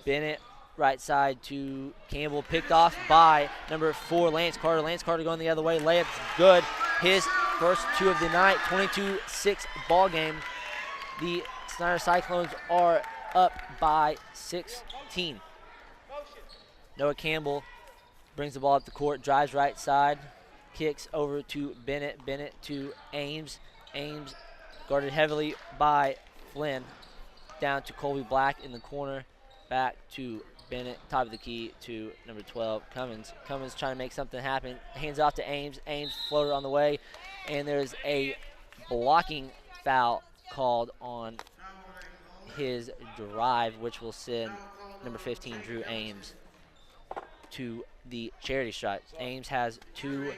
Bennett right side to Campbell, picked off by number 4, Lance Carter. Lance Carter going the other way. Layup's good. His first 2 of the night, 22-6 ball game. The Snyder Cyclones are up by 16. Noah Campbell brings the ball up the court, drives right side, kicks over to Bennett. Bennett to Ames. Ames guarded heavily by Flynn. Down to Colby Black in the corner. Back to Bennett, top of the key to number 12, Cummins. Cummins trying to make something happen. Hands off to Ames. Ames floater on the way. And there's a blocking foul called on his drive, which will send number 15, Drew Ames, to the charity stripe. Ames has 2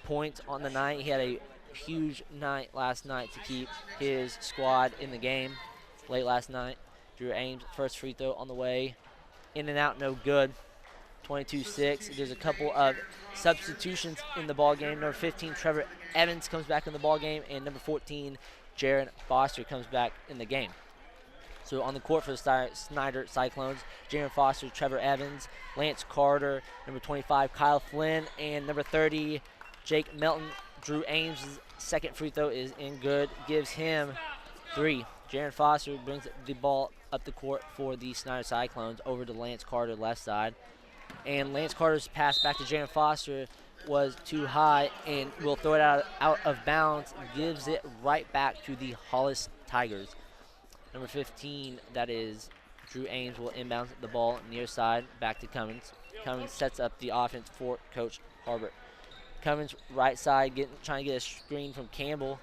points on the night. He had a huge night last night to keep his squad in the game late last night. Drew Ames, first free throw on the way. In and out, no good. 22-6. There's a couple of substitutions in the ball game. Number 15, Trevor Evans comes back in the ball game, and number 14, Jaron Foster comes back in the game. So on the court for the Snyder Cyclones, Jaron Foster, Trevor Evans, Lance Carter, number 25, Kyle Flynn, and number 30, Jake Melton. Drew Ames' second free throw is in good, gives him 3. Jaron Foster brings the ball up the court for the Snyder Cyclones over to Lance Carter, left side. And Lance Carter's pass back to Jaron Foster was too high and will throw it out of bounds, gives it right back to the Hollis Tigers. Number 15, that is Drew Ames, will inbound the ball near side back to Cummins. Cummins sets up the offense for Coach Hobart. Cummins right side trying to get a screen from Campbell.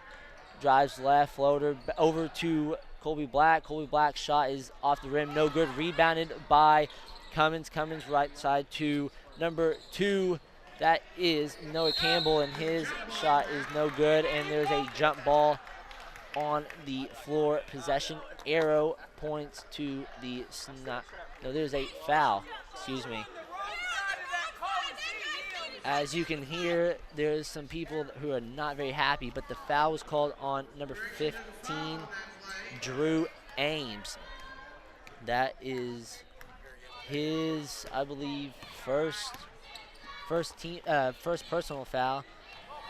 Drives left, floater over to Colby Black. Colby Black's shot is off the rim, no good. Rebounded by Cummins. Cummins right side to number 2. That is Noah Campbell, and his shot is no good. And there's a jump ball on the floor. Possession arrow points to the no, there's a foul. Excuse me. As you can hear, there's some people who are not very happy, but the foul was called on number 15, Drew Ames. That is his, I believe, first personal foul.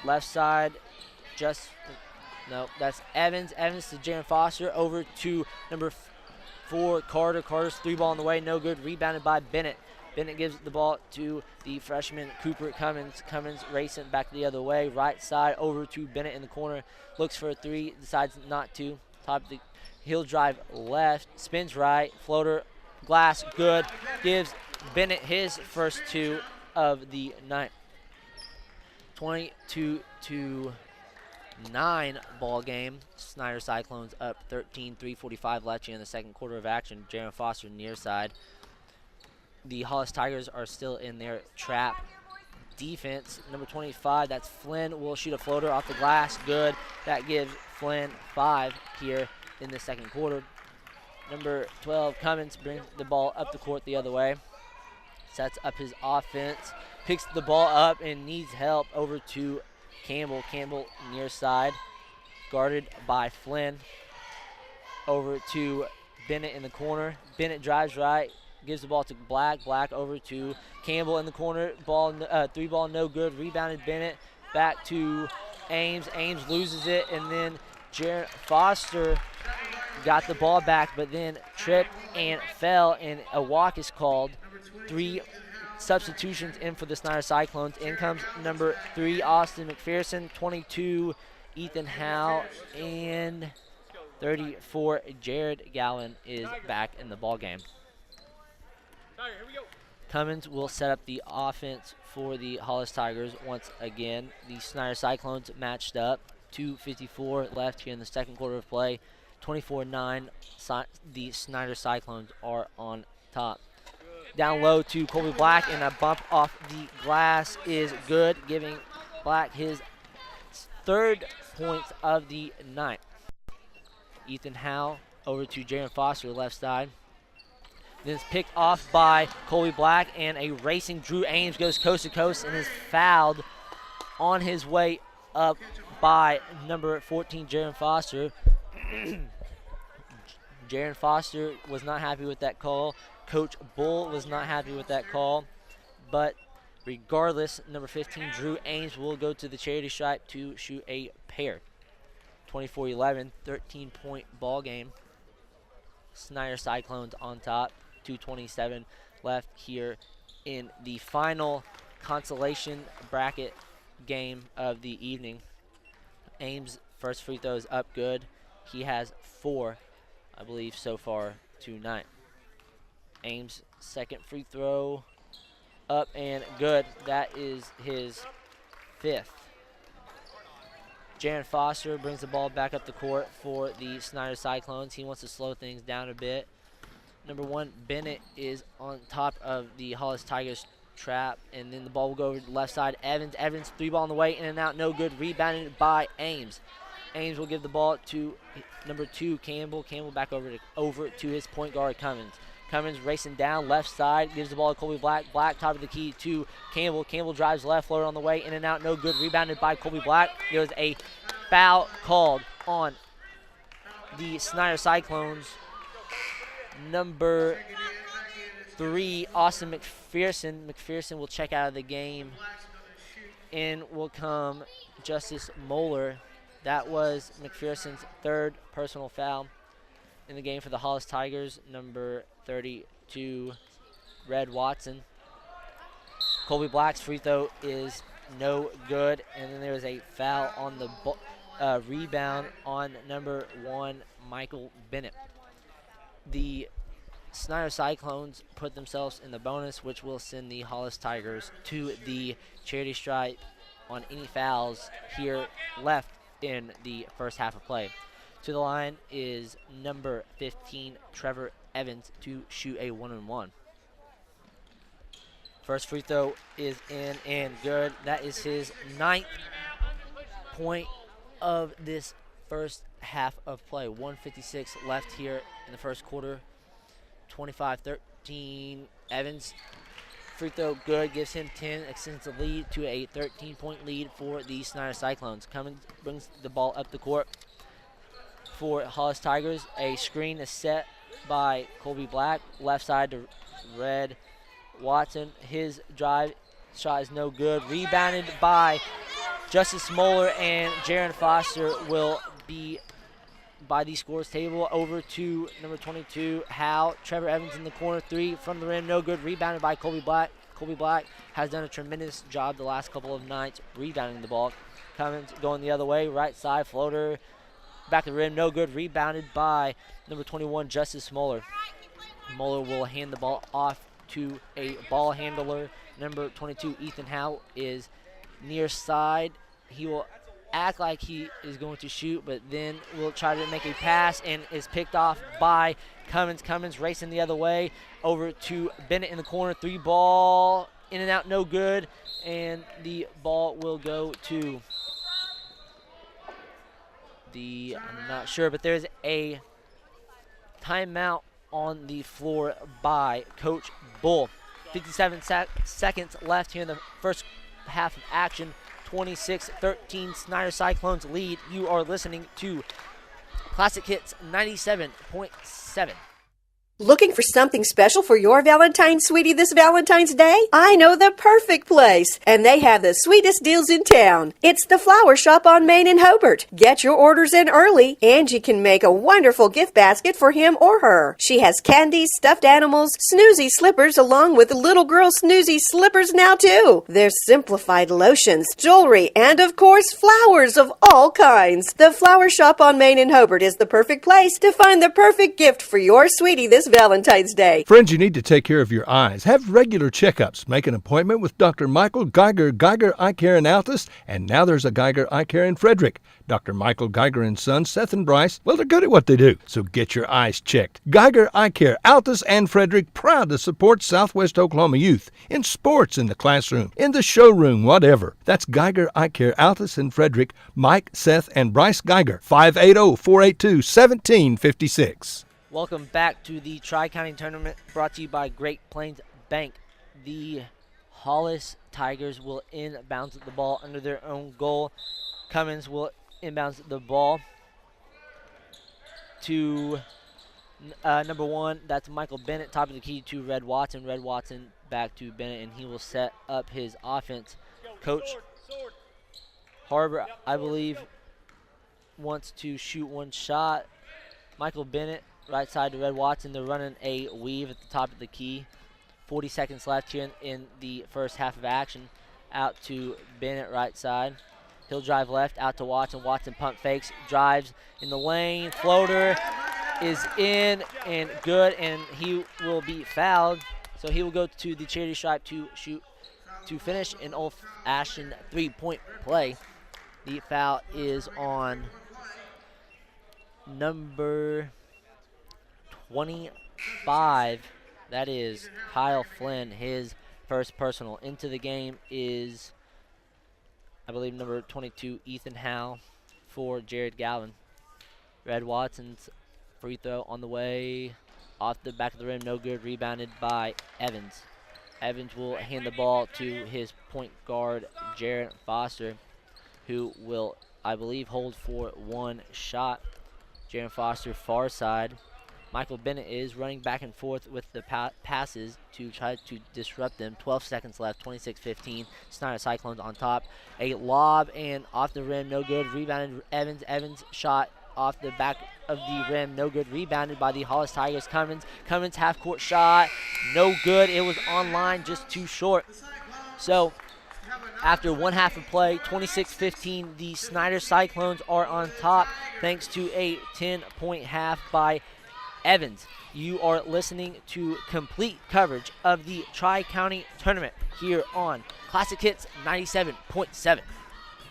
Left side, that's Evans. Evans to Jaron Foster, over to number 4, Carter. Carter's 3 ball on the way, no good. Rebounded by Bennett. Bennett gives the ball to the freshman Cooper Cummins. Cummins racing back the other way. Right side over to Bennett in the corner. Looks for a 3, decides not to. Top of the hill drive left. Spins right. Floater. Glass. Good. Gives Bennett his first 2 of the night. 22-9 ball game. Snyder Cyclones up 13. 3:45 left here in the second quarter of action. Jaron Foster near side. The Hollis Tigers are still in their trap defense. Number 25, that's Flynn, will shoot a floater off the glass. Good. That gives Flynn 5 here in the second quarter. Number 12, Cummins, brings the ball up the court the other way. Sets up his offense. Picks the ball up and needs help over to Campbell. Campbell near side. Guarded by Flynn. Over to Bennett in the corner. Bennett drives right. Gives the ball to Black. Black over to Campbell in the corner. 3 ball, no good. Rebounded Bennett. Back to Ames. Ames loses it, and then Jaron Foster got the ball back, but then tripped and fell, and a walk is called. 3 substitutions in for the Snyder Cyclones. In comes number 3, Austin McPherson. 22, Ethan Howe, and 34, Jared Gallen is back in the ball game. Cummins will set up the offense for the Hollis Tigers once again. The Snyder Cyclones matched up. 2:54 left here in the second quarter of play. 24-9. The Snyder Cyclones are on top. Down low to Colby Black, and a bump off the glass is good, giving Black his 3rd points of the night. Ethan Howe over to Jaron Foster, left side. Then it's picked off by Colby Black, and a racing Drew Ames goes coast to coast and is fouled on his way up by number 14, Jaron Foster. Jaron Foster was not happy with that call. Coach Bull was not happy with that call, but regardless, number 15, Drew Ames, will go to the charity stripe to shoot a pair. 24-11, 13-point ball game. Snyder Cyclones on top, 2:27 left here in the final consolation bracket game of the evening. Ames' first free throw is up good. He has 4, I believe, so far tonight. Ames' second free throw up and good. That is his 5th. Jaron Foster brings the ball back up the court for the Snyder Cyclones. He wants to slow things down a bit. Number 1, Bennett, is on top of the Hollis Tigers trap, and then the ball will go over to the left side. Evans, 3 ball on the way, in and out, no good. Rebounded by Ames. Ames will give the ball to number 2, Campbell. Campbell back over to his point guard, Cummins. Cummins racing down left side, gives the ball to Colby Black. Black top of the key to Campbell. Campbell drives left, floater on the way, in and out, no good. Rebounded by Colby Black. There was a foul called on the Snyder Cyclones. Number 3, Austin McPherson. McPherson will check out of the game. In will come Justice Moeller. That was McPherson's 3rd personal foul in the game for the Hollis Tigers. Number 32, Red Watson. Colby Black's free throw is no good, and then there was a foul on the rebound on number 1, Michael Bennett. The Snyder Cyclones put themselves in the bonus, which will send the Hollis Tigers to the charity stripe on any fouls here left in the first half of play. To the line is number 15, Trevor Evans, to shoot a 1-on-1. First free throw is in and good. That is his 9th point of this first half of play. 1:56 left here in the first quarter. 25-13. Evans, free throw good, gives him 10, extends the lead to a 13-point lead for the Snyder Cyclones. Cummins brings the ball up the court for Hollis Tigers. A screen is set by Colby Black, left side to Red Watson. His drive shot is no good. Rebounded by Justice Moeller, and Jaron Foster will be by the scores table. Over to number 22, Howe. Trevor Evans in the corner, 3 from the rim, no good. Rebounded by Colby Black. Colby Black has done a tremendous job the last couple of nights rebounding the ball. Cummins going the other way, right side floater, back of the rim, no good. Rebounded by number 21, Justice Moeller. Moeller will hand the ball off to a ball handler. Number 22, Ethan Howe, is near side. He will act like he is going to shoot, but then will try to make a pass and is picked off by Cummins. Cummins racing the other way over to Bennett in the corner. 3 ball, in and out, no good. And the ball will go to I'm not sure, but there's a timeout on the floor by Coach Bull. 57 seconds left here in the first half of action. 26-13, Snyder Cyclones lead. You are listening to Classic Hits 97.7. Looking for something special for your Valentine's sweetie this Valentine's Day? I know the perfect place, and they have the sweetest deals in town. It's the Flower Shop on Main in Hobart. Get your orders in early. Angie can make a wonderful gift basket for him or her. She has candies, stuffed animals, snoozy slippers, along with little girl snoozy slippers now too. There's simplified lotions, jewelry, and of course flowers of all kinds. The Flower Shop on Main in Hobart is the perfect place to find the perfect gift for your sweetie this Valentine's Day. Friends, you need to take care of your eyes. Have regular checkups. Make an appointment with Dr. Michael Geiger, Geiger Eye Care in Altus, and now there's a Geiger Eye Care in Frederick. Dr. Michael Geiger and Sons, Seth and Bryce, well, they're good at what they do, so get your eyes checked. Geiger Eye Care, Altus and Frederick, proud to support Southwest Oklahoma youth in sports, in the classroom, in the showroom, whatever. That's Geiger Eye Care, Altus and Frederick, Mike, Seth, and Bryce Geiger, 580-482-1756. Welcome back to the Tri-County Tournament, brought to you by Great Plains Bank. The Hollis Tigers will inbounds the ball under their own goal. Cummins will inbounds the ball to Number 1, that's Michael Bennett, top of the key to Red Watson. Red Watson back to Bennett, and he will set up his offense. Coach Hobart, I believe, wants to shoot one shot. Michael Bennett, right side to Red Watson. They're running a weave at the top of the key. 40 seconds left here in the first half of action. Out to Bennett, right side. He'll drive left, out to Watson. Watson pump fakes, drives in the lane. Floater is in and good, and he will be fouled. So he will go to the charity stripe to shoot, to finish an old-fashioned three-point play. The foul is on number 25. That is Kyle Flynn, his first personal. Into the game is, I believe, number 22, Ethan Howe for Jared Galvin. Red Watson's free throw on the way, off the back of the rim, no good, rebounded by Evans. Evans will hand the ball to his point guard, Jared Foster, who will, I believe, hold for one shot. Jared Foster, far side. Michael Bennett is running back and forth with the passes to try to disrupt them. 12 seconds left, 26-15. Snyder Cyclones on top. A lob and off the rim, no good. Rebounded Evans. Evans shot off the back of the rim, no good. Rebounded by the Hollis Tigers. Cummins half-court shot, no good. It was on line, just too short. So after one half of play, 26-15, the Snyder Cyclones are on top thanks to a 10-point half by Evans. You are listening to complete coverage of the Tri-County Tournament here on Classic Hits 97.7.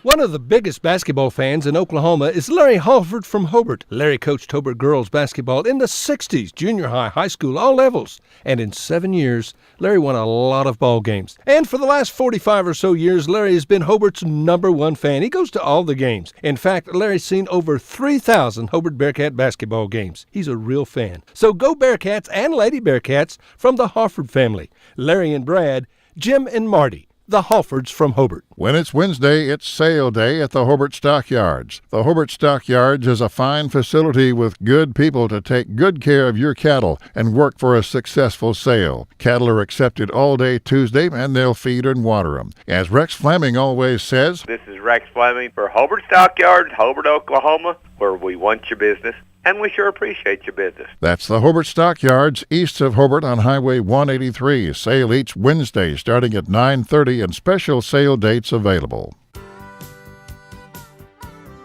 One of the biggest basketball fans in Oklahoma is Larry Halford from Hobart. Larry coached Hobart girls basketball in the 60s, junior high, high school, all levels. And in 7 years, Larry won a lot of ball games. And for the last 45 or so years, Larry has been Hobart's #1 fan. He goes to all the games. In fact, Larry's seen over 3,000 Hobart Bearcat basketball games. He's a real fan. So go Bearcats and Lady Bearcats from the Halford family. Larry and Brad, Jim and Marty, the Halfords from Hobart. When it's Wednesday, it's sale day at the Hobart Stockyards. The Hobart Stockyards is a fine facility with good people to take good care of your cattle and work for a successful sale. Cattle are accepted all day Tuesday, and they'll feed and water them. As Rex Fleming always says, This is Rex Fleming for Hobart Stockyards, Hobart, Oklahoma, where we want your business, and we sure appreciate your business. That's the Hobart Stockyards, east of Hobart on Highway 183. Sale each Wednesday starting at 9:30 and special sale dates available.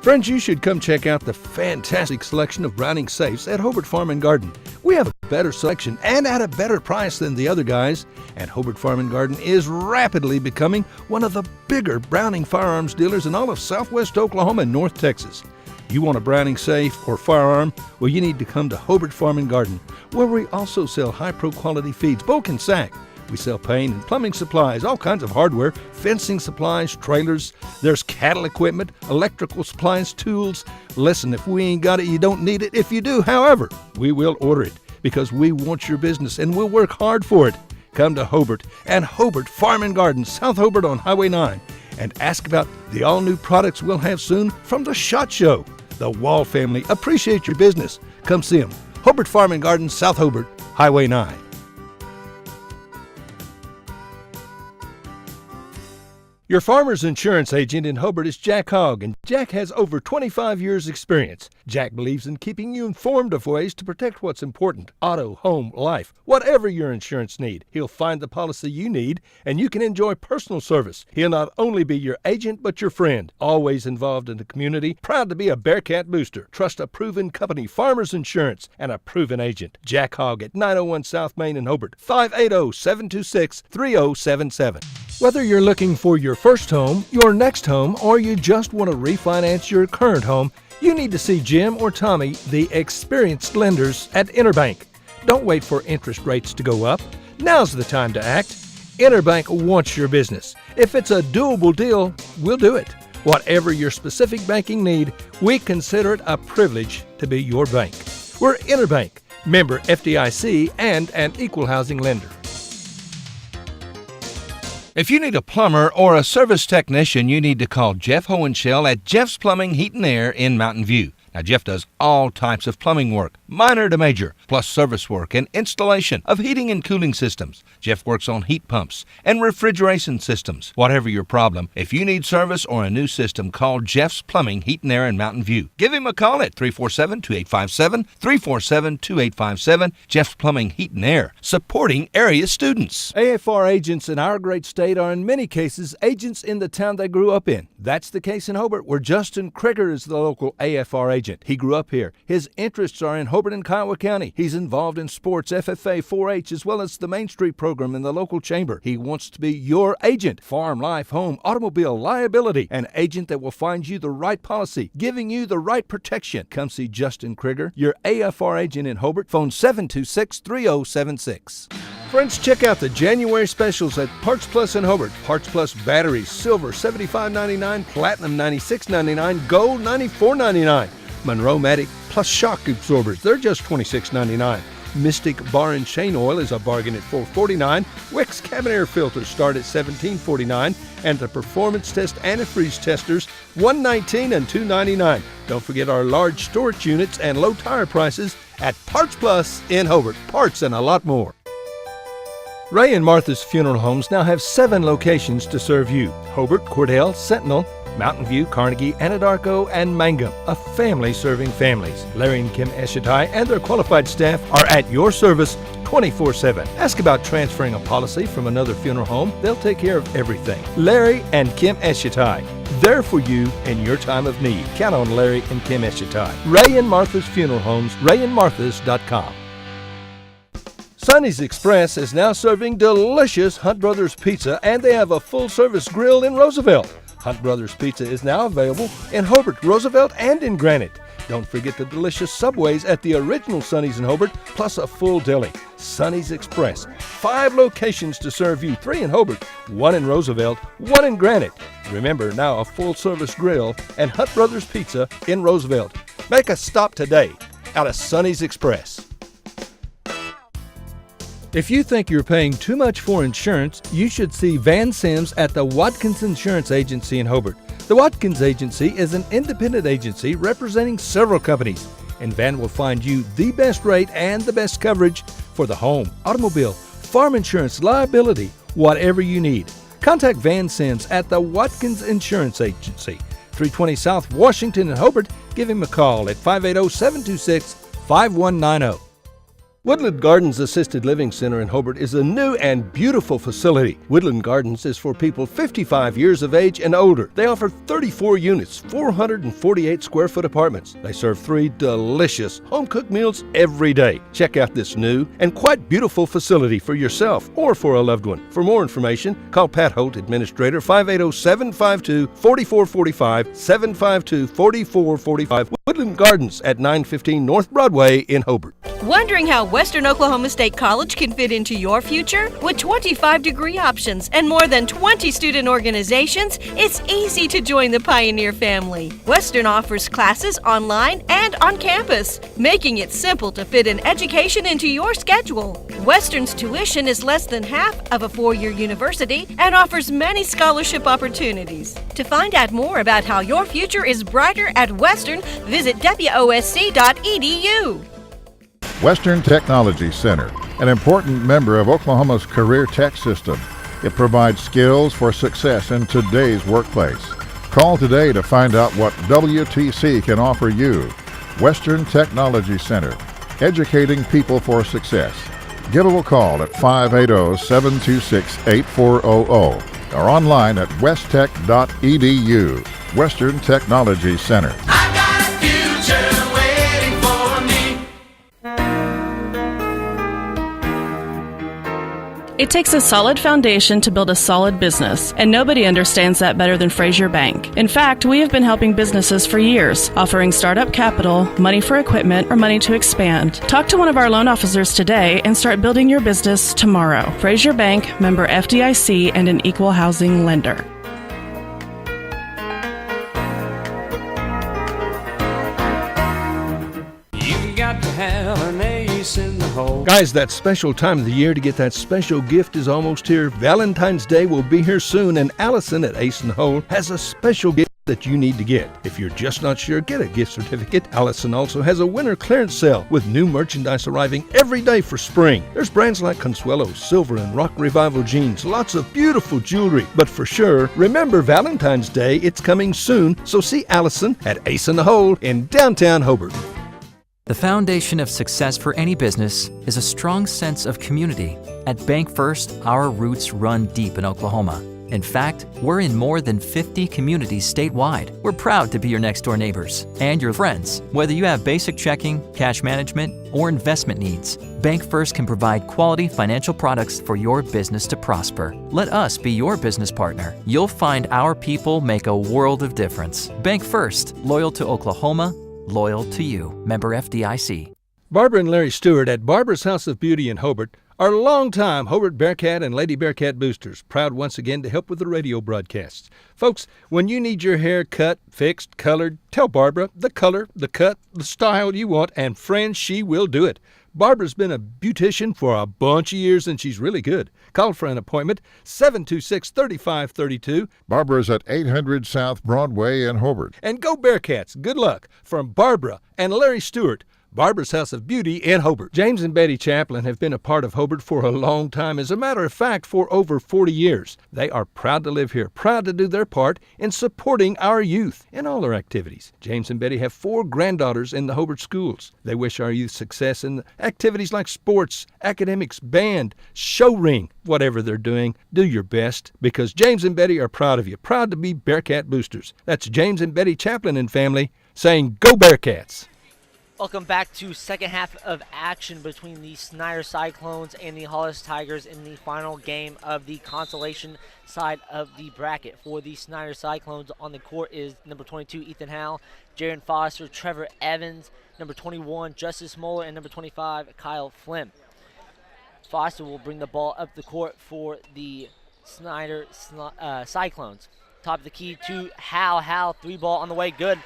Friends, you should come check out the fantastic selection of Browning safes at Hobart Farm and Garden. We have a better selection and at a better price than the other guys. And Hobart Farm and Garden is rapidly becoming one of the bigger Browning firearms dealers in all of southwest Oklahoma and North Texas. You want a Browning safe or firearm? Well, you need to come to Hobart Farm and Garden, where we also sell high-pro quality feeds, bulk and sack. We sell paint and plumbing supplies, all kinds of hardware, fencing supplies, trailers. There's cattle equipment, electrical supplies, tools. Listen, if we ain't got it, you don't need it. If you do, however, we will order it because we want your business and we'll work hard for it. Come to Hobart and Hobart Farm and Garden, South Hobart on Highway 9, and ask about the all-new products we'll have soon from the SHOT Show. The Wall family appreciate your business. Come see them. Hobart Farm and Garden, South Hobart, Highway 9. Your farmer's insurance agent in Hobart is Jack Hogg, and Jack has over 25 years' experience. Jack believes in keeping you informed of ways to protect what's important. Auto, home, life, whatever your insurance need. He'll find the policy you need, and you can enjoy personal service. He'll not only be your agent, but your friend. Always involved in the community, proud to be a Bearcat booster. Trust a proven company, Farmers Insurance, and a proven agent. Jack Hogg at 901 South Main in Hobart, 580-726-3077. Whether you're looking for your first home, your next home, or you just want to refinance your current home, you need to see Jim or Tommy, the experienced lenders at Interbank. Don't wait for interest rates to go up. Now's the time to act. Interbank wants your business. If it's a doable deal, we'll do it. Whatever your specific banking need, we consider it a privilege to be your bank. We're Interbank, member FDIC, and an equal housing lender. If you need a plumber or a service technician, you need to call Jeff Hohenschel at Jeff's Plumbing, Heat and Air in Mountain View. Now, Jeff does all types of plumbing work, minor to major, plus service work and installation of heating and cooling systems. Jeff works on heat pumps and refrigeration systems. Whatever your problem, if you need service or a new system, call Jeff's Plumbing, Heat and Air in Mountain View. Give him a call at 347-2857, 347-2857. Jeff's Plumbing, Heat and Air, supporting area students. AFR agents in our great state are in many cases agents in the town they grew up in. That's the case in Hobart, where Justin Krieger is the local AFR agent. He grew up here. His interests are in Hobart and Kiowa County. He's involved in sports, FFA, 4-H, as well as the Main Street program in the local chamber. He wants to be your agent. Farm, life, home, automobile, liability. An agent that will find you the right policy, giving you the right protection. Come see Justin Krieger, your AFR agent in Hobart. Phone 726-3076. Friends, check out the January specials at Parts Plus in Hobart. Parts Plus batteries, silver $75.99, platinum $96.99, gold $94.99. Monroe-Matic plus shock absorbers, they're just $26.99. Mystic Bar and Chain Oil is a bargain at $4.49. Wix cabin air filters start at $17.49. And the Performance Test antifreeze testers, $119 and $2.99. Don't forget our large storage units and low tire prices at Parts Plus in Hobart. Parts and a lot more. Ray and Martha's Funeral Homes now have 7 locations to serve you. Hobart, Cordell, Sentinel, Mountain View, Carnegie, Anadarko, and Mangum. A family serving families. Larry and Kim Eshitai and their qualified staff are at your service 24/7. Ask about transferring a policy from another funeral home. They'll take care of everything. Larry and Kim Eshitai. There for you in your time of need. Count on Larry and Kim Eshitai. Ray and Martha's Funeral Homes, rayandmarthas.com. Sonny's Express is now serving delicious Hunt Brothers Pizza, and they have a full-service grill in Roosevelt. Hunt Brothers Pizza is now available in Hobart, Roosevelt, and in Granite. Don't forget the delicious Subways at the original Sonny's in Hobart, plus a full deli. Sonny's Express. 5 locations to serve you. 3 in Hobart, 1 in Roosevelt, 1 in Granite. Remember, now a full-service grill and Hunt Brothers Pizza in Roosevelt. Make a stop today out of Sonny's Express. If you think you're paying too much for insurance, you should see Van Sims at the Watkins Insurance Agency in Hobart. The Watkins Agency is an independent agency representing several companies, and Van will find you the best rate and the best coverage for the home, automobile, farm insurance, liability, whatever you need. Contact Van Sims at the Watkins Insurance Agency, 320 South Washington in Hobart. Give him a call at 580-726-5190. Woodland Gardens Assisted Living Center in Hobart is a new and beautiful facility. Woodland Gardens is for people 55 years of age and older. They offer 34 units, 448 square foot apartments. They serve 3 delicious home-cooked meals every day. Check out this new and quite beautiful facility for yourself or for a loved one. For more information, call Pat Holt, Administrator, 580-752-4445, 752-4445. Woodland Gardens at 915 North Broadway in Hobart. Wondering how Western Oklahoma State College can fit into your future? With 25 degree options and more than 20 student organizations, it's easy to join the Pioneer family. Western offers classes online and on campus, making it simple to fit an education into your schedule. Western's tuition is less than half of a 4-year university and offers many scholarship opportunities. To find out more about how your future is brighter at Western, visit wosc.edu. Western Technology Center, an important member of Oklahoma's career tech system. It provides skills for success in today's workplace. Call today to find out what WTC can offer you. Western Technology Center, educating people for success. Give them a call at 580-726-8400 or online at westtech.edu. Western Technology Center. It takes a solid foundation to build a solid business, and nobody understands that better than Frazier Bank. In fact, we have been helping businesses for years, offering startup capital, money for equipment, or money to expand. Talk to one of our loan officers today and start building your business tomorrow. Frazier Bank, member FDIC, and an equal housing lender. You got to have an ace in the hole. Guys, that special time of the year to get that special gift is almost here. Valentine's Day will be here soon, and Allison at Ace in the Hole has a special gift that you need to get. If you're just not sure, get a gift certificate. Allison also has a winter clearance sale with new merchandise arriving every day for spring. There's brands like Consuelo, Silver, and Rock Revival jeans, lots of beautiful jewelry. But for sure, remember Valentine's Day, it's coming soon, so see Allison at Ace in the Hole in downtown Hobart. The foundation of success for any business is a strong sense of community. At Bank First, our roots run deep in Oklahoma. In fact, we're in more than 50 communities statewide. We're proud to be your next-door neighbors and your friends. Whether you have basic checking, cash management, or investment needs, Bank First can provide quality financial products for your business to prosper. Let us be your business partner. You'll find our people make a world of difference. Bank First, loyal to Oklahoma, loyal to you. Member FDIC. Barbara and Larry Stewart at Barbara's House of Beauty in Hobart are longtime Hobart Bearcat and Lady Bearcat boosters, proud once again to help with the radio broadcasts. Folks, when you need your hair cut, fixed, colored, tell Barbara the color, the cut, the style you want, and friends, she will do it. Barbara's been a beautician for a bunch of years, and she's really good. Call for an appointment, 726-3532. Barbara's at 800 South Broadway in Hobart. And go Bearcats. Good luck from Barbara and Larry Stewart. Barbara's House of Beauty in Hobart. James and Betty Chaplin have been a part of Hobart for a long time. As a matter of fact, for over 40 years. They are proud to live here, proud to do their part in supporting our youth in all their activities. James and Betty have 4 granddaughters in the Hobart schools. They wish our youth success in activities like sports, academics, band, show ring, whatever they're doing. Do your best, because James and Betty are proud of you, proud to be Bearcat boosters. That's James and Betty Chaplin and family saying, go Bearcats! Welcome back to second half of action between the Snyder Cyclones and the Hollis Tigers in the final game of the consolation side of the bracket. For the Snyder Cyclones on the court is number 22, Ethan Howe, Jaron Foster, Trevor Evans, number 21, Justice Moeller, and number 25, Kyle Flynn. Foster will bring the ball up the court for the Snyder Cyclones. Top of the key to Howe. Howe, 3-ball on the way, good.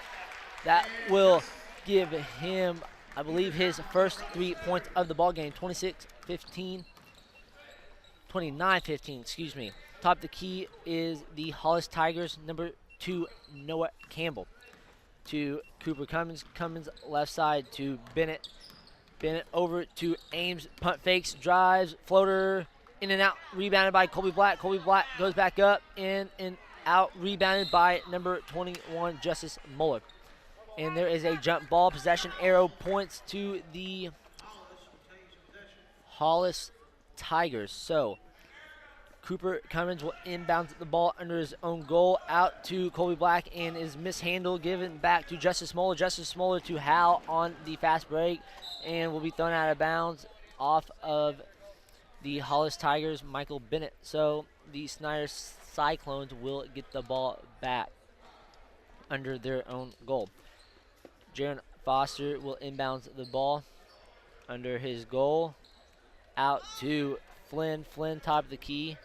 That will give him, I believe, his first 3 points of the ball game. 29-15, excuse me. Top of the key is the Hollis Tigers, number 2, Noah Campbell. To Cooper Cummins. Cummins left side to Bennett. Bennett over to Ames. Punt fakes, drives, floater, in and out, rebounded by Colby Black. Colby Black goes back up, in and out, rebounded by number 21, Justice Muller. And there is a jump ball. Possession arrow points to the Hollis Tigers. So Cooper Cummins will inbound the ball under his own goal, out to Colby Black, and is mishandled, given back to Justice Muller. Justice Muller to Hal on the fast break, and will be thrown out of bounds off of the Hollis Tigers, Michael Bennett. So the Snyder Cyclones will get the ball back under their own goal. Jaron Foster will inbound the ball under his goal, out to Flynn. Flynn, top of the key,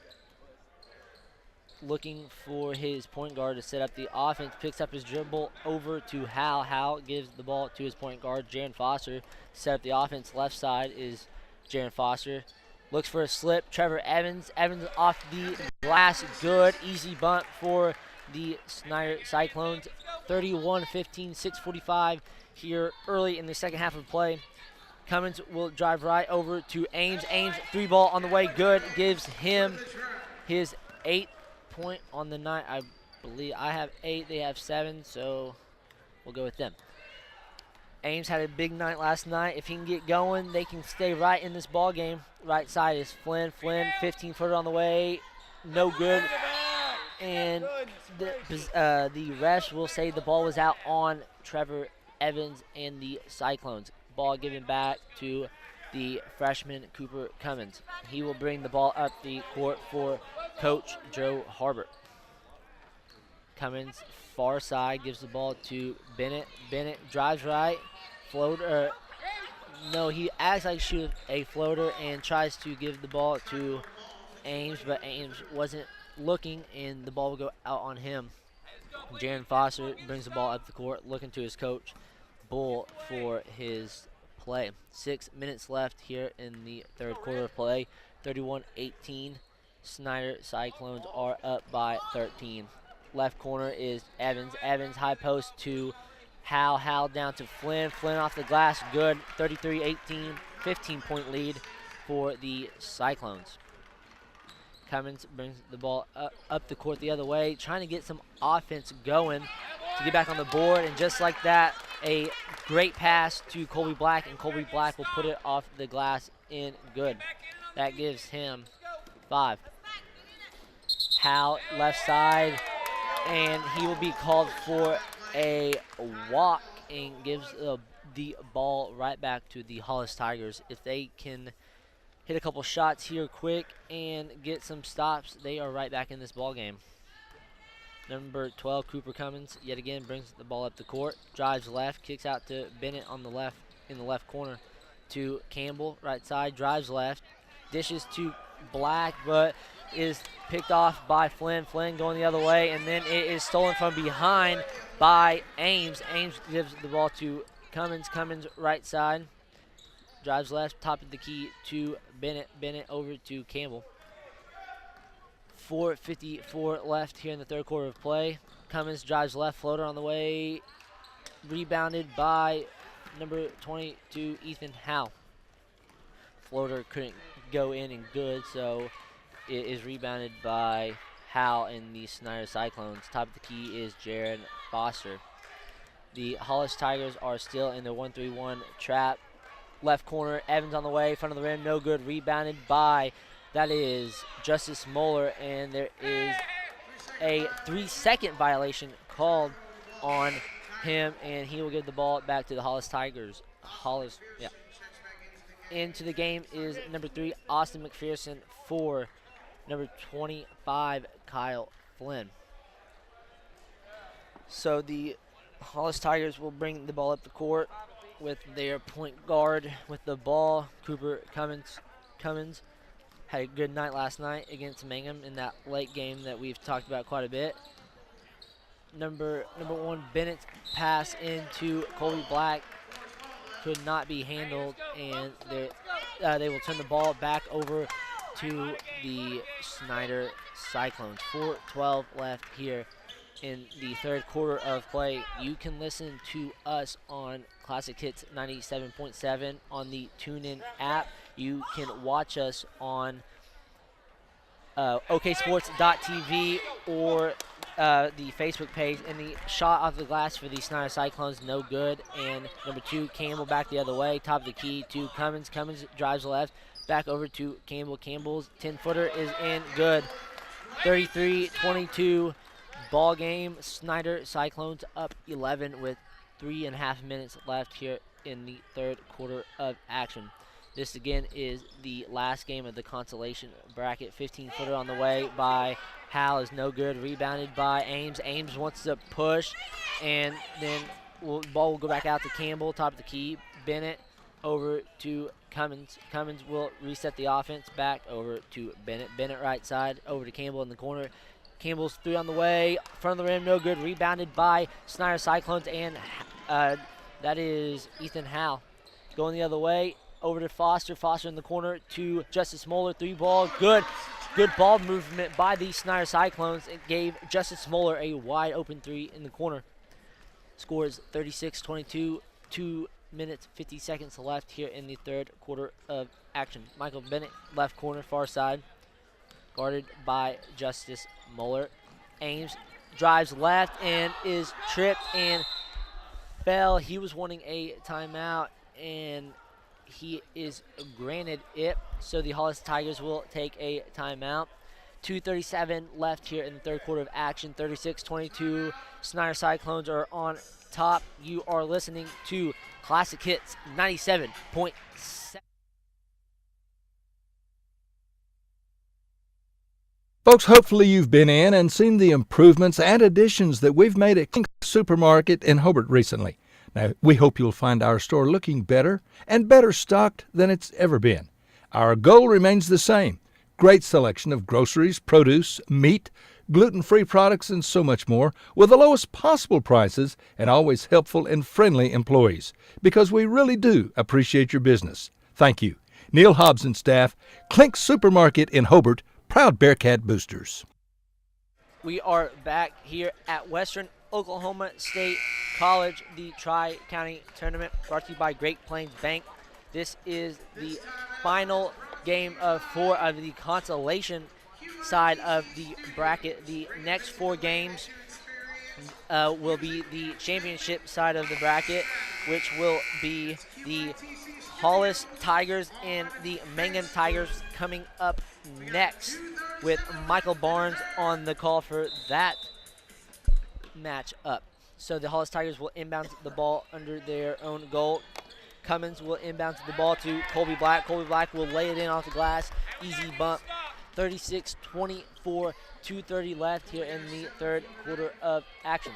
looking for his point guard to set up the offense. Picks up his dribble over to Hal. Hal gives the ball to his point guard, Jaron Foster. Set up the offense. Left side is Jaron Foster. Looks for a slip. Trevor Evans. Evans off the glass. Good. Easy bunt for the Snyder Cyclones. 31-15, 6:45 here early in the second half of play. Cummins will drive right over to Ames. Ames, 3-ball on the way, good. Gives him his 8th point on the night. I believe I have 8, they have 7, so we'll go with them. Ames had a big night last night. If he can get going, they can stay right in this ball game. Right side is Flynn. Flynn, 15-footer on the way, no good. And the rest will say the ball was out on Trevor Evans and the Cyclones. Ball given back to the freshman Cooper Cummins. He will bring the ball up the court for Coach Joe Hobart. Cummins, far side, gives the ball to Bennett. Bennett drives right, floater. No, he acts like shooting a floater and tries to give the ball to Ames, but Ames wasn't looking, and the ball will go out on him. Jaron Foster brings the ball up the court, looking to his coach, Bull, for his play. 6 minutes left here in the third quarter of play. 31-18. Snyder Cyclones are up by 13. left corner is Evans. Evans high post to Hal. Hal down to Flynn. Flynn off the glass. Good. 33-18, 15-point lead for the Cyclones. Cummins brings the ball up the court the other way, trying to get some offense going to get back on the board. And just like that, a great pass to Colby Black, and Colby Black will put it off the glass in good. That gives him 5. Hal left side, and he will be called for a walk and gives the ball right back to the Hollis Tigers. If they can hit a couple shots here quick and get some stops, they are right back in this ball game. Number 12, Cooper Cummins, yet again brings the ball up the court, drives left, kicks out to Bennett on the left, in the left corner to Campbell, right side, drives left, dishes to Black, but is picked off by Flynn. Flynn going the other way, and then it is stolen from behind by Ames. Ames gives the ball to Cummins. Cummins right side, drives left, top of the key to Bennett. Bennett over to Campbell. 4:54 left here in the third quarter of play. Cummins drives left, floater on the way, rebounded by number 22, Ethan Howe. Floater couldn't go in and good, so it is rebounded by Howe in the Snyder Cyclones. Top of the key is Jared Foster. The Hollis Tigers are still in the 1-3-1 trap. Left corner, Evans on the way, front of the rim, no good. Rebounded by, that is Justice Moeller, and there is a 3-second violation called on him, and he will give the ball back to the Hollis Tigers. Hollis, yeah. Into the game is number 3, Austin McPherson, for number 25, Kyle Flynn. So the Hollis Tigers will bring the ball up the court with their point guard with the ball, Cooper Cummins. Cummins had a good night last night against Mangum in that late game that we've talked about quite a bit. Number 1, Bennett's pass into Colby Black could not be handled, and they will turn the ball back over to the Snyder Cyclones. 4:12 left here in the third quarter of play. You can listen to us on Classic Hits 97.7 on the TuneIn app. You can watch us on oksports.tv or the Facebook page. And the shot off the glass for the Snyder Cyclones, no good. And number 2, Campbell back the other way, top of the key to Cummins. Cummins drives left, back over to Campbell. Campbell's 10-footer is in, good. 33-22 ball game. Snyder Cyclones up 11 with 3.5 minutes left here in the third quarter of action. This again is the last game of the consolation bracket. 15-footer on the way by Hal is no good. Rebounded by Ames. Ames wants to push, and then the ball will go back out to Campbell, top of the key. Bennett over to Cummins. Cummins will reset the offense back over to Bennett. Bennett right side over to Campbell in the corner. Campbell's 3 on the way, front of the rim, no good. Rebounded by Snyder Cyclones, and that is Ethan Howe. Going the other way, over to Foster. Foster in the corner to Justice Moeller. 3-ball, good. Good ball movement by the Snyder Cyclones. It gave Justice Moeller a wide open 3 in the corner. Score is 36-22, 2 minutes, 50 seconds left here in the third quarter of action. Michael Bennett, left corner, far side, guarded by Justice Moeller. Ames drives left and is tripped and fell. He was wanting a timeout, and he is granted it. So the Hollis Tigers will take a timeout. 2:37 left here in the third quarter of action. 36-22. Snyder Cyclones are on top. You are listening to Classic Hits 97.7. Folks, hopefully you've been in and seen the improvements and additions that we've made at King Supermarket in Hobart recently. Now, we hope you'll find our store looking better and better stocked than it's ever been. Our goal remains the same: great selection of groceries, produce, meat, gluten-free products, and so much more, with the lowest possible prices and always helpful and friendly employees, because we really do appreciate your business. Thank you. Neil Hobbs and staff, Clink Supermarket in Hobart, proud Bearcat boosters. We are back here at Western Oklahoma State College, the Tri-County Tournament brought to you by Great Plains Bank. This is the final game of 4 of the consolation side of the bracket. The next 4 games will be the championship side of the bracket, which will be the Hollis Tigers and the Mangum Tigers coming up next, with Michael Barnes on the call for that match up. So the Hollis Tigers will inbound the ball under their own goal. Cummins will inbound the ball to Colby Black. Colby Black will lay it in off the glass. Easy bump. 36-24, 2:30 left here in the third quarter of action.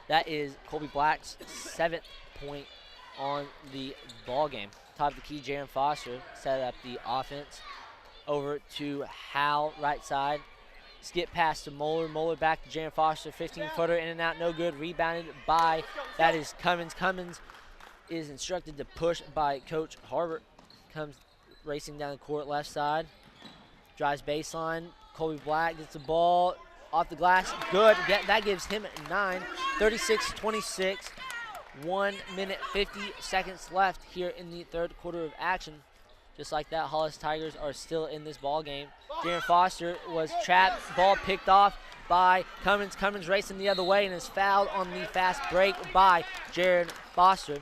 That is Colby Black's 7th point on the ball game. Top of the key, Jaron Foster set up the offense. Over to Hal, right side. Skip pass to Moeller. Moeller back to Jaron Foster. 15-footer in and out, no good. Rebounded by, that is Cummins. Cummins is instructed to push by Coach Hobart. Comes racing down the court, left side. Drives baseline. Colby Black gets the ball off the glass. Good. That gives him 9. 36-26. 1 minute 50 seconds left here in the third quarter of action. Just like that, Hollis Tigers are still in this ball game. Jaron Foster was trapped. Ball picked off by Cummins. Cummins racing the other way and is fouled on the fast break by Jaron Foster.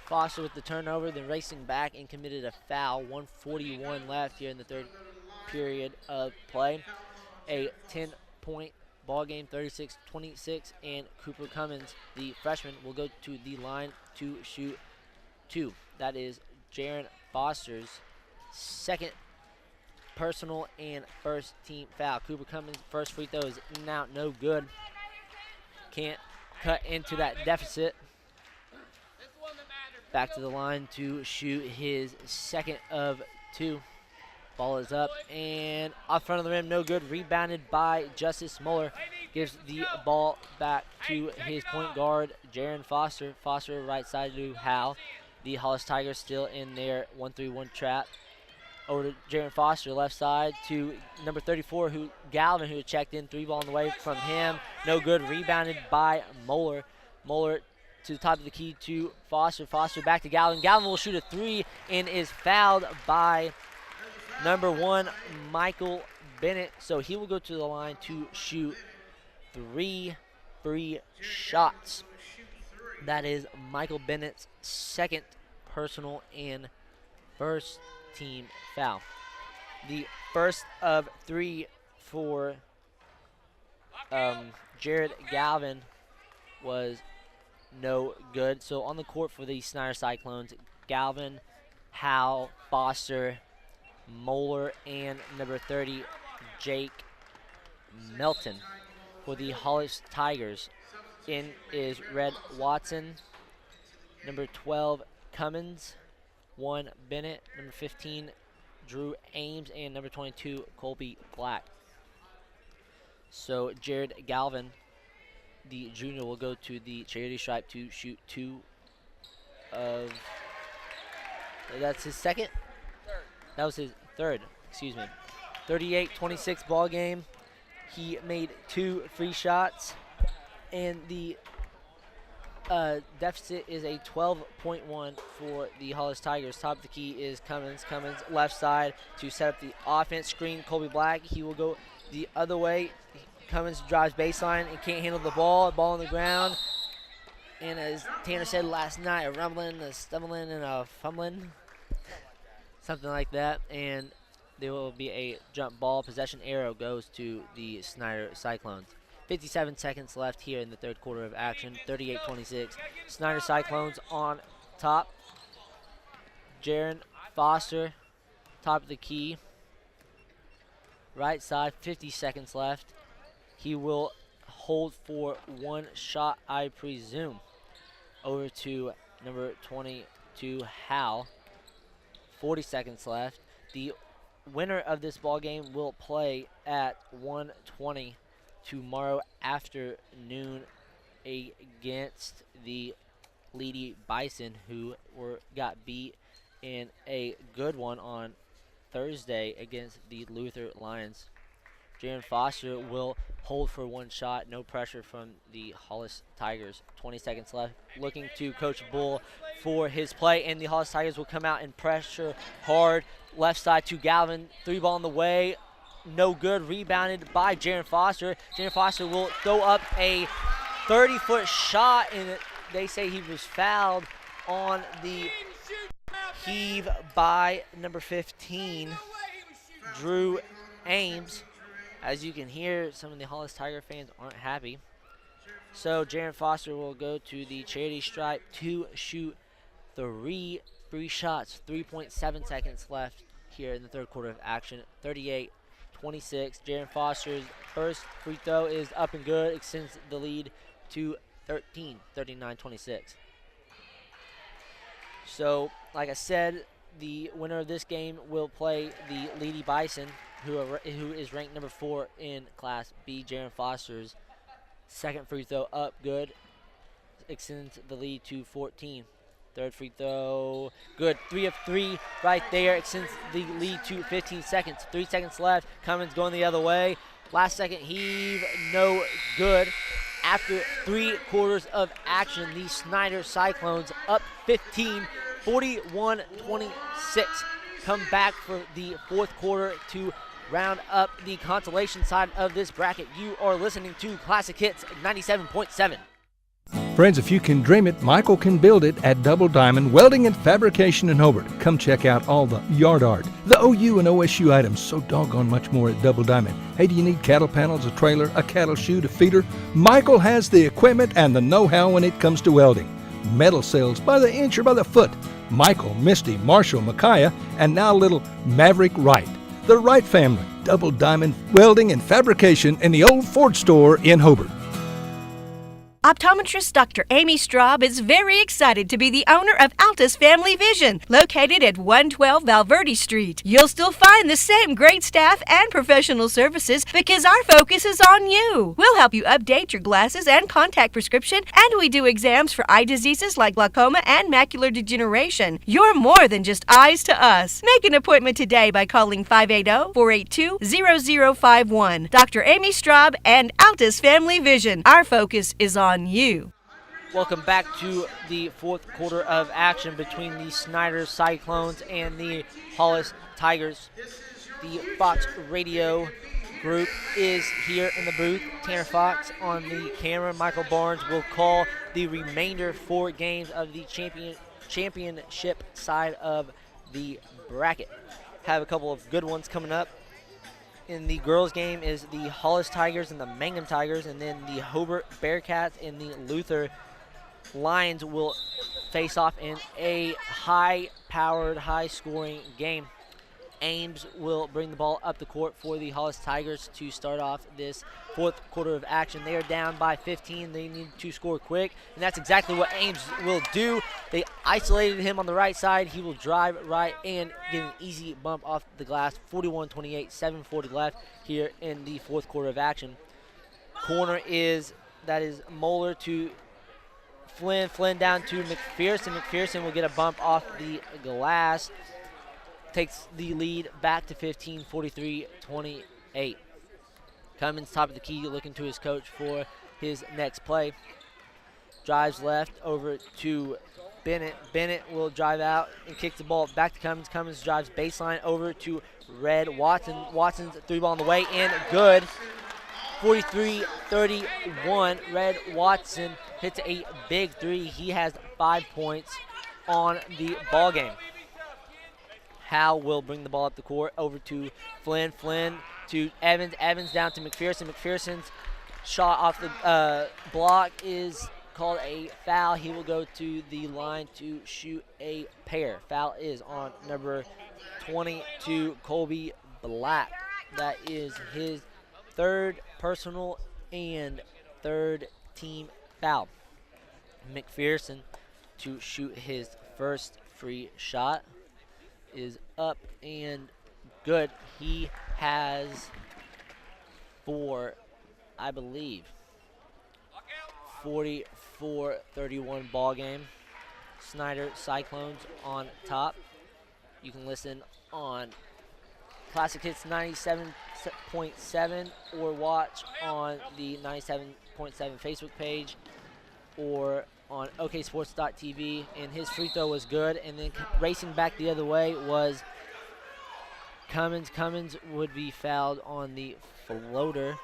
Foster with the turnover, then racing back and committed a foul. 1:41 left here in the third period of play. A 10-point ball game, 36-26, and Cooper Cummins, the freshman, will go to the line to shoot 2. That is Jaron Foster's 2nd personal and first team foul. Cooper Cummins' first free throw is in and out, no good. Can't cut into that deficit. Back to the line to shoot his 2nd of 2. Ball is up and off front of the rim, no good. Rebounded by Justice Muller. Gives the ball back to his point guard, Jaron Foster. Foster right side to Hal. The Hollis Tigers still in their 1-3-1 trap. Over to Jaron Foster, left side to number 34, Galvin, who checked in. 3 ball on the way from him. No good. Rebounded by Muller. Muller to the top of the key to Foster. Foster back to Galvin. Galvin will shoot a 3 and is fouled by number 1, Michael Bennett. So he will go to the line to shoot 3 free shots. That is Michael Bennett's 2nd personal and first team foul. The first of 3 for Jared Galvin was no good. So on the court for the Snyder Cyclones, Galvin, Hal, Foster, Moeller, and number 30, Jake Melton. For the Hollis Tigers, in is Red Watson, number 12, Cummins, 1, Bennett, number 15, Drew Ames, and number 22, Colby Black. So Jared Galvin, the junior, will go to the charity stripe to shoot 2 of, that's his 2nd? That was his 3rd, excuse me. 38-26 ball game. He made 2 free shots, and the deficit is a 12.1 for the Hollis Tigers. Top of the key is Cummins. Cummins left side to set up the offense screen. Colby Black, he will go the other way. Cummins drives baseline and can't handle the ball. Ball on the ground. And as Tanner said last night, a rumbling, a stumbling, and a fumbling. Something like that. And there will be a jump ball. Possession arrow goes to the Snyder Cyclones. 57 seconds left here in the third quarter of action. 38-26. Snyder Cyclones on top. Jaron Foster, top of the key. Right side, 50 seconds left. He will hold for 1 shot, I presume. Over to number 22, Hal. 40 seconds left. The winner of this ball game will play at 1:20 tomorrow afternoon against the Lady Bison, who got beat in a good one on Thursday against the Luther Lions. Jaron Foster will hold for one shot. No pressure from the Hollis Tigers. 20 seconds left. Looking to Coach Bull for his play, and the Hollis Tigers will come out and pressure hard. Left side to Galvin. 3-ball on the way. No good. Rebounded by Jaron Foster. Jaron Foster will throw up a 30-foot shot, and they say he was fouled on the heave by number 15, Drew Ames. As you can hear, some of the Hollis Tiger fans aren't happy. So Jaron Foster will go to the charity stripe to shoot 3 free shots. 3.7 seconds left here in the third quarter of action. 38-26. Jaron Foster's first free throw is up and good. Extends the lead to 13, 39-26. So, like I said, the winner of this game will play the Lady Bison, who is ranked number 4 in Class B. Jaron Foster's second free throw up good. Extends the lead to 14. Third free throw, good. 3 of 3 right there. Extends the lead to 15 seconds. 3 seconds left. Cummins going the other way. Last second heave, no good. After 3 quarters of action, the Snyder Cyclones up 15, 41-26. Come back for the fourth quarter to round up the consolation side of this bracket. You are listening to Classic Hits 97.7. Friends, if you can dream it, Michael can build it at Double Diamond Welding and Fabrication in Hobart. Come check out all the yard art, the OU and OSU items, so doggone much more at Double Diamond. Hey, do you need cattle panels, a trailer, a cattle chute, a feeder? Michael has the equipment and the know-how when it comes to welding. Metal sales by the inch or by the foot. Michael, Misty, Marshall, Micaiah, and now little Maverick Wright. The Wright family, Double Diamond Welding and Fabrication in the old Ford store in Hobart. Optometrist Dr. Amy Straub is very excited to be the owner of Altus Family Vision, located at 112 Valverde Street. You'll still find the same great staff and professional services because our focus is on you. We'll help you update your glasses and contact prescription, and we do exams for eye diseases like glaucoma and macular degeneration. You're more than just eyes to us. Make an appointment today by calling 580-482-0051. Dr. Amy Straub and Altus Family Vision. Our focus is on you. Welcome back to the fourth quarter of action between the Snyder Cyclones and the Hollis Tigers. The Fox Radio group is here in the booth. Tanner Fox on the camera. Michael Barnes will call the remainder 4 games of the championship side of the bracket. Have a couple of good ones coming up. In the girls' game is the Hollis Tigers and the Mangum Tigers, and then the Hobart Bearcats and the Luther Lions will face off in a high-powered, high-scoring game. Ames will bring the ball up the court for the Hollis Tigers to start off this fourth quarter of action. They are down by 15. They need to score quick, and that's exactly what Ames will do. They isolated him on the right side. He will drive right and get an easy bump off the glass. 41-28, 7:40 left here in the fourth quarter of action. Corner is Moeller to Flynn. Flynn down to McPherson. McPherson will get a bump off the glass. Takes the lead back to 15, 43-28. Cummins, top of the key, looking to his coach for his next play. Drives left over to Bennett. Bennett will drive out and kick the ball back to Cummins. Cummins drives baseline over to Red Watson. Watson's 3-ball on the way in, good. 43-31. Red Watson hits a big 3. He has 5 points on the ball game. Howe will bring the ball up the court over to Flynn. Flynn to Evans. Evans down to McPherson. McPherson's shot off the block is called a foul. He will go to the line to shoot a pair. Foul is on number 22, Colby Black. That is his 3rd personal and 3rd team foul. McPherson to shoot his first free shot is up and good. He has 4, I believe. 44-31 ball game. Snyder Cyclones on top. You can listen on Classic Hits 97.7 97.7 or watch on the 97.7 Facebook page or on oksports.tv. And his free throw was good. And then racing back the other way was Cummins. Cummins would be fouled on the floater.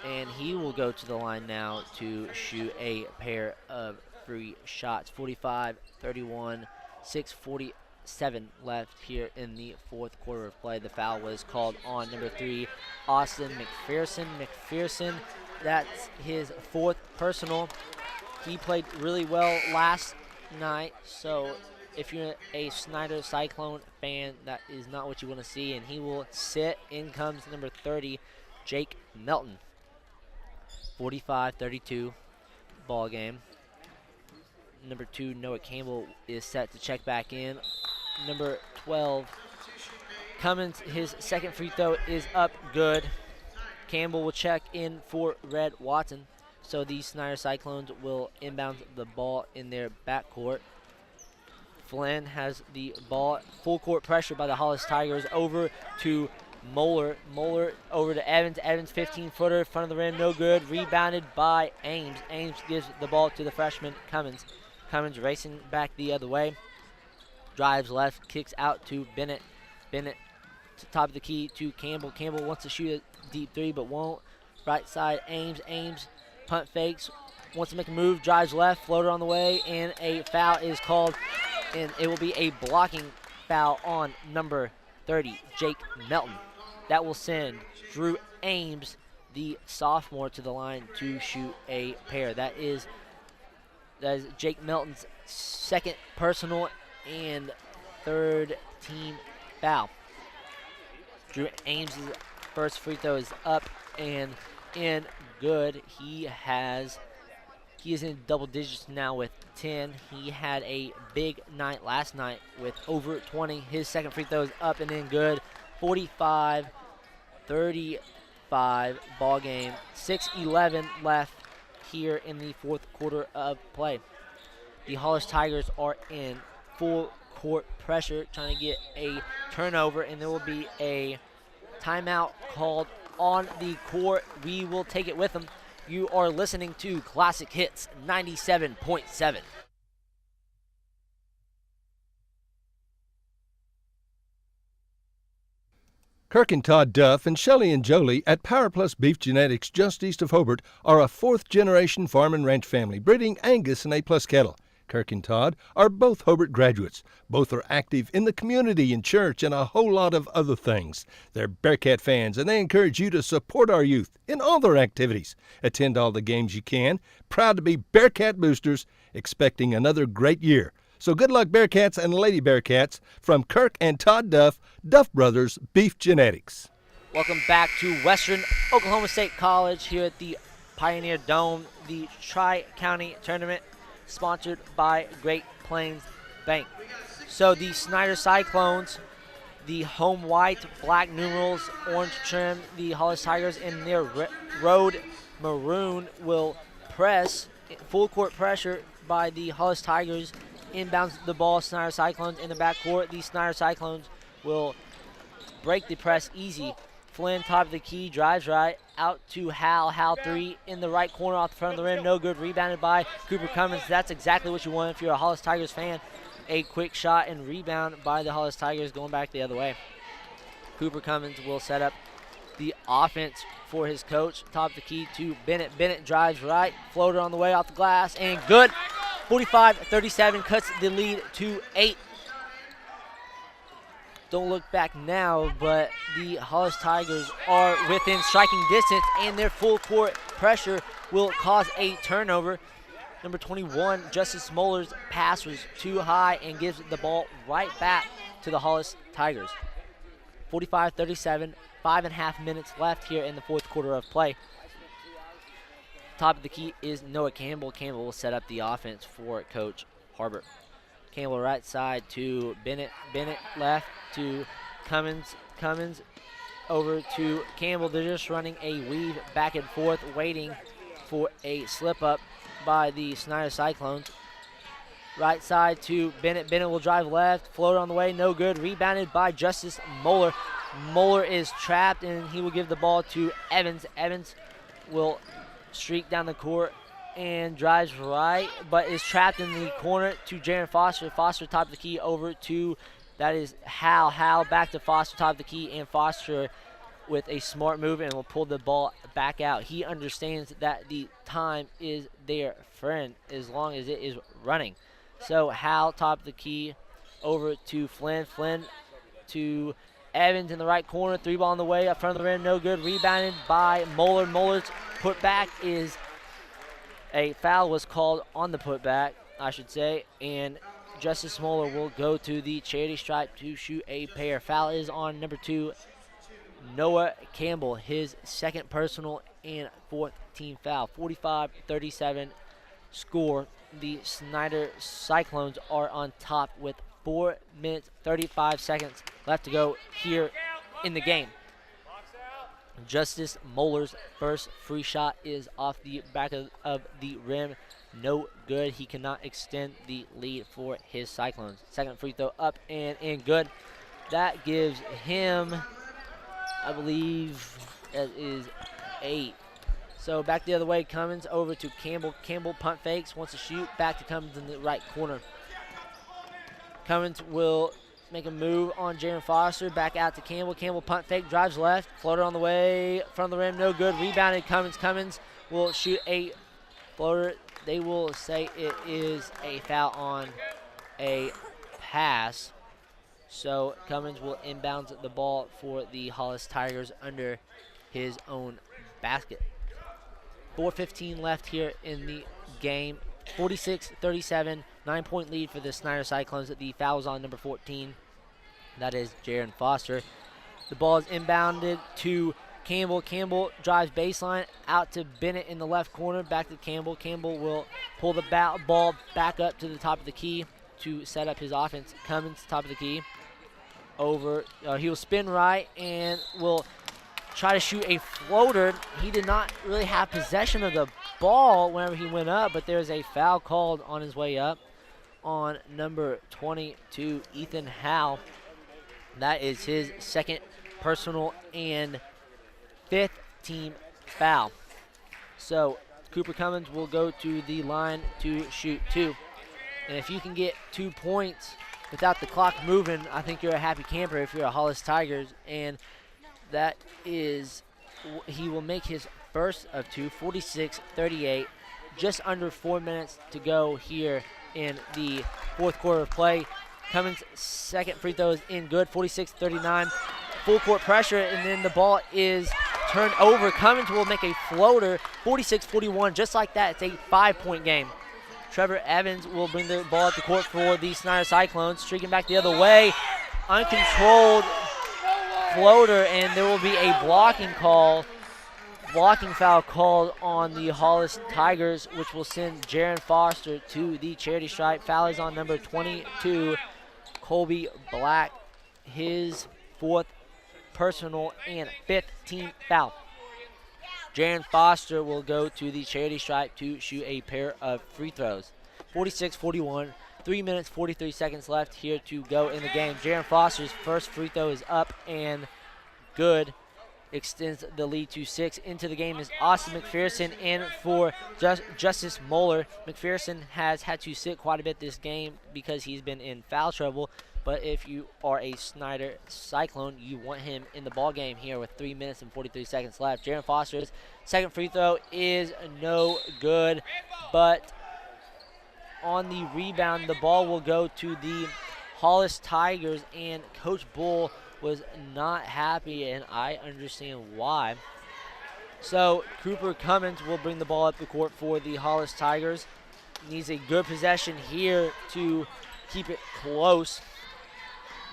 And he will go to the line now to shoot a pair of free shots. 45-31, 6:47 left here in the fourth quarter of play. The foul was called on number 3, Austin McPherson. McPherson, that's his fourth personal. He played really well last night, so if you're a Snyder Cyclone fan, that is not what you want to see, and he will sit. In comes number 30, Jake Melton. 45-32 ball game. Number 2, Noah Campbell, is set to check back in. Number 12, Cummins, his second free throw is up, good. Campbell will check in for Red Watson. So the Snyder Cyclones will inbound the ball in their backcourt. Flynn has the ball. Full court pressure by the Hollis Tigers over to Moeller. Moeller over to Evans. Evans 15-footer, front of the rim, no good. Rebounded by Ames. Ames gives the ball to the freshman Cummins. Cummins racing back the other way. Drives left, kicks out to Bennett. Bennett to top of the key to Campbell. Campbell wants to shoot a deep three but won't. Right side, Ames. Ames punt fakes, wants to make a move, drives left, floater on the way, and a foul is called, and it will be a blocking foul on number 30, Jake Melton. That will send Drew Ames, the sophomore, to the line to shoot a pair. That is Jake Melton's second personal and third team foul. Drew Ames' first free throw is up and in, good. He is in double digits now with 10. He had a big night last night with over 20. His second free throw is up and in, good. 45-35 ball game. 6:11 left here in the fourth quarter of play. The Hollis Tigers are in full court pressure, trying to get a turnover, and there will be a timeout called on the court. We will take it with them. You are listening to Classic Hits 97.7. Kirk and Todd Duff and Shelley and Jolie at Power Plus Beef Genetics just east of Hobart are a fourth-generation farm and ranch family breeding Angus and A-plus cattle. Kirk and Todd are both Hobart graduates. Both are active in the community and church and a whole lot of other things. They're Bearcat fans, and they encourage you to support our youth in all their activities. Attend all the games you can. Proud to be Bearcat boosters, expecting another great year. So good luck, Bearcats and Lady Bearcats, from Kirk and Todd Duff, Duff Brothers Beef Genetics. Welcome back to Western Oklahoma State College here at the Pioneer Dome, the Tri-County Tournament, sponsored by Great Plains Bank. So the Snyder Cyclones, the home white, black numerals, orange trim, the Hollis Tigers in their road maroon will press, full court pressure by the Hollis Tigers, inbounds the ball, Snyder Cyclones in the backcourt. The Snyder Cyclones will break the press easy. Flynn, top of the key, drives right, out to Hal. Hal 3 in the right corner off the front of the rim, no good. Rebounded by Cooper Cummins. That's exactly what you want if you're a Hollis Tigers fan. A quick shot and rebound by the Hollis Tigers, going back the other way. Cooper Cummins will set up the offense for his coach. Top of the key to Bennett. Bennett drives right, floater on the way off the glass, and good. 45-37 cuts the lead to 8. Don't look back now, but the Hollis Tigers are within striking distance, and their full court pressure will cause a turnover. Number 21, Justice Moller's pass was too high and gives the ball right back to the Hollis Tigers. 45-37, 5.5 minutes left here in the fourth quarter of play. Top of the key is Noah Campbell. Campbell will set up the offense for Coach Hobart. Campbell right side to Bennett. Bennett left to Cummins. Cummins over to Campbell. They're just running a weave back and forth, waiting for a slip up by the Snyder Cyclones. Right side to Bennett. Bennett will drive left. Floater on the way, no good. Rebounded by Justice Moeller. Moeller is trapped, and he will give the ball to Evans. Evans will streak down the court and drives right, but is trapped in the corner to Jaron Foster. Foster top of the key over to, that is Hal. Hal back to Foster top of the key, and Foster with a smart move and will pull the ball back out. He understands that the time is their friend as long as it is running. So Hal top of the key over to Flynn. Flynn to Evans in the right corner. 3-ball on the way up front of the rim. No good. Rebounded by Moeller. Moeller's putback is a foul was called on the putback, I should say. And Justice Moeller will go to the charity stripe to shoot a pair. Foul is on number 2, Noah Campbell, his second personal and 4th team foul. 45-37 score. The Snyder Cyclones are on top with 4 minutes, 35 seconds left to go here in the game. Justice Moeller's first free shot is off the back of the rim. No good. He cannot extend the lead for his Cyclones. Second free throw up and in, good. That gives him, I believe, it is 8. So back the other way, Cummins over to Campbell. Campbell punt fakes, wants to shoot. Back to Cummins in the right corner. Cummins will make a move on Jaron Foster. Back out to Campbell. Campbell punt fake, drives left. Floater on the way, front of the rim, no good. Rebounded Cummins. Cummins will shoot a floater. They will say it is a foul on a pass. So Cummins will inbound the ball for the Hollis Tigers under his own basket. 4:15 left here in the game. 46-37, 9-point lead for the Snyder Cyclones. The foul is on number 14. That is Jaron Foster. The ball is inbounded to Campbell. Campbell drives baseline out to Bennett in the left corner. Back to Campbell. Campbell will pull the ball back up to the top of the key to set up his offense. Cummins, top of the key. Over. He will spin right and will try to shoot a floater. He did not really have possession of the ball whenever he went up, but there's a foul called on his way up on number 22, Ethan Howe. That is his second personal and 5th team foul. So Cooper Cummins will go to the line to shoot 2. And if you can get 2 points without the clock moving, I think you're a happy camper if you're a Hollis Tigers. And that is, he will make his first of 2, 46-38. Just under 4 minutes to go here in the 4th quarter of play. Cummins' second free throw is in, good, 46-39. Full court pressure, and then the ball is turned over. Cummins will make a floater, 46-41. Just like that, it's a 5-point game. Trevor Evans will bring the ball up the court for the Snyder Cyclones, streaking back the other way. Uncontrolled floater, and there will be a blocking foul called on the Hollis Tigers, which will send Jaron Foster to the charity stripe. Foul is on number 22, Colby Black, his 4th personal and 5th team foul. Jaron Foster will go to the charity stripe to shoot a pair of free throws. 46-41, 3 minutes, 43 seconds left here to go in the game. Jaron Foster's first free throw is up and good. Extends the lead to 6. Into the game is Austin McPherson in for Justice Moeller. McPherson has had to sit quite a bit this game because he's been in foul trouble. But if you are a Snyder Cyclone, you want him in the ball game here with 3 minutes and 43 seconds left. Jaron Foster's second free throw is no good. But on the rebound, the ball will go to the Hollis Tigers, and Coach Bull was not happy, and I understand why. So Cooper Cummins will bring the ball up the court for the Hollis Tigers. Needs a good possession here to keep it close.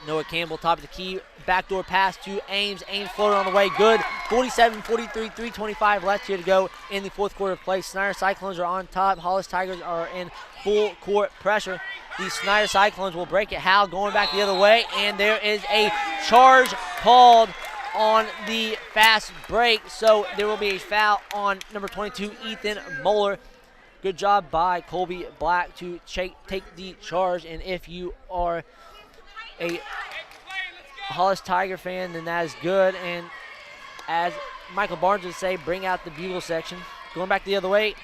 Noah Campbell, top of the key, backdoor pass to Ames. Ames floater on the way, good. 47-43, 3:25 left here to go in the 4th quarter of play. Snyder Cyclones are on top. Hollis Tigers are in full court pressure. The Snyder Cyclones will break it. Hal going back the other way, and there is a charge called on the fast break. So there will be a foul on number 22, Ethan Moeller. Good job by Colby Black to take the charge, and if you are a Hollis Tiger fan, then that is good. And as Michael Barnes would say, bring out the bugle section. Going back the other way,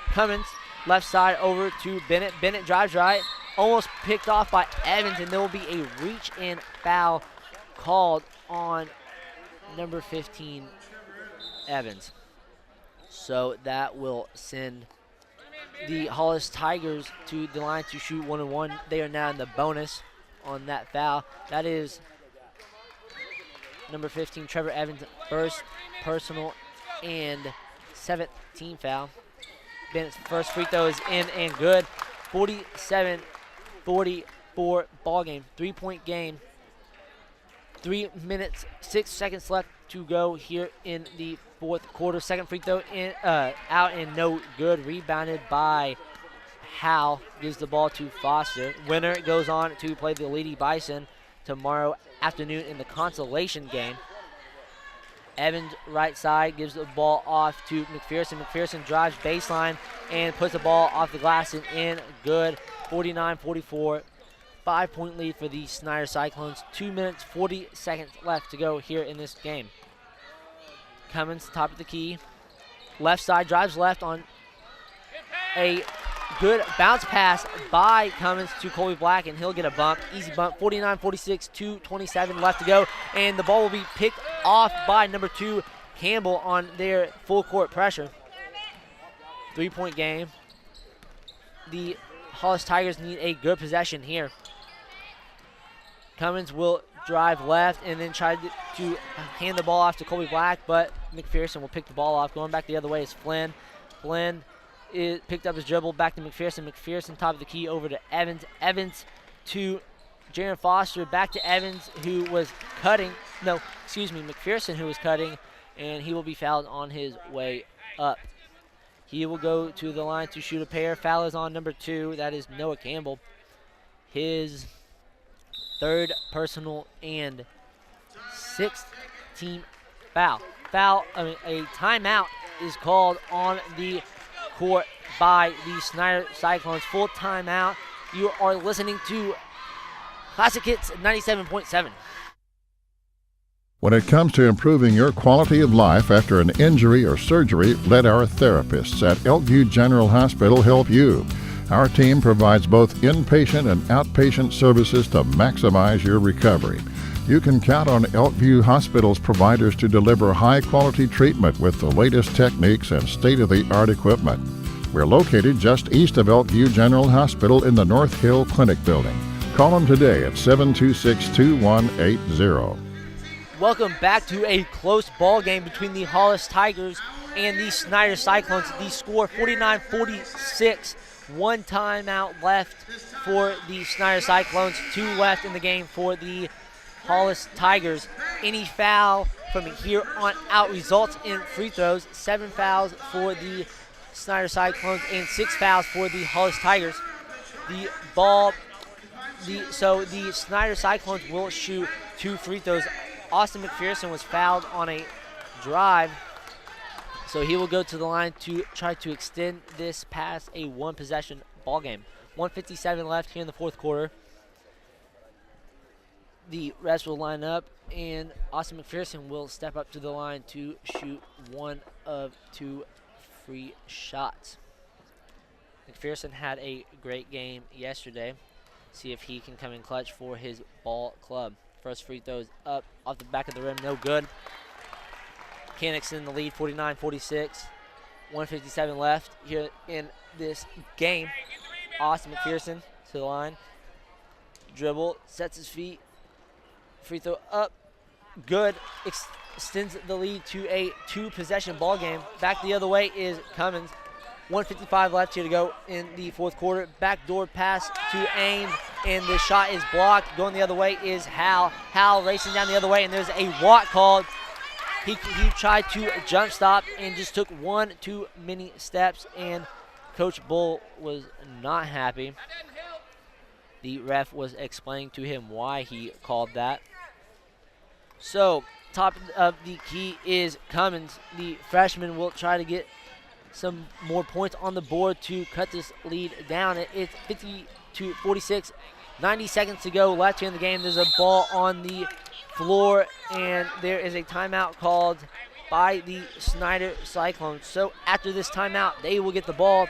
Cummins, left side over to Bennett. Bennett drives right, almost picked off by Evans, and there will be a reach-in foul called on number 15, Evans. So that will send the Hollis Tigers to the line to shoot 1-on-1. They are now in the bonus on that foul. That is number 15, Trevor Evans' first personal and 7th team foul. Bennett's first free throw is in and good. 47-44 ball game, 3-point game. 3 minutes, 6 seconds left to go here in the fourth quarter. Second free throw in, out and no good. Rebounded by Howell. Gives the ball to Foster. Winner goes on to play the Lady Bison tomorrow afternoon in the consolation game. Evans, right side, gives the ball off to McPherson. McPherson drives baseline and puts the ball off the glass and in. Good. 49-44. 5-point lead for the Snyder Cyclones. 2 minutes, 40 seconds left to go here in this game. Cummins, top of the key. Left side, drives left on a good bounce pass by Cummins to Colby Black, and he'll get a bump. Easy bump, 49-46, 2:27 left to go. And the ball will be picked off by number 2, Campbell, on their full court pressure. 3-point game. The Hollis Tigers need a good possession here. Cummins will drive left and then try to hand the ball off to Colby Black, but McPherson will pick the ball off. Going back the other way is Flynn. Flynn picked up his dribble, back to McPherson. McPherson, top of the key, over to Evans. Evans to Jaron Foster, back to Evans, who was cutting. No, excuse me, McPherson, who was cutting, and he will be fouled on his way up. He will go to the line to shoot a pair. Foul is on number 2. That is Noah Campbell. His 3rd personal and 6th team foul. A timeout is called on the court by the Snyder Cyclones. Full timeout. You are listening to Classic Hits 97.7. When it comes to improving your quality of life after an injury or surgery, let our therapists at Elkview General Hospital help you. Our team provides both inpatient and outpatient services to maximize your recovery. You can count on Elkview Hospital's providers to deliver high-quality treatment with the latest techniques and state-of-the-art equipment. We're located just east of Elkview General Hospital in the North Hill Clinic building. Call them today at 726-2180. Welcome back to a close ball game between the Hollis Tigers and the Snyder Cyclones. The score 49-46. 1 timeout left for the Snyder Cyclones. 2 left in the game for the Hollis Tigers. Any foul from here on out results in free throws. 7 fouls for the Snyder Cyclones and 6 fouls for the Hollis Tigers. So the Snyder Cyclones will shoot 2 free throws. Austin McPherson was fouled on a drive, so he will go to the line to try to extend this past a 1-possession ball game. 1:57 left here in the fourth quarter. The rest will line up, and Austin McPherson will step up to the line to shoot 1 of 2 free shots. McPherson had a great game yesterday. See if he can come in clutch for his ball club. First free throw is up off the back of the rim, no good. Mechanics in the lead, 49-46. 1:57 left here in this game. Austin McPherson to the line. Dribble, sets his feet. Free throw up, good. Extends the lead to a 2-possession ball game. Back the other way is Cummins. 1:55 left here to go in the fourth quarter. Backdoor pass to Ames, and the shot is blocked. Going the other way is Howell. Howell racing down the other way, and there's a walk called. He tried to jump stop and just took 1 too many steps, and Coach Bull was not happy. The ref was explaining to him why he called that. So, top of the key is Cummins. The freshman will try to get some more points on the board to cut this lead down. It's 50-46, 90 seconds to go left here in the game. There's a ball on the floor, and there is a timeout called by the Snyder Cyclones. So after this timeout, they will get the ball.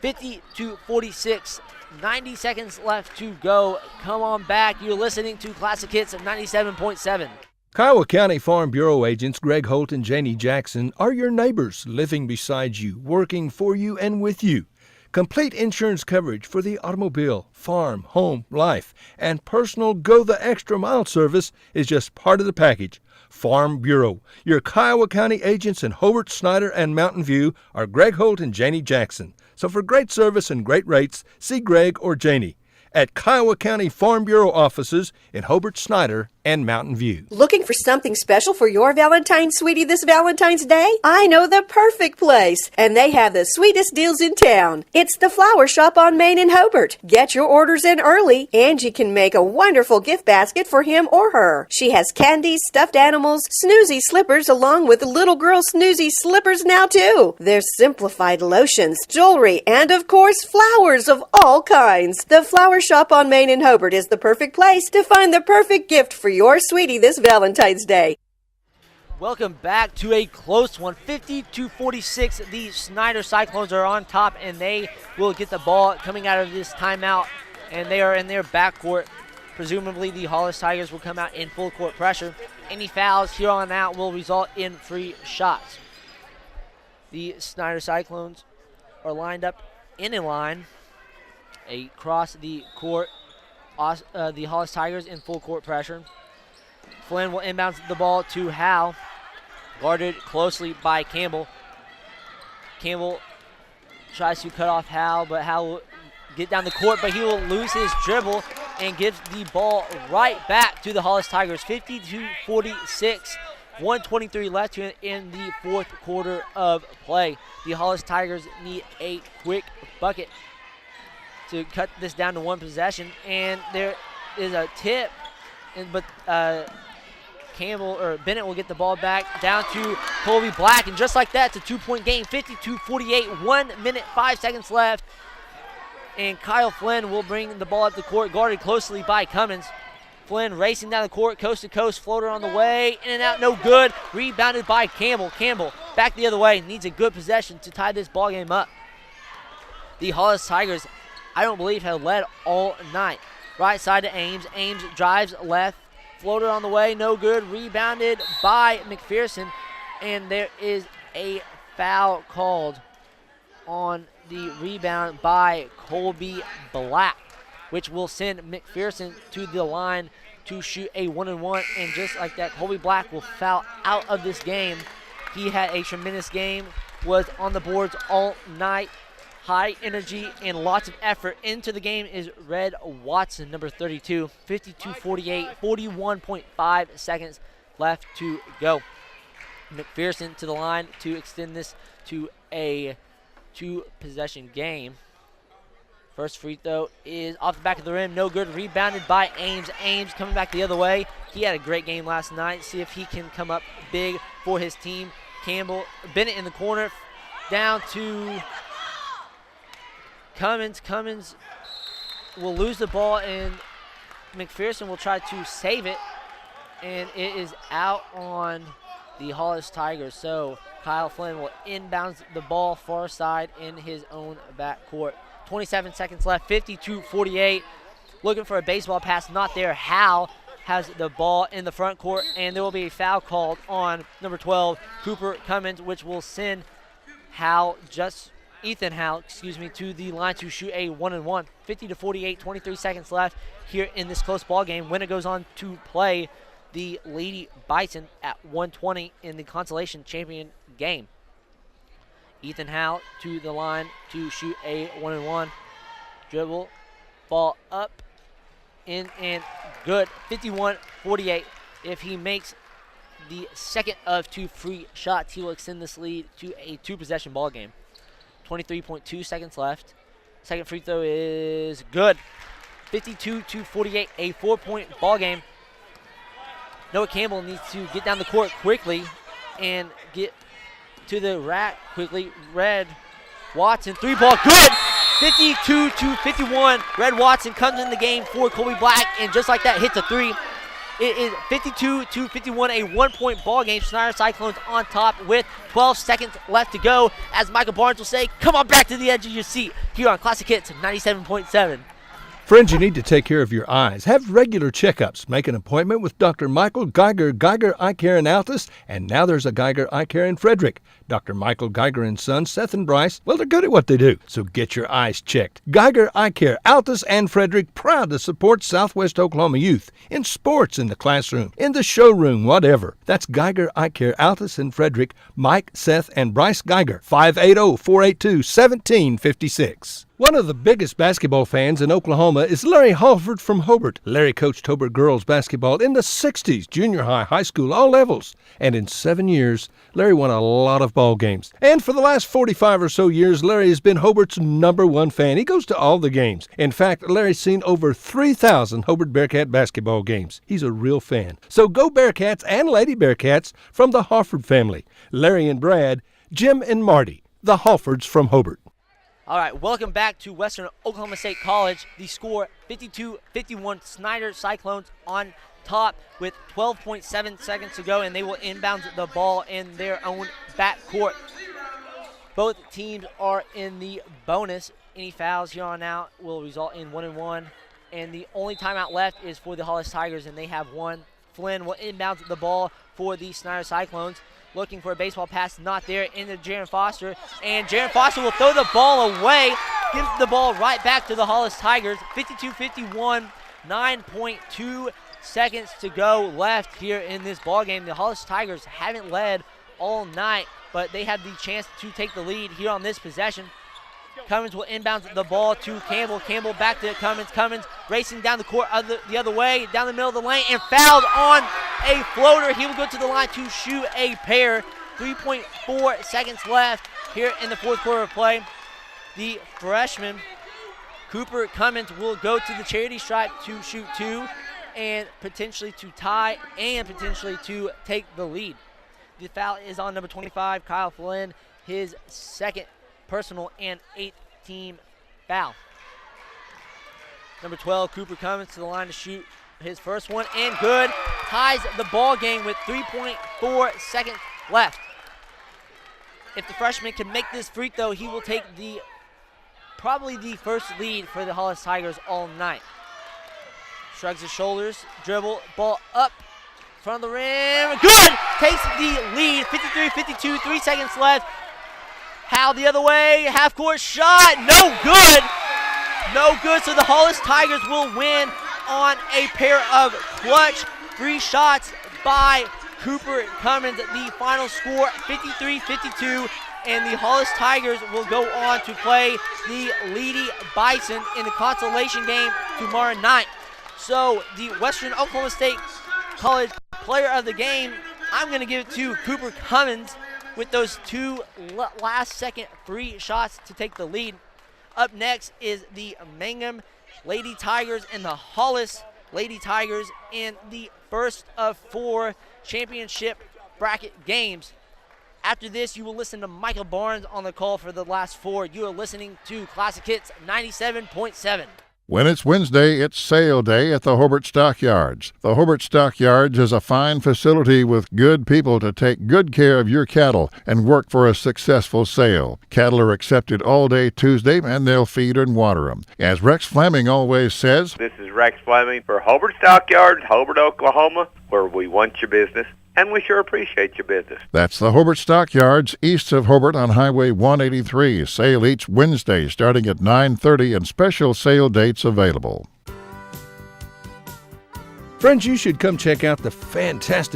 50-46, 90 seconds left to go. Come on back. You're listening to Classic Hits at 97.7. Kiowa County Farm Bureau agents Greg Holt and Janie Jackson are your neighbors, living beside you, working for you and with you. Complete insurance coverage for the automobile, farm, home, life, and personal Go the Extra Mile service is just part of the package. Farm Bureau. Your Kiowa County agents in Hobart, Snyder, and Mountain View are Greg Holt and Janie Jackson. So for great service and great rates, see Greg or Janie at Kiowa County Farm Bureau offices in Hobart, Snyder, and Mountain View. Looking for something special for your Valentine's sweetie this Valentine's Day? I know the perfect place, and they have the sweetest deals in town. It's the Flower Shop on Main in Hobart. Get your orders in early. Angie can make a wonderful gift basket for him or her. She has candies, stuffed animals, snoozy slippers, along with little girl snoozy slippers now too. There's simplified lotions, jewelry, and of course flowers of all kinds. The Flower Shop on Main in Hobart is the perfect place to find the perfect gift for your sweetie this Valentine's Day. Welcome back to a close one. 50-46. The Snyder Cyclones are on top, and they will get the ball coming out of this timeout, and they are in their backcourt. Presumably, the Hollis Tigers will come out in full court pressure. Any fouls here on out will result in free shots. The Snyder Cyclones are lined up in a line across the court. The Hollis Tigers in full court pressure. Flynn will inbound the ball to Howe, guarded closely by Campbell. Campbell tries to cut off Howe, but Howe will get down the court, but he will lose his dribble and gives the ball right back to the Hollis Tigers. 50-46, 1:23 left in the fourth quarter of play. The Hollis Tigers need a quick bucket to cut this down to one possession, and there is a tip, but Bennett will get the ball back down to Colby Black, and just like that, it's a 2-point game. 52-48, 1 minute, 5 seconds left, and Kyle Flynn will bring the ball up the court, guarded closely by Cummins. Flynn racing down the court, coast to coast, floater on the way, in and out, no good. Rebounded by Campbell. Campbell back the other way, needs a good possession to tie this ball game up. The Hollis Tigers, I don't believe, have led all night. Right side to Ames. Ames drives left. Floater on the way, no good. Rebounded by McPherson, and there is a foul called on the rebound by Colby Black, which will send McPherson to the line to shoot a 1-and-1, and just like that, Colby Black will foul out of this game. He had a tremendous game, was on the boards all night. High energy and lots of effort into the game is Red Watson, number 32. 52-48, 41.5 seconds left to go. McPherson to the line to extend this to a two-possession game. First free throw is off the back of the rim, no good. Rebounded by Ames. Ames coming back the other way. He had a great game last night. See if he can come up big for his team. Bennett in the corner, down to Cummins. Cummins will lose the ball, and McPherson will try to save it, and it is out on the Hollis Tigers. So Kyle Flynn will inbound the ball far side in his own backcourt. 27 seconds left, 52-48. Looking for a baseball pass, not there. Howe has the ball in the front court, and there will be a foul called on number 12, Cooper Cummins, which will send Ethan Howe, to the line to shoot a 1-and-1. 50-48, 23 seconds left here in this close ball game. Winner goes on to play the Lady Bison at 1:20 in the consolation champion game. Ethan Howe to the line to shoot a 1-and-1. Dribble, ball up, in and good. 51-48. If he makes the second of two free shots, he will extend this lead to a two-possession ball game. 23.2 seconds left. Second free throw is good. 52-48, a 4-point ball game. Noah Campbell needs to get down the court quickly and get to the rack quickly. Red Watson, three ball, good. 52-51. Red Watson comes in the game for Colby Black, and just like that, hits a three. It is 52-51, a 1-point ball game. Snyder Cyclones on top with 12 seconds left to go. As Michael Barnes will say, come on back to the edge of your seat here on Classic Hits 97.7. Friends, you need to take care of your eyes. Have regular checkups. Make an appointment with Dr. Michael Geiger Eye Care in Altus, and now there's a Geiger Eye Care in Frederick. Dr. Michael Geiger and Sons, Seth and Bryce, well, they're good at what they do, so get your eyes checked. Geiger Eye Care, Altus and Frederick, proud to support Southwest Oklahoma youth in sports, in the classroom, in the showroom, whatever. That's Geiger Eye Care, Altus and Frederick. Mike, Seth, and Bryce Geiger, 580-482-1756. One of the biggest basketball fans in Oklahoma is Larry Halford from Hobart. Larry coached Hobart girls basketball in the 60s, junior high, high school, all levels. And in 7 years, Larry won a lot of ball games. And for the last 45 or so years, Larry has been Hobart's #1 fan. He goes to all the games. In fact, Larry's seen over 3,000 Hobart Bearcat basketball games. He's a real fan. So go Bearcats and Lady Bearcats from the Halford family. Larry and Brad, Jim and Marty, the Halfords from Hobart. All right, welcome back to Western Oklahoma State College. The score 52-51, Snyder Cyclones on top with 12.7 seconds to go, and they will inbound the ball in their own backcourt. Both teams are in the bonus. Any fouls here on out will result in 1-1, and the only timeout left is for the Hollis Tigers, and they have one. Flynn will inbound the ball for the Snyder Cyclones. Looking for a baseball pass, not there, into Jaron Foster. And Jaron Foster will throw the ball away, gives the ball right back to the Hollis Tigers. 52-51, 9.2 seconds to go left here in this ball game. The Hollis Tigers haven't led all night, but they have the chance to take the lead here on this possession. Cummins will inbound the ball to Campbell. Campbell back to Cummins. Cummins racing down the court the other way, down the middle of the lane, and fouled on a floater. He will go to the line to shoot a pair. 3.4 seconds left here in the fourth quarter of play. The freshman, Cooper Cummins, will go to the charity stripe to shoot two and potentially to tie and potentially to take the lead. The foul is on number 25, Kyle Flynn, his second personal and 8th-team foul. Number 12, Cooper Cummins, to the line to shoot his first one, and good. Ties the ball game with 3.4 seconds left. If the freshman can make this free throw, he will take probably the first lead for the Hollis Tigers all night. Shrugs his shoulders, dribble, ball up, front of the rim, good! Takes the lead, 53-52, 3 seconds left. Howell the other way, half-court shot, no good! No good, so the Hollis Tigers will win on a pair of clutch free shots by Cooper Cummins. The final score, 53-52, and the Hollis Tigers will go on to play the Lady Bison in the consolation game tomorrow night. So the Western Oklahoma State College Player of the Game, I'm going to give it to Cooper Cummins with those two last-second free shots to take the lead. Up next is the Mangum Lady Tigers and the Hollis Lady Tigers in the first of 4 championship bracket games. After this, you will listen to Michael Barnes on the call for the last 4. You are listening to Classic Hits 97.7. When it's Wednesday, it's sale day at the Hobart Stockyards. The Hobart Stockyards is a fine facility with good people to take good care of your cattle and work for a successful sale. Cattle are accepted all day Tuesday, and they'll feed and water them. As Rex Fleming always says, this is Rex Fleming for Hobart Stockyards, Hobart, Oklahoma, where we want your business, and we sure appreciate your business. That's the Hobart Stockyards east of Hobart on Highway 183. Sale each Wednesday starting at 9:30 and special sale dates available. Friends, you should come check out the fantastic